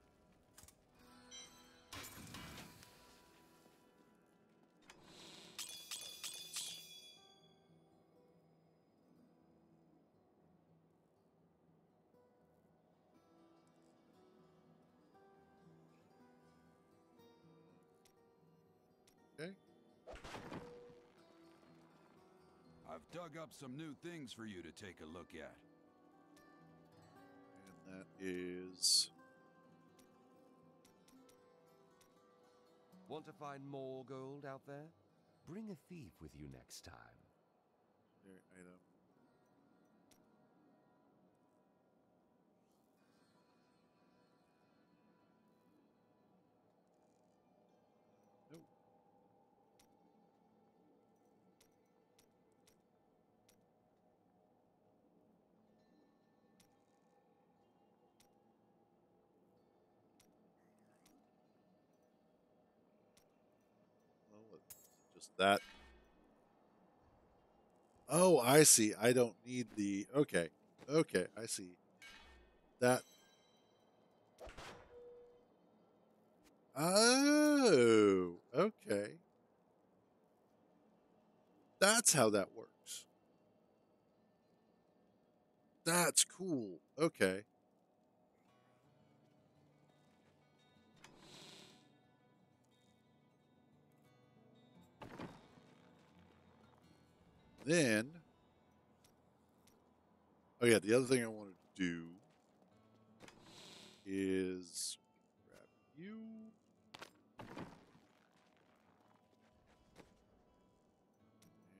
S1: Okay.
S9: I've dug up some new things for you to take a look at.
S1: And that is...
S14: Want to find more gold out there? Bring a thief with you next time.
S1: Item. Nope. Well, just that. Oh, I see. I don't need the... Okay. Okay, I see. That... Oh, okay. That's how that works. That's cool. Okay. Then, oh yeah, the other thing I wanted to do is grab you.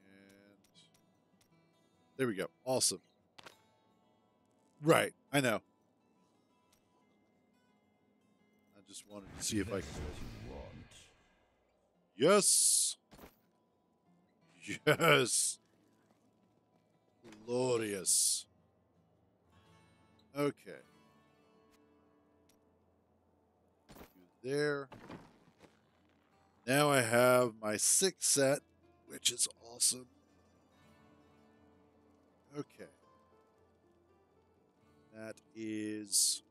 S1: And there we go. Awesome. Right, I know. I just wanted to see if I could. Yes. Yes. Glorious. Okay. You there. Now I have my 6 set, which is awesome. Okay. That is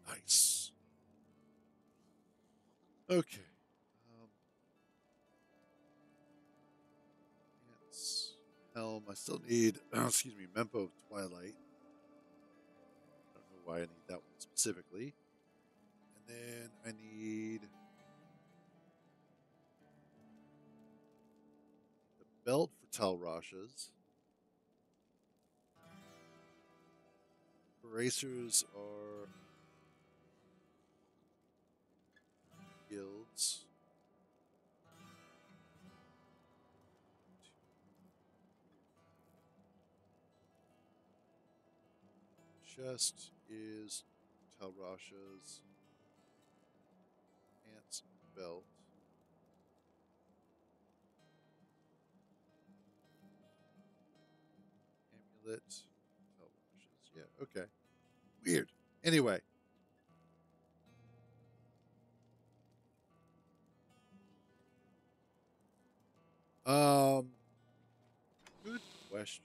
S1: nice. Okay. It's helm. I still need, excuse me, Mempo of Twilight. I don't know why I need that one specifically. And then I need the belt for Talrashas. Bracers are guilds. Chest is Talrashas. Pants and belt. Amulet. Talrashas. Yeah, okay. Weird. Anyway. Good question.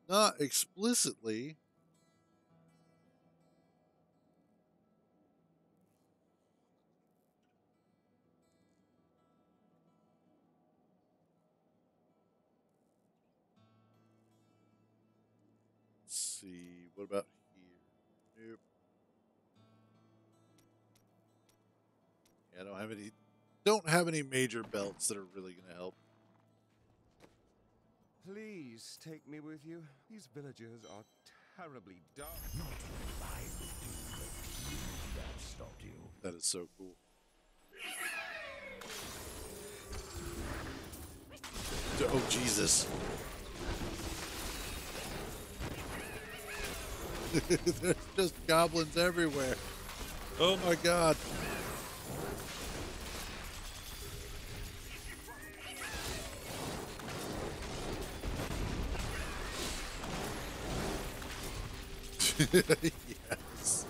S1: Not explicitly. Let's see. What about here? Nope. Yeah, I don't have any major belts that are really going to help.
S14: Please take me with you. These villagers are terribly dark.
S9: Not what I would do, but that stopped you.
S1: That is so cool. Oh, Jesus. There's just goblins everywhere. Oh my God. Yes.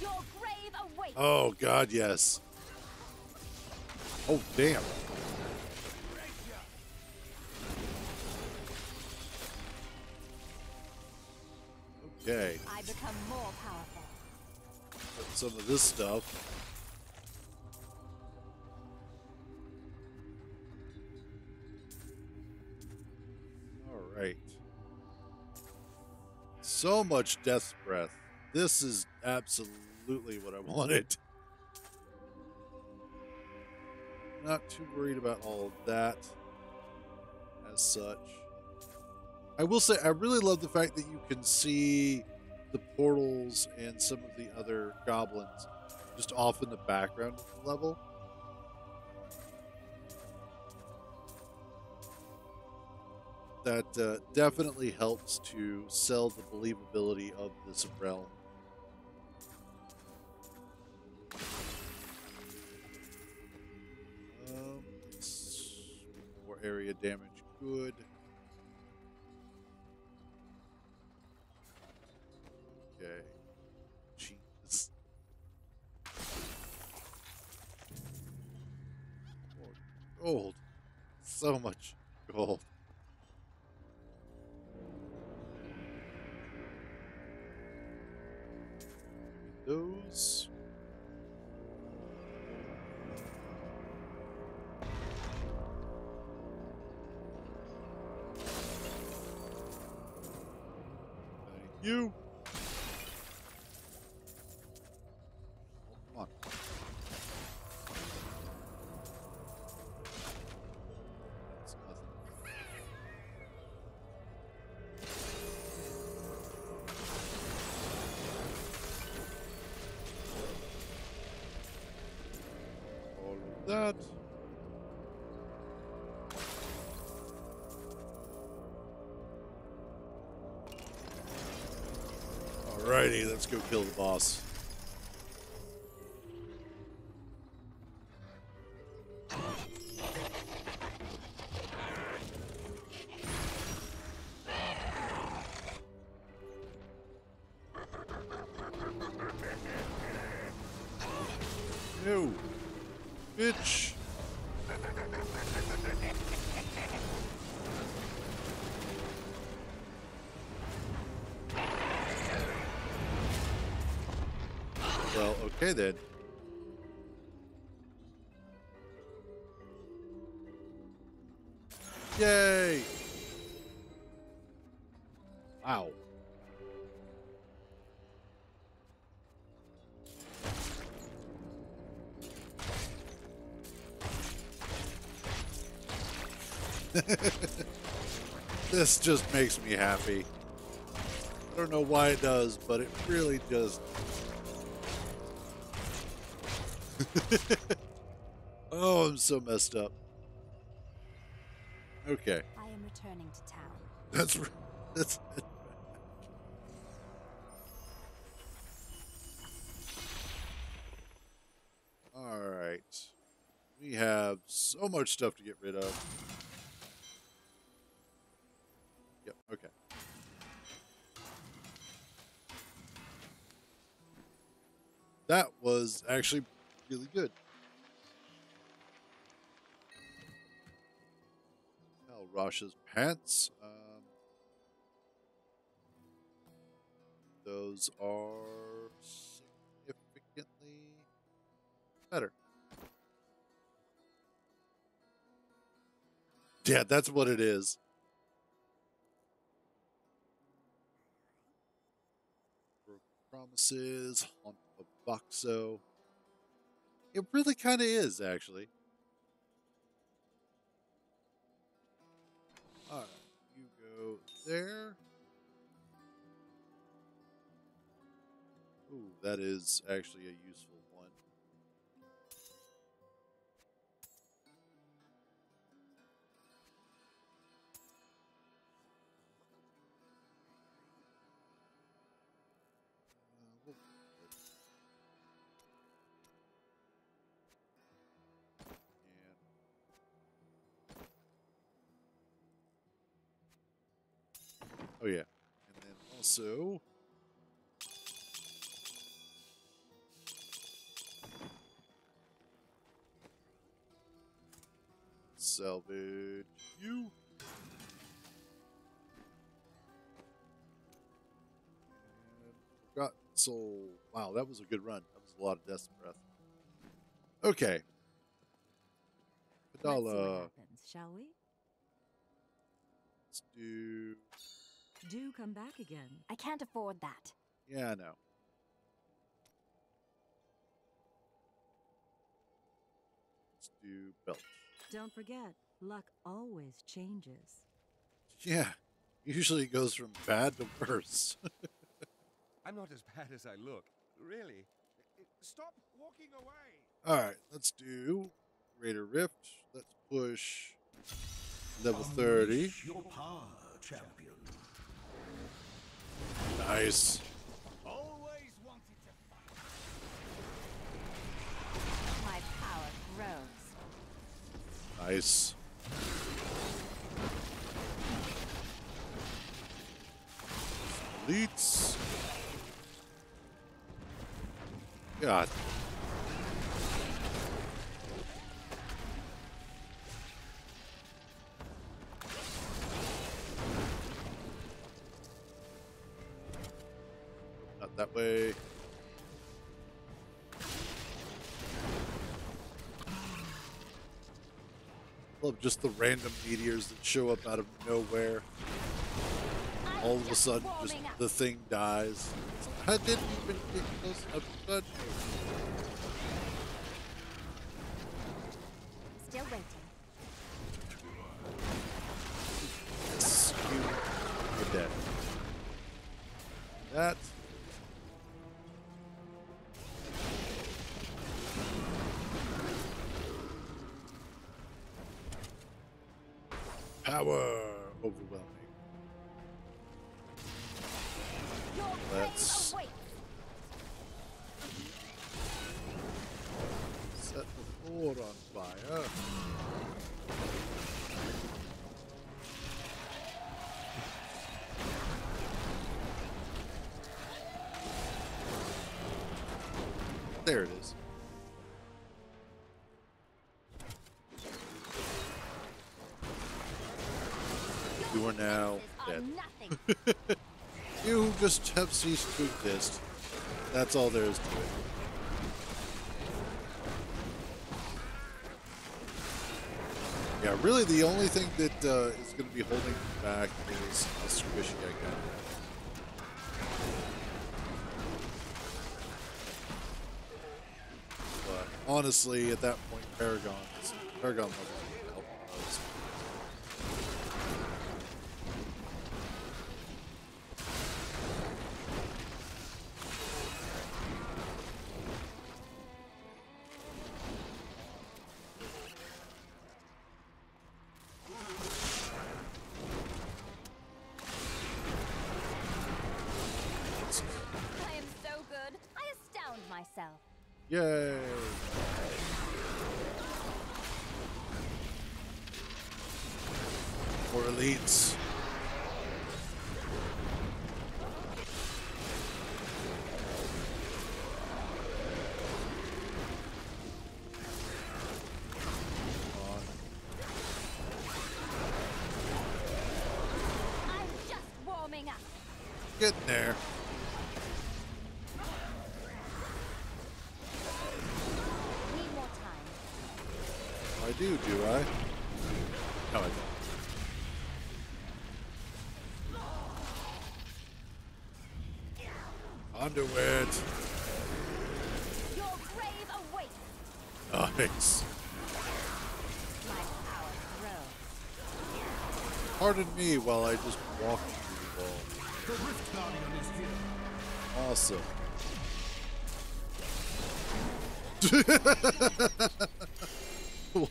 S5: Your grave awaits.
S1: Oh God, yes. Oh damn. Okay.
S5: I become more powerful.
S1: Put some of this stuff. All right. So much death's breath. This is absolutely what I wanted. Not too worried about all of that as such. I will say I really love the fact that you can see the portals and some of the other goblins just off in the background of the level. That definitely helps to sell the believability of this realm. More area damage, good. Okay. Jesus. Oh, gold. So much gold. Those. You. Oh, come on. That's nothing. All of that. Alrighty, let's go kill the boss. No, bitch. Well, okay then. Yay! Wow. This just makes me happy. I don't know why it does, but it really just... Oh, I'm so messed up. Okay.
S5: I am returning to town.
S1: That's it. All right. We have so much stuff to get rid of. Yep, okay. That was actually really good. Hell, Rasha's pants. Those are significantly better. Yeah, that's what it is. Promises, Haunt of Boxo. It really kind of is, actually. Alright, you go there. Ooh, that is actually a useful one. Oh yeah, and then also salvage you. And forgotten soul. Wow, that was a good run. That was a lot of death breath. Okay.
S3: Let's see what
S1: Kadala.
S3: happens, shall we?
S1: Let's do.
S3: Do come back again.
S5: I can't afford that.
S1: Yeah, I know. Let's do belt.
S3: Don't forget, luck always changes.
S1: Yeah, usually it goes from bad to worse.
S14: I'm not as bad as I look. Really. Stop walking away.
S1: All right, let's do Raider Rift. Let's push level 30.
S4: Your power, champion.
S1: Nice.
S8: Always wanted to fight.
S5: My power grows.
S1: Nice. Elites. God. Not that way. Love just the random meteors that show up out of nowhere.
S5: I
S1: all of a sudden, just the thing dies. I didn't even get close enough to touch you.
S5: Still waiting.
S1: Yes, you're dead. That. Power overwhelming. Let's set the board on fire. There it is. You are now dead. You just have ceased to exist. That's all there is to it. Yeah, really the only thing that is going to be holding me back is how squishy I got. But honestly, at that point, Paragon levels would help most.
S5: I am so good. I astound myself.
S1: Yay! More elites.
S5: I'm just warming up.
S1: Getting there.
S5: Need more time.
S1: I do I? No, I don't. Onto it.
S5: Your grave awaits.
S1: Nice.
S5: My power grows.
S1: Pardon me while I just walk through the wall.
S4: The Rift Guardian is here.
S1: Awesome.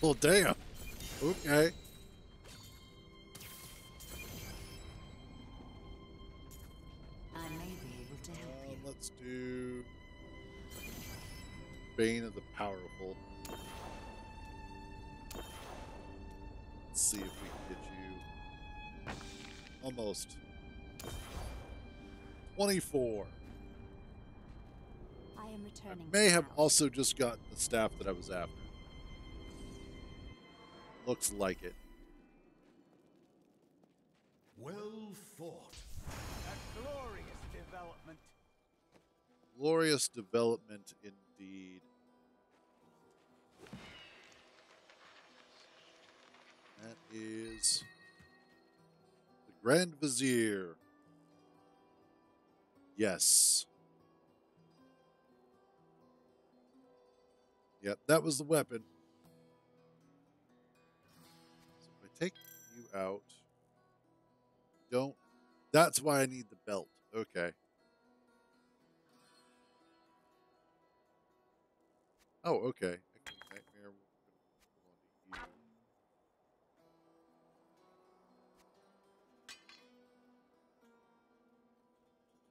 S1: Well, damn. Okay.
S3: I may be able to help you.
S1: Let's do Bane of the Powerful. Let's see if we can get you almost 24.
S5: I am returning.
S1: May have also just gotten the staff that I was after. Looks like it.
S4: Well fought.
S6: A glorious development.
S1: Glorious development indeed. That is the Grand Vizier. Yes. Yep, that was the weapon. So if I take you out, don't. That's why I need the belt. Okay. Oh, okay. Nightmare. We're going to hold on to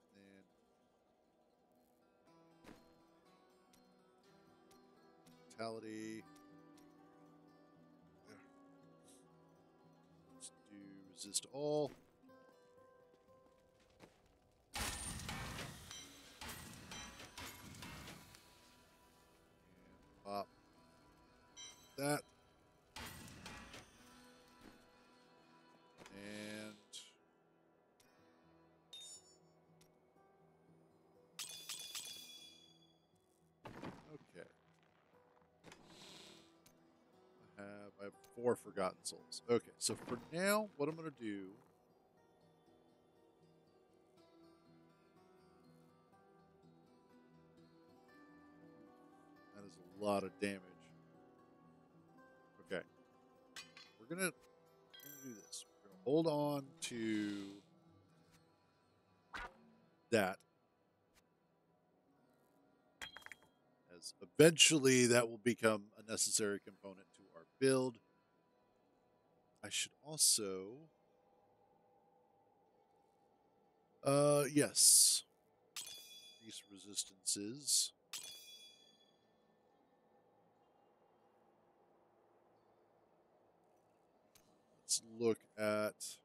S1: you. And vitality. Let's do resist all. And pop that. And okay. I have 4 Forgotten Souls. Okay, so for now, what I'm going to do Does a lot of damage. Okay. We're gonna do this. We're gonna hold on to that. As eventually that will become a necessary component to our build. I should also yes. These resistances. Let's look at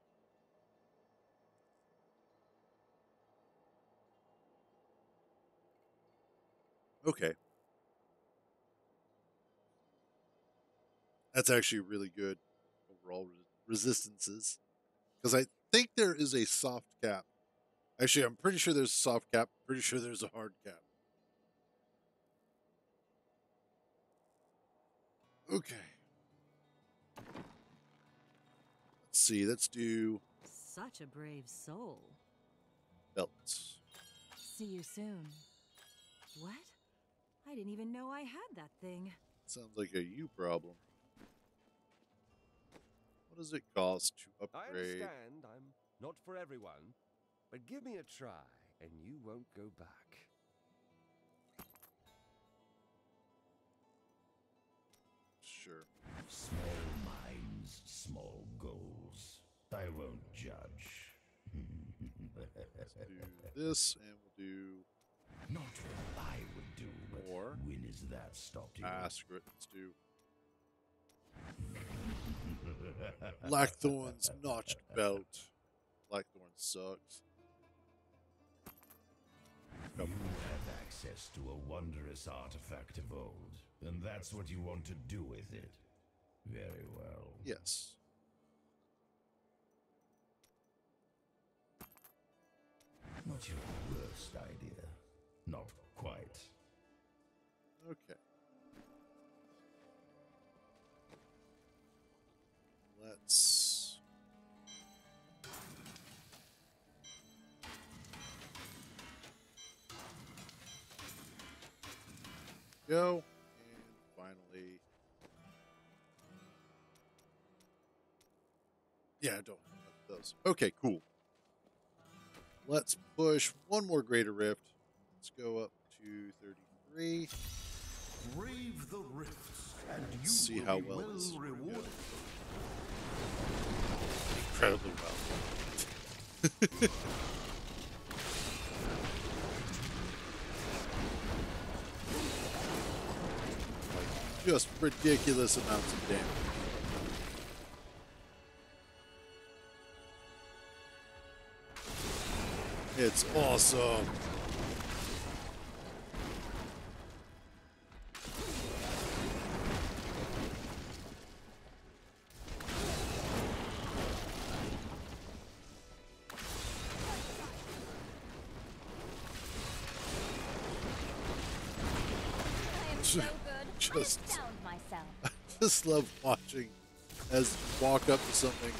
S1: okay. That's actually really good overall resistances. Because I think there is a soft cap. Actually, I'm pretty sure there's a soft cap. Pretty sure there's a hard cap. Okay. Let's see. Let's do
S3: Such a brave soul.
S1: belts.
S3: See you soon. What? I didn't even know I had that thing.
S1: Sounds like a you problem. What does it cost to upgrade?
S14: I understand I'm not for everyone, but give me a try and you won't go back.
S1: Sure.
S8: Small minds, small goals. I won't judge.
S1: Let's do this, and we'll do
S8: not what I would do, but
S1: more.
S8: When is that stopped you?
S1: Screw it. Let's do Blackthorn's notched belt. Blackthorn sucks.
S8: You have access to a wondrous artifact of old, and that's what you want to do with it. Very well.
S1: Yes.
S8: Not your worst idea. Not quite.
S1: Okay. Let's go. And finally, yeah, I don't have those. Okay, cool. Let's push one more greater rift. Let's go up to 33.
S4: Brave the rifts, and you
S1: Let's see
S4: will
S1: how
S4: be
S1: well
S4: well
S1: this is
S4: rewarded.
S1: Incredibly well. Like, just ridiculous amounts of damage. It's awesome.
S5: So good.
S1: Just,
S5: I downed myself.
S1: I just love watching as you walk up to something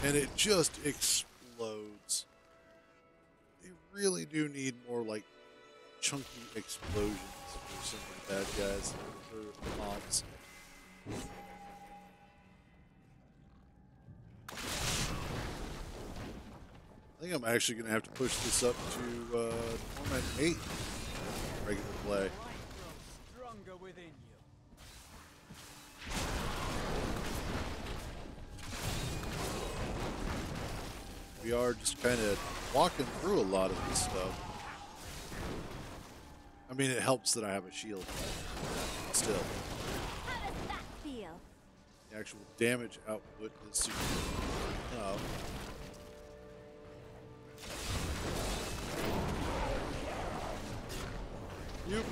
S1: and it just explodes. They really do need more like chunky explosions for some of the bad guys, for mobs. I think I'm actually going to have to push this up to Torment 8 regular play.
S12: Stronger within you.
S1: We are just kind of walking through a lot of this stuff. I mean, it helps that I have a shield. Still,
S5: How does that feel?
S1: the actual damage output is super. No. Yep.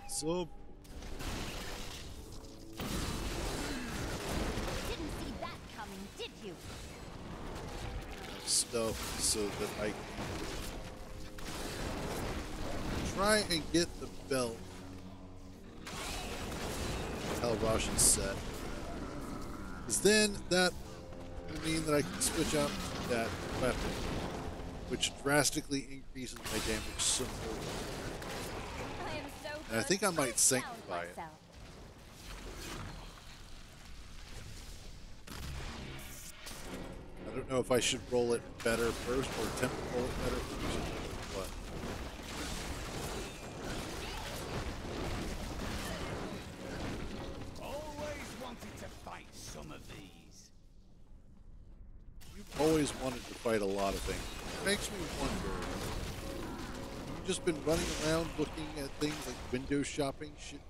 S1: So.
S5: Didn't see that coming, did you?
S1: Stuff so that I can try and get the belt. Calibration set. Because then that to mean that I can switch out to that weapon, which drastically increases my damage some more.
S5: I am so
S1: And I think I might
S5: found
S1: sanctify it.
S5: myself.
S1: I don't know if I should roll it better first or attempt to roll it better first. Or what?
S6: Always wanted to fight some of these.
S1: You've always wanted to fight a lot of things. It makes me wonder. You've just been running around looking at things like window shopping shit.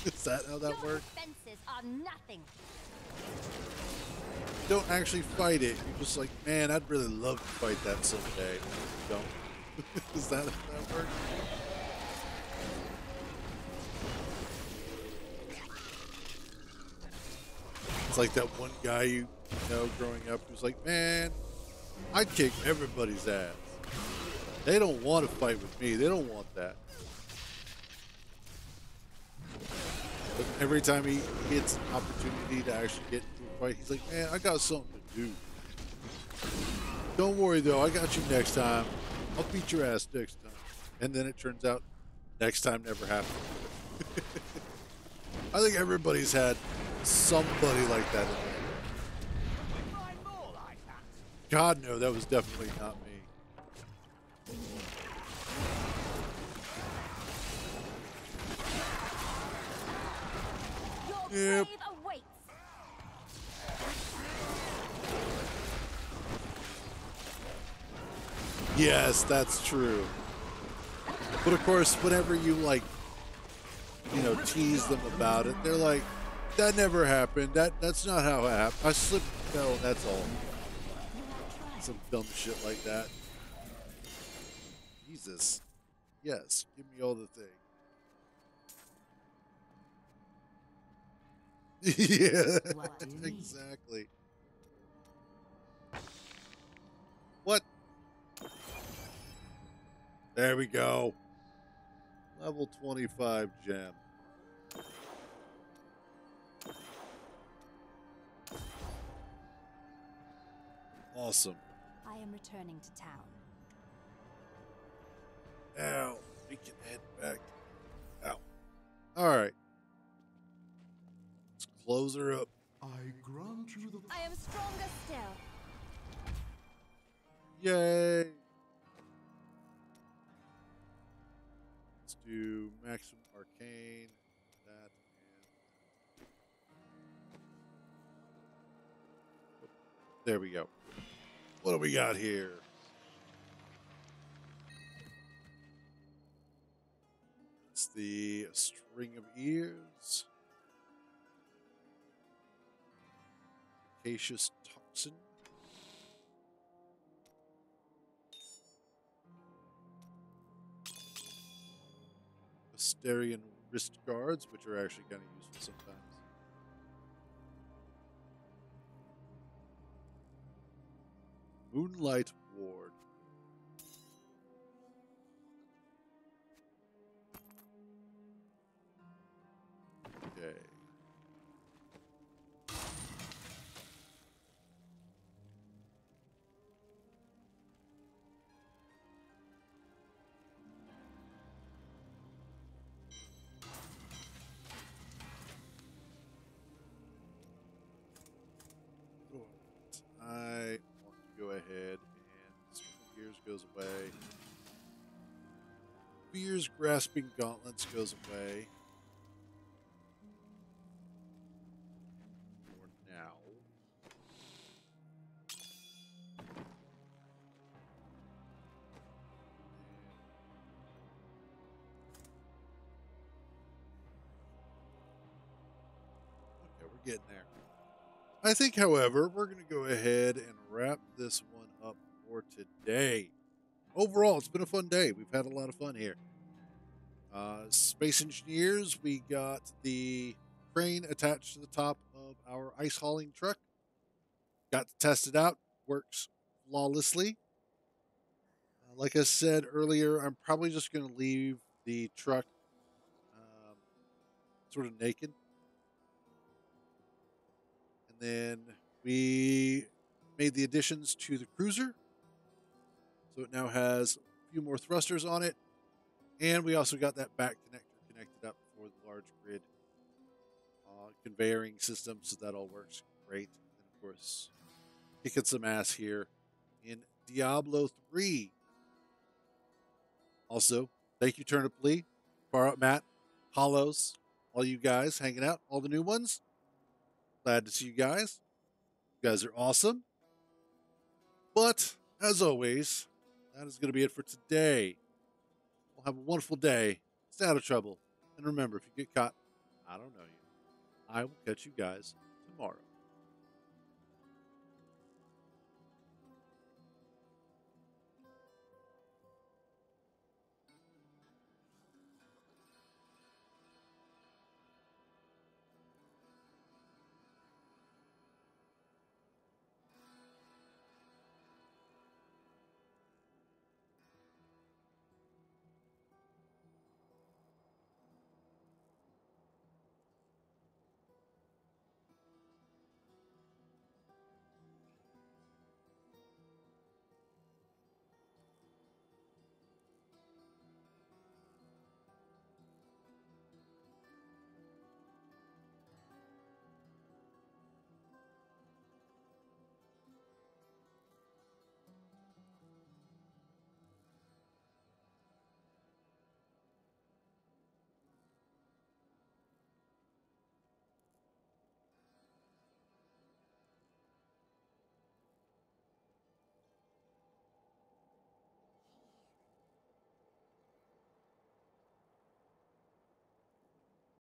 S1: Is that how that works?
S5: Fences are nothing.
S1: You don't actually fight it. You're just like, man, I'd really love to fight that someday. You don't. Is that how that works? It's like that one guy you know growing up who's like, man, I'd kick everybody's ass. They don't want to fight with me. They don't want that. But every time he gets an opportunity to actually get into a fight, he's like, man, I got something to do. Don't worry, though. I got you next time. I'll beat your ass next time. And then it turns out next time never happened. I think everybody's had somebody like that in there. God, no, that was definitely not me.
S5: Your
S1: Yep.
S5: grave awaits.
S1: Yes, that's true. But of course, whenever you tease them about it, they're like, that never happened. That's not how it happened. I slipped and fell, and that's all. Some dumb shit like that. Jesus. Yes, give me all the thing. Yeah, exactly. What? There we go. Level 25 gem. Awesome.
S5: I am returning to town.
S1: Now we can head back out. All right. Let's close her up.
S4: I grant you the...
S5: I am stronger still.
S1: Yay. Let's do maximum arcane. That and there we go. What do we got here? It's the string of ears. Acacious toxin. Asterian wrist guards, which are actually kind of useful sometimes. Moonlight ward. Okay. I want to go ahead and String of Gears goes away. Fear's Grasping Gauntlets goes away. For now. Okay, we're getting there. I think, however, we're going to go ahead and wrap this one up for today. Overall, it's been a fun day. We've had a lot of fun here. Space Engineers, we got the crane attached to the top of our ice hauling truck. Got to test it out. Works flawlessly. Like I said earlier, I'm probably just going to leave the truck sort of naked. And then We made the additions to the Cruzer. So it now has a few more thrusters on it. And we also got that back connector connected up for the large grid conveyoring system. So that all works great. And of course, kicking some ass here in Diablo 3. Also, thank you, Turnip Lee, Far Out Matt, Hollows, all you guys hanging out, all the new ones. Glad to see you guys. You guys are awesome. But, as always, that is going to be it for today. We'll have a wonderful day. Stay out of trouble. And remember, if you get caught, I don't know you. I will catch you guys tomorrow.